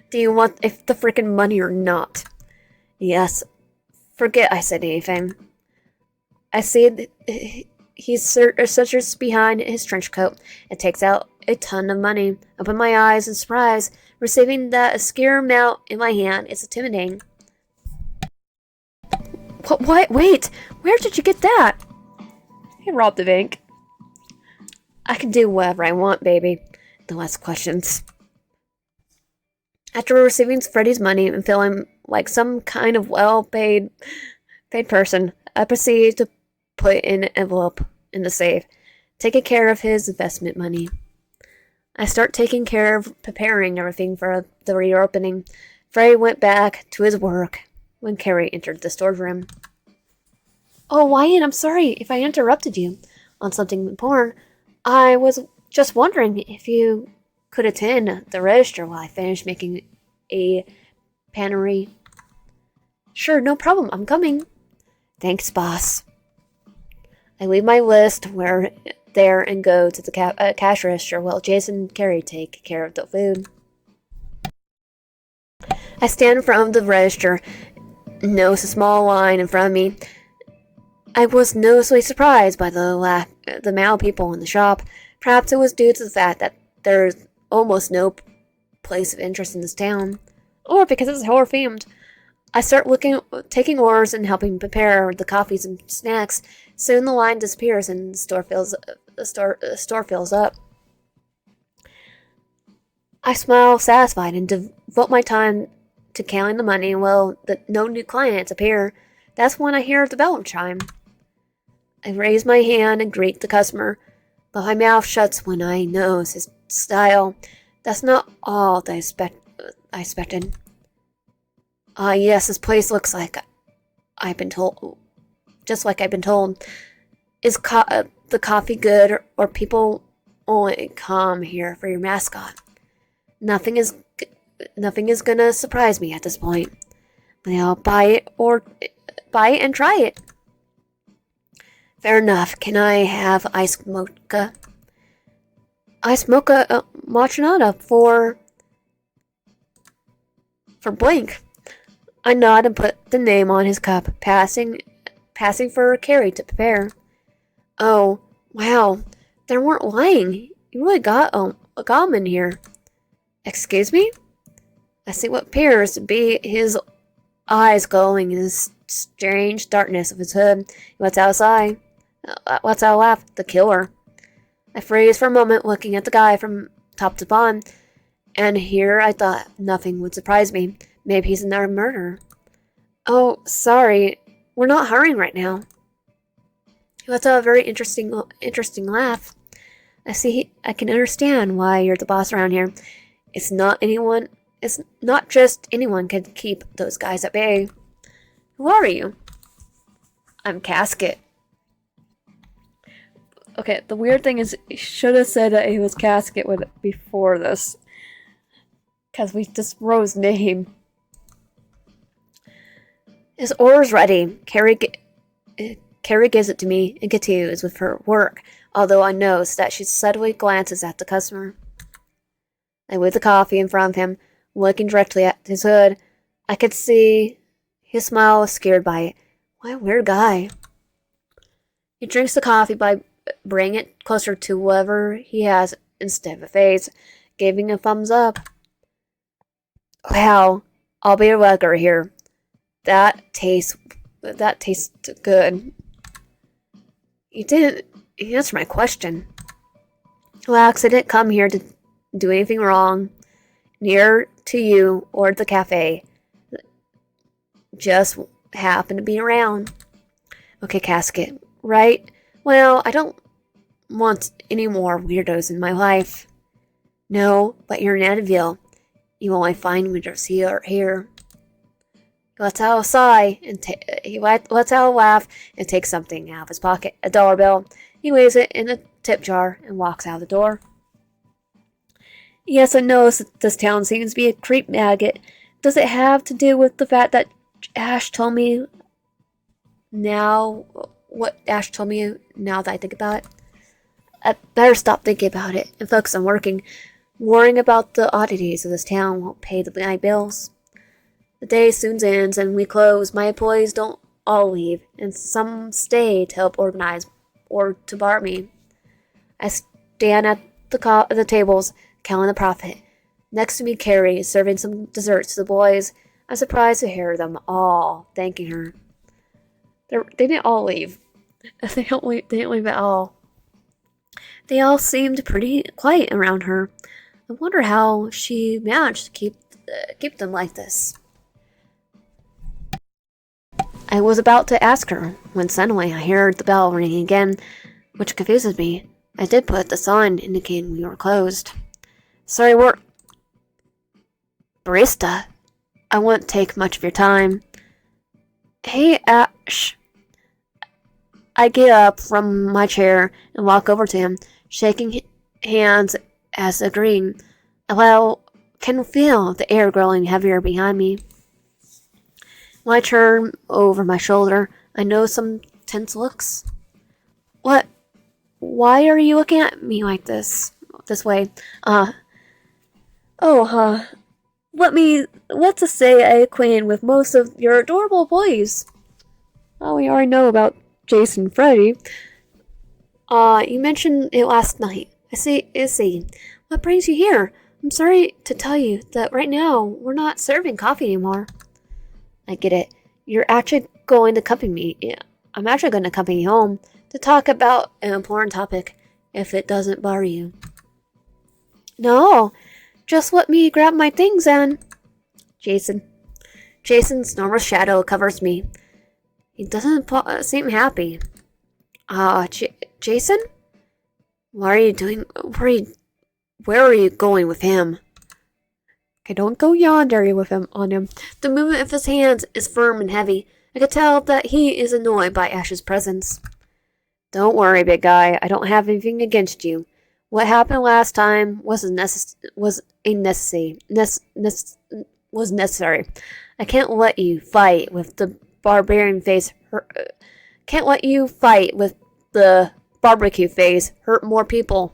Do you want the freaking money or not? Yes. Forget I said anything. I see he searches behind his trench coat and takes out a ton of money. Open my eyes in surprise. Receiving that obscure amount in my hand is intimidating. What? Wait! Where did you get that? He robbed the bank. I can do whatever I want, baby. No less questions. After receiving Freddy's money and feeling like some kind of well-paid person, I proceed to put in an envelope in the safe, taking care of his investment money. I start taking care of preparing everything for the reopening. Freddy went back to his work when Carrie entered the storeroom. Oh, Wyatt, I'm sorry if I interrupted you on something important. I was just wondering if you could attend the register while I finish making a panery. Sure, no problem. I'm coming. Thanks, boss. I leave my list there and go to the cash register while Jason and Carrie take care of the food. I stand in front of the register, notice a small line in front of me. I was noticeably surprised by the amount of people in the shop. Perhaps it was due to the fact that there's almost no place of interest in this town, or because it's horror themed. I start taking orders and helping prepare the coffees and snacks. Soon the line disappears and the store fills up. I smile satisfied and devote my time to counting the money. Well, no new clients appear. That's when I hear the bell chime. I raise my hand and greet the customer, but my mouth shuts when I notice his style. That's not all that I expected. Yes, this place looks like I've been told, just like I've been told. Is the coffee good, or people only come here for your mascot? Nothing is gonna surprise me at this point. But I'll buy it and try it. Fair enough. Can I have iced mocha? Iced mocha machinata for Blink. I nod and put the name on his cup, passing for Carrie to prepare. Oh, wow. They weren't lying. You really got him in here. Excuse me? I see what appears to be his eyes glowing in the strange darkness of his hood. What's outside? What's out laugh? The killer. I freeze for a moment, looking at the guy from top to bottom, and here I thought nothing would surprise me. Maybe he's another murderer. Oh, sorry. We're not hiring right now. That's a very interesting laugh. I can understand why you're the boss around here. It's not just anyone can keep those guys at bay. Who are you? I'm Casket. Okay, the weird thing is, he should have said that he was Casket before this. Because we just wrote his name. His order's ready. Carrie gives it to me and continues with her work, although I notice that she suddenly glances at the customer. I wave the coffee in front of him, looking directly at his hood. I could see his smile was scared by it. What a weird guy. He drinks the coffee by bringing it closer to whatever he has instead of a face, giving a thumbs up. Wow, I'll be a regular here. That tastes good. You didn't answer my question. Relax, I didn't come here to do anything wrong. Near to you or the cafe. Just happen to be around. Okay, Casket. Right? Well, I don't want any more weirdos in my life. No, but you're in Annabelle. You only find weirdos here. He lets out a sigh and he lets out a laugh and takes something out of his pocket, a dollar bill. He lays it in a tip jar and walks out the door. Yes, I know this town seems to be a creep maggot. Does it have to do with the fact that Ash told me now? What Ash told me now that I think about it? I better stop thinking about it and focus on working. Worrying about the oddities of this town won't pay the night bills. The day soon ends and we close. My employees don't all leave, and some stay to help organize or to bar me. I stand at the tables, counting the profit. Next to me, Carrie is serving some desserts to the boys. I'm surprised to hear them all thanking her. They didn't all leave. They didn't leave at all. They all seemed pretty quiet around her. I wonder how she managed to keep them like this. I was about to ask her when suddenly I heard the bell ringing again, which confuses me. I did put the sign indicating we were closed. Sorry, we're... Barista, I won't take much of your time. Hey, Ash. I get up from my chair and walk over to him, shaking hands as agreeing. Well, can feel the air growing heavier behind me. When I turn over my shoulder, I know some tense looks. What? Why are you looking at me like this way? Let's just say I acquainted with most of your adorable employees. Oh, we already know about Jason and Freddy. You mentioned it last night. I see. What brings you here? I'm sorry to tell you that right now we're not serving coffee anymore. I get it. You're actually going to accompany me. Yeah, I'm actually going to accompany you home to talk about an important topic, if it doesn't bother you. No, just let me grab my things and... Jason. Jason's enormous shadow covers me. He doesn't seem happy. Jason? What are you doing? Where are you going with him? Okay, don't go yonder with him on him. The movement of his hands is firm and heavy. I could tell that he is annoyed by Ash's presence. Don't worry, big guy. I don't have anything against you. What happened last time was necessary. I can't let you fight with the barbarian face. Can't let you fight with the barbecue face. Hurt more people.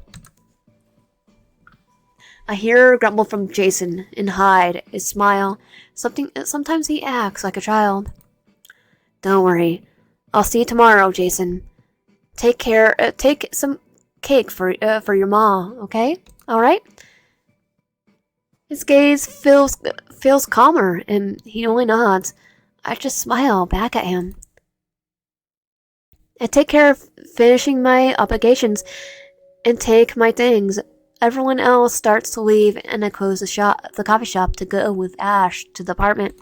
I hear a grumble from Jason and hide a smile. Sometimes he acts like a child. Don't worry. I'll see you tomorrow, Jason. Take care. Take some cake for your ma, okay? All right. His gaze feels calmer, and he only nods. I just smile back at him. I take care of finishing my obligations and take my things. Everyone else starts to leave, and I close the coffee shop to go with Ash to the apartment.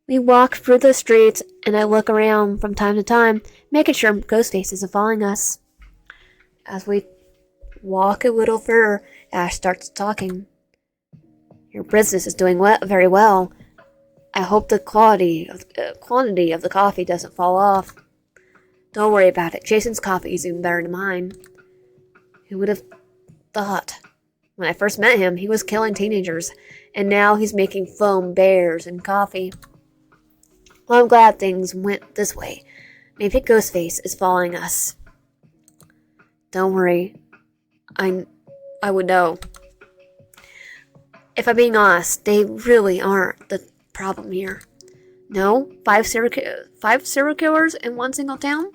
We walk through the streets, and I look around from time to time, making sure Ghostface isn't following us. As we walk a little further, Ash starts talking. Your business is doing very well. I hope the quantity of the coffee doesn't fall off. Don't worry about it. Jason's coffee is even better than mine. Who would have thought? When I first met him, he was killing teenagers, and now he's making foam bears and coffee. Well, I'm glad things went this way. Maybe Ghostface is following us. Don't worry. I would know. If I'm being honest, they really aren't the problem here. No? 5 serial killers in one single town?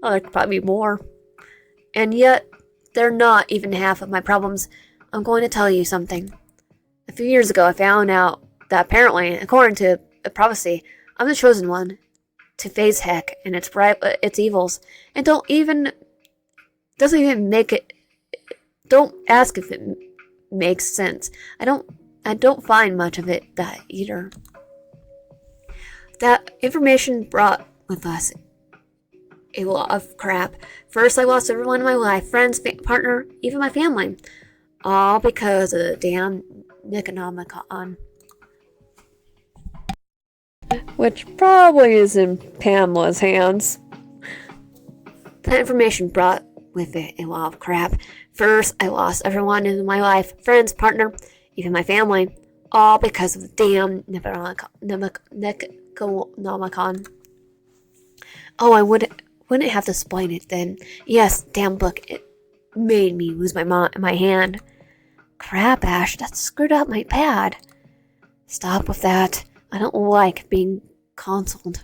Oh, there could probably be more. And yet, they're not even half of my problems. I'm going to tell you something. A few years ago, I found out that apparently, according to a prophecy, I'm the chosen one to face heck and its evils, and doesn't even make it. Don't ask if it makes sense. I don't find much of it that either. That information brought with us a lot of crap. First, I lost everyone in my life, friends, partner, even my family. All because of the damn Necronomicon. Which probably is in Pamela's hands. That information brought with it a lot of crap. First, I lost everyone in my life, friends, partner, even my family. All because of the damn Necronomicon. Oh, I wouldn't have to explain it then. Yes, damn book. It made me lose my hand. Crap, Ash, that screwed up my pad. Stop with that. I don't like being consoled.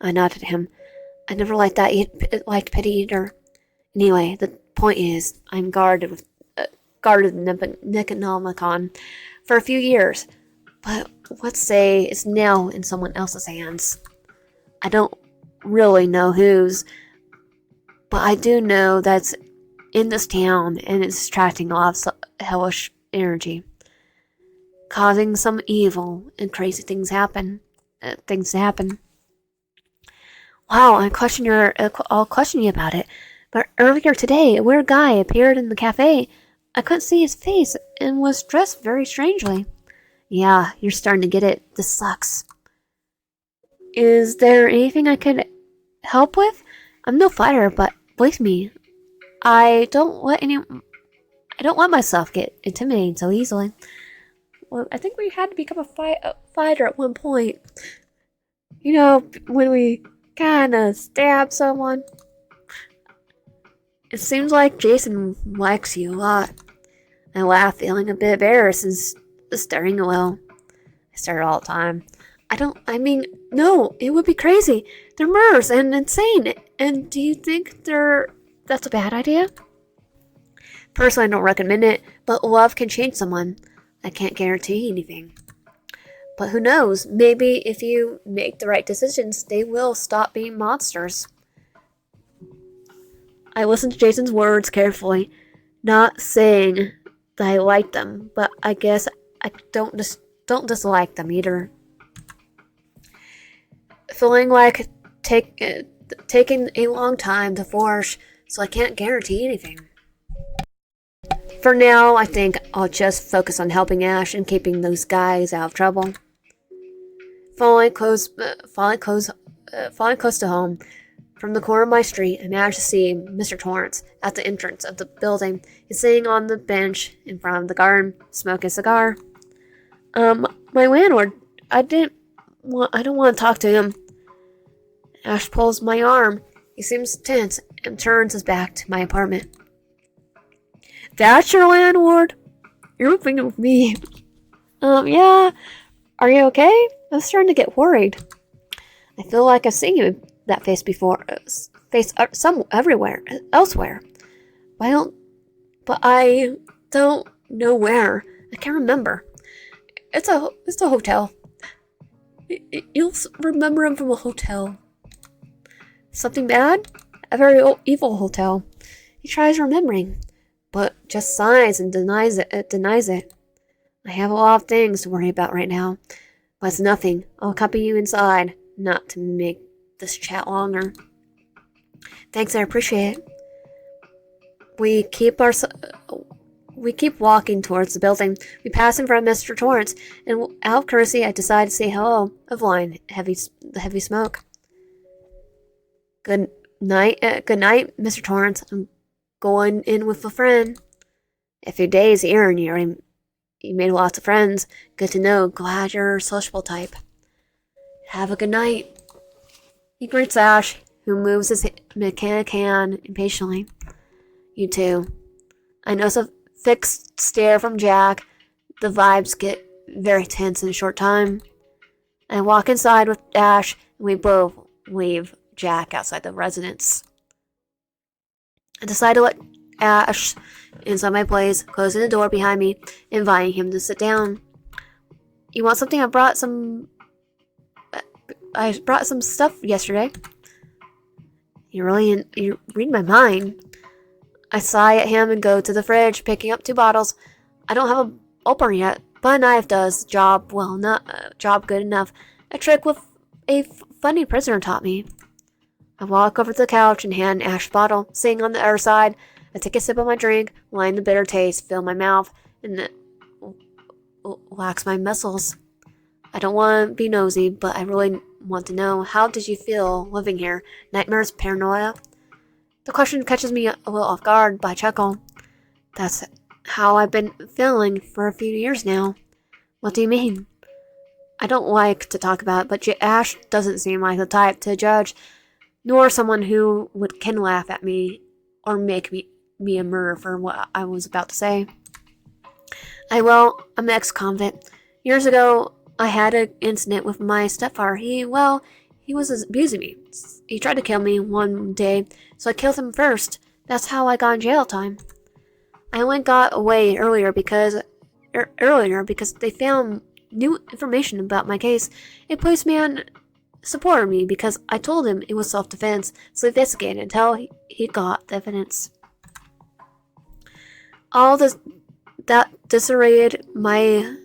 I nodded at him. I never liked pity either. Anyway, the point is, I'm guarded the Necronomicon for a few years. But let's say it's now in someone else's hands. I don't really know whose, but I do know that's in this town and it's attracting a lot of hellish energy, causing some evil and crazy things to happen. Wow, I'll question you about it. But earlier today, a weird guy appeared in the cafe. I couldn't see his face and was dressed very strangely. Yeah, you're starting to get it. This sucks. Is there anything I could help with? I'm no fighter, but believe me, I don't let myself get intimidated so easily. Well, I think we had to become a fighter at one point. You know, when we kind of stab someone. It seems like Jason likes you a lot. I laugh, feeling a bit embarrassed and staring a little. I stare all the time. No, it would be crazy. They're murderers and insane. And do you think that's a bad idea? Personally, I don't recommend it, but love can change someone. I can't guarantee anything. But who knows? Maybe if you make the right decisions, they will stop being monsters. I listened to Jason's words carefully, not saying that I liked them, but I guess I don't dislike them either. Feeling like taking a long time to forge, so I can't guarantee anything. For now, I think I'll just focus on helping Ash and keeping those guys out of trouble. Falling close to home, from the corner of my street, I managed to see Mr. Torrance at the entrance of the building. He's sitting on the bench in front of the garden, smoking a cigar. My landlord, I don't want to talk to him. Ash pulls my arm. He seems tense and turns his back to my apartment. That's your landlord? You're thinking of me. Yeah. Are you okay? I was starting to get worried. I feel like I've seen that face before. Elsewhere. But I don't know where. I can't remember. It's a hotel. You'll remember him from a hotel. Something bad? A very evil hotel. He tries remembering, but just sighs and denies it. I have a lot of things to worry about right now, but it's nothing. I'll accompany you inside, not to make this chat longer. Thanks, I appreciate it. We keep walking towards the building. We pass in front of Mr. Torrance, and out of courtesy, I decide to say hello, avoiding the heavy smoke. Good night, Mr. Torrance. I'm going in with a friend. A few days here and you made lots of friends. Good to know. Glad you're a sociable type. Have a good night. He greets Ash, who moves his mechanic hand impatiently. You too. I notice a fixed stare from Jack. The vibes get very tense in a short time. I walk inside with Ash, and we both leave Jack outside the residence. I decide to let Ash inside my place, closing the door behind me, inviting him to sit down. You want something? I brought some stuff yesterday. You read my mind. I sigh at him and go to the fridge, picking up 2 bottles. I don't have a opener yet, but a knife does job good enough. A trick with a funny prisoner taught me. I walk over to the couch and hand Ash the bottle. Sitting on the other side, I take a sip of my drink, letting the bitter taste fill my mouth and wax my muscles. I don't want to be nosy, but I really want to know, how did you feel living here? Nightmares, paranoia? The question catches me a little off guard, but I chuckle. That's how I've been feeling for a few years now. What do you mean? I don't like to talk about it, but Ash doesn't seem like the type to judge, nor someone who can laugh at me or make me a murderer for what I was about to say. I'm an ex-convict. Years ago, I had an incident with my stepfather. He was abusing me. He tried to kill me one day, so I killed him first. That's how I got in jail time. I only got away earlier because they found new information about my case. A policeman supported me because I told him it was self-defense, so he investigated until he got the evidence. That deteriorated my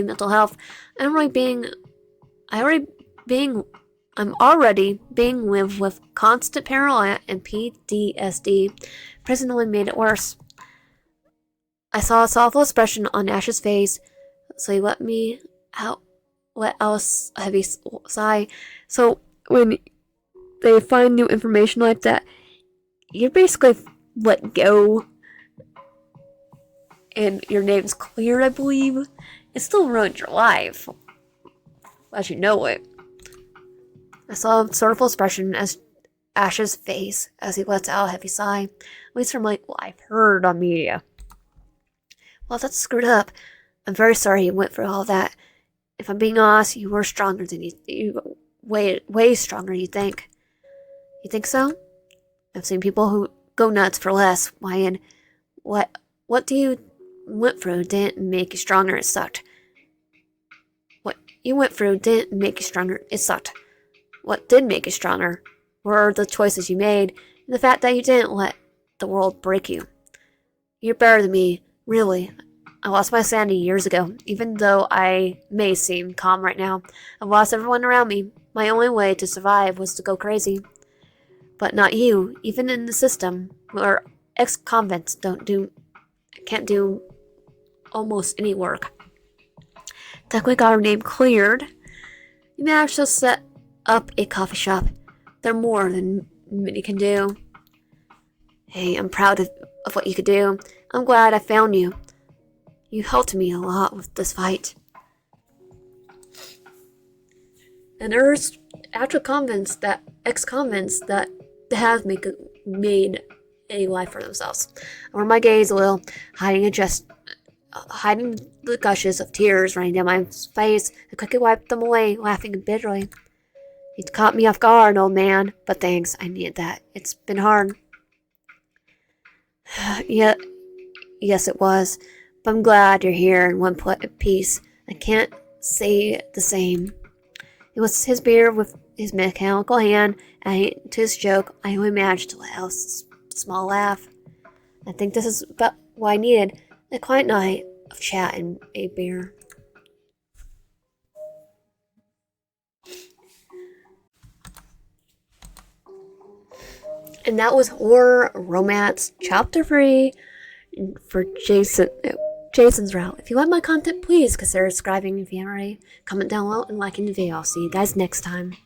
mental health. I'm already being lived with constant paranoia and PTSD. Prison only made it worse. I saw a soft expression on Ash's face, so he let us a heavy sigh. So when they find new information like that, you're basically let go, and your name's cleared, I believe. It still ruined your life, as you know it. I saw a sorrowful expression as Ash's face as he lets out a heavy sigh, at least from what I've heard on media. Well, that's screwed up. I'm very sorry you went through all that. If I'm being honest, you were stronger than you way stronger than you think. You think so? I've seen people who go nuts for less. Why, and what do you went through didn't make you stronger, it sucked. What you went through didn't make you stronger, it sucked. What did make you stronger were the choices you made and the fact that you didn't let the world break you. You're better than me, really. I lost my sanity years ago, even though I may seem calm right now. I've lost everyone around me. My only way to survive was to go crazy. But not you. Even in the system, where ex-convents can't do almost any work. Technically got our name cleared. You managed to set up a coffee shop. They're more than many can do. Hey, I'm proud of what you could do. I'm glad I found you. You helped me a lot with this fight. And there's actual ex-convents that have made a life for themselves. I wear my gaze a little, hiding the gushes of tears running down my face. I quickly wiped them away, laughing bitterly. You caught me off guard, old man, but thanks, I needed that. It's been hard. Yeah, yes, it was. But I'm glad you're here in one piece. I can't say the same. It was his beard with his mechanical hand, and to his joke, I only managed to let out a small laugh. I think this is about what I needed. A quiet night of chat and a beer. And that was Horror Romance Chapter 3 for Jason's route. If you like my content, please consider subscribing if you haven't already. Comment down below and liking the video. I'll see you guys next time.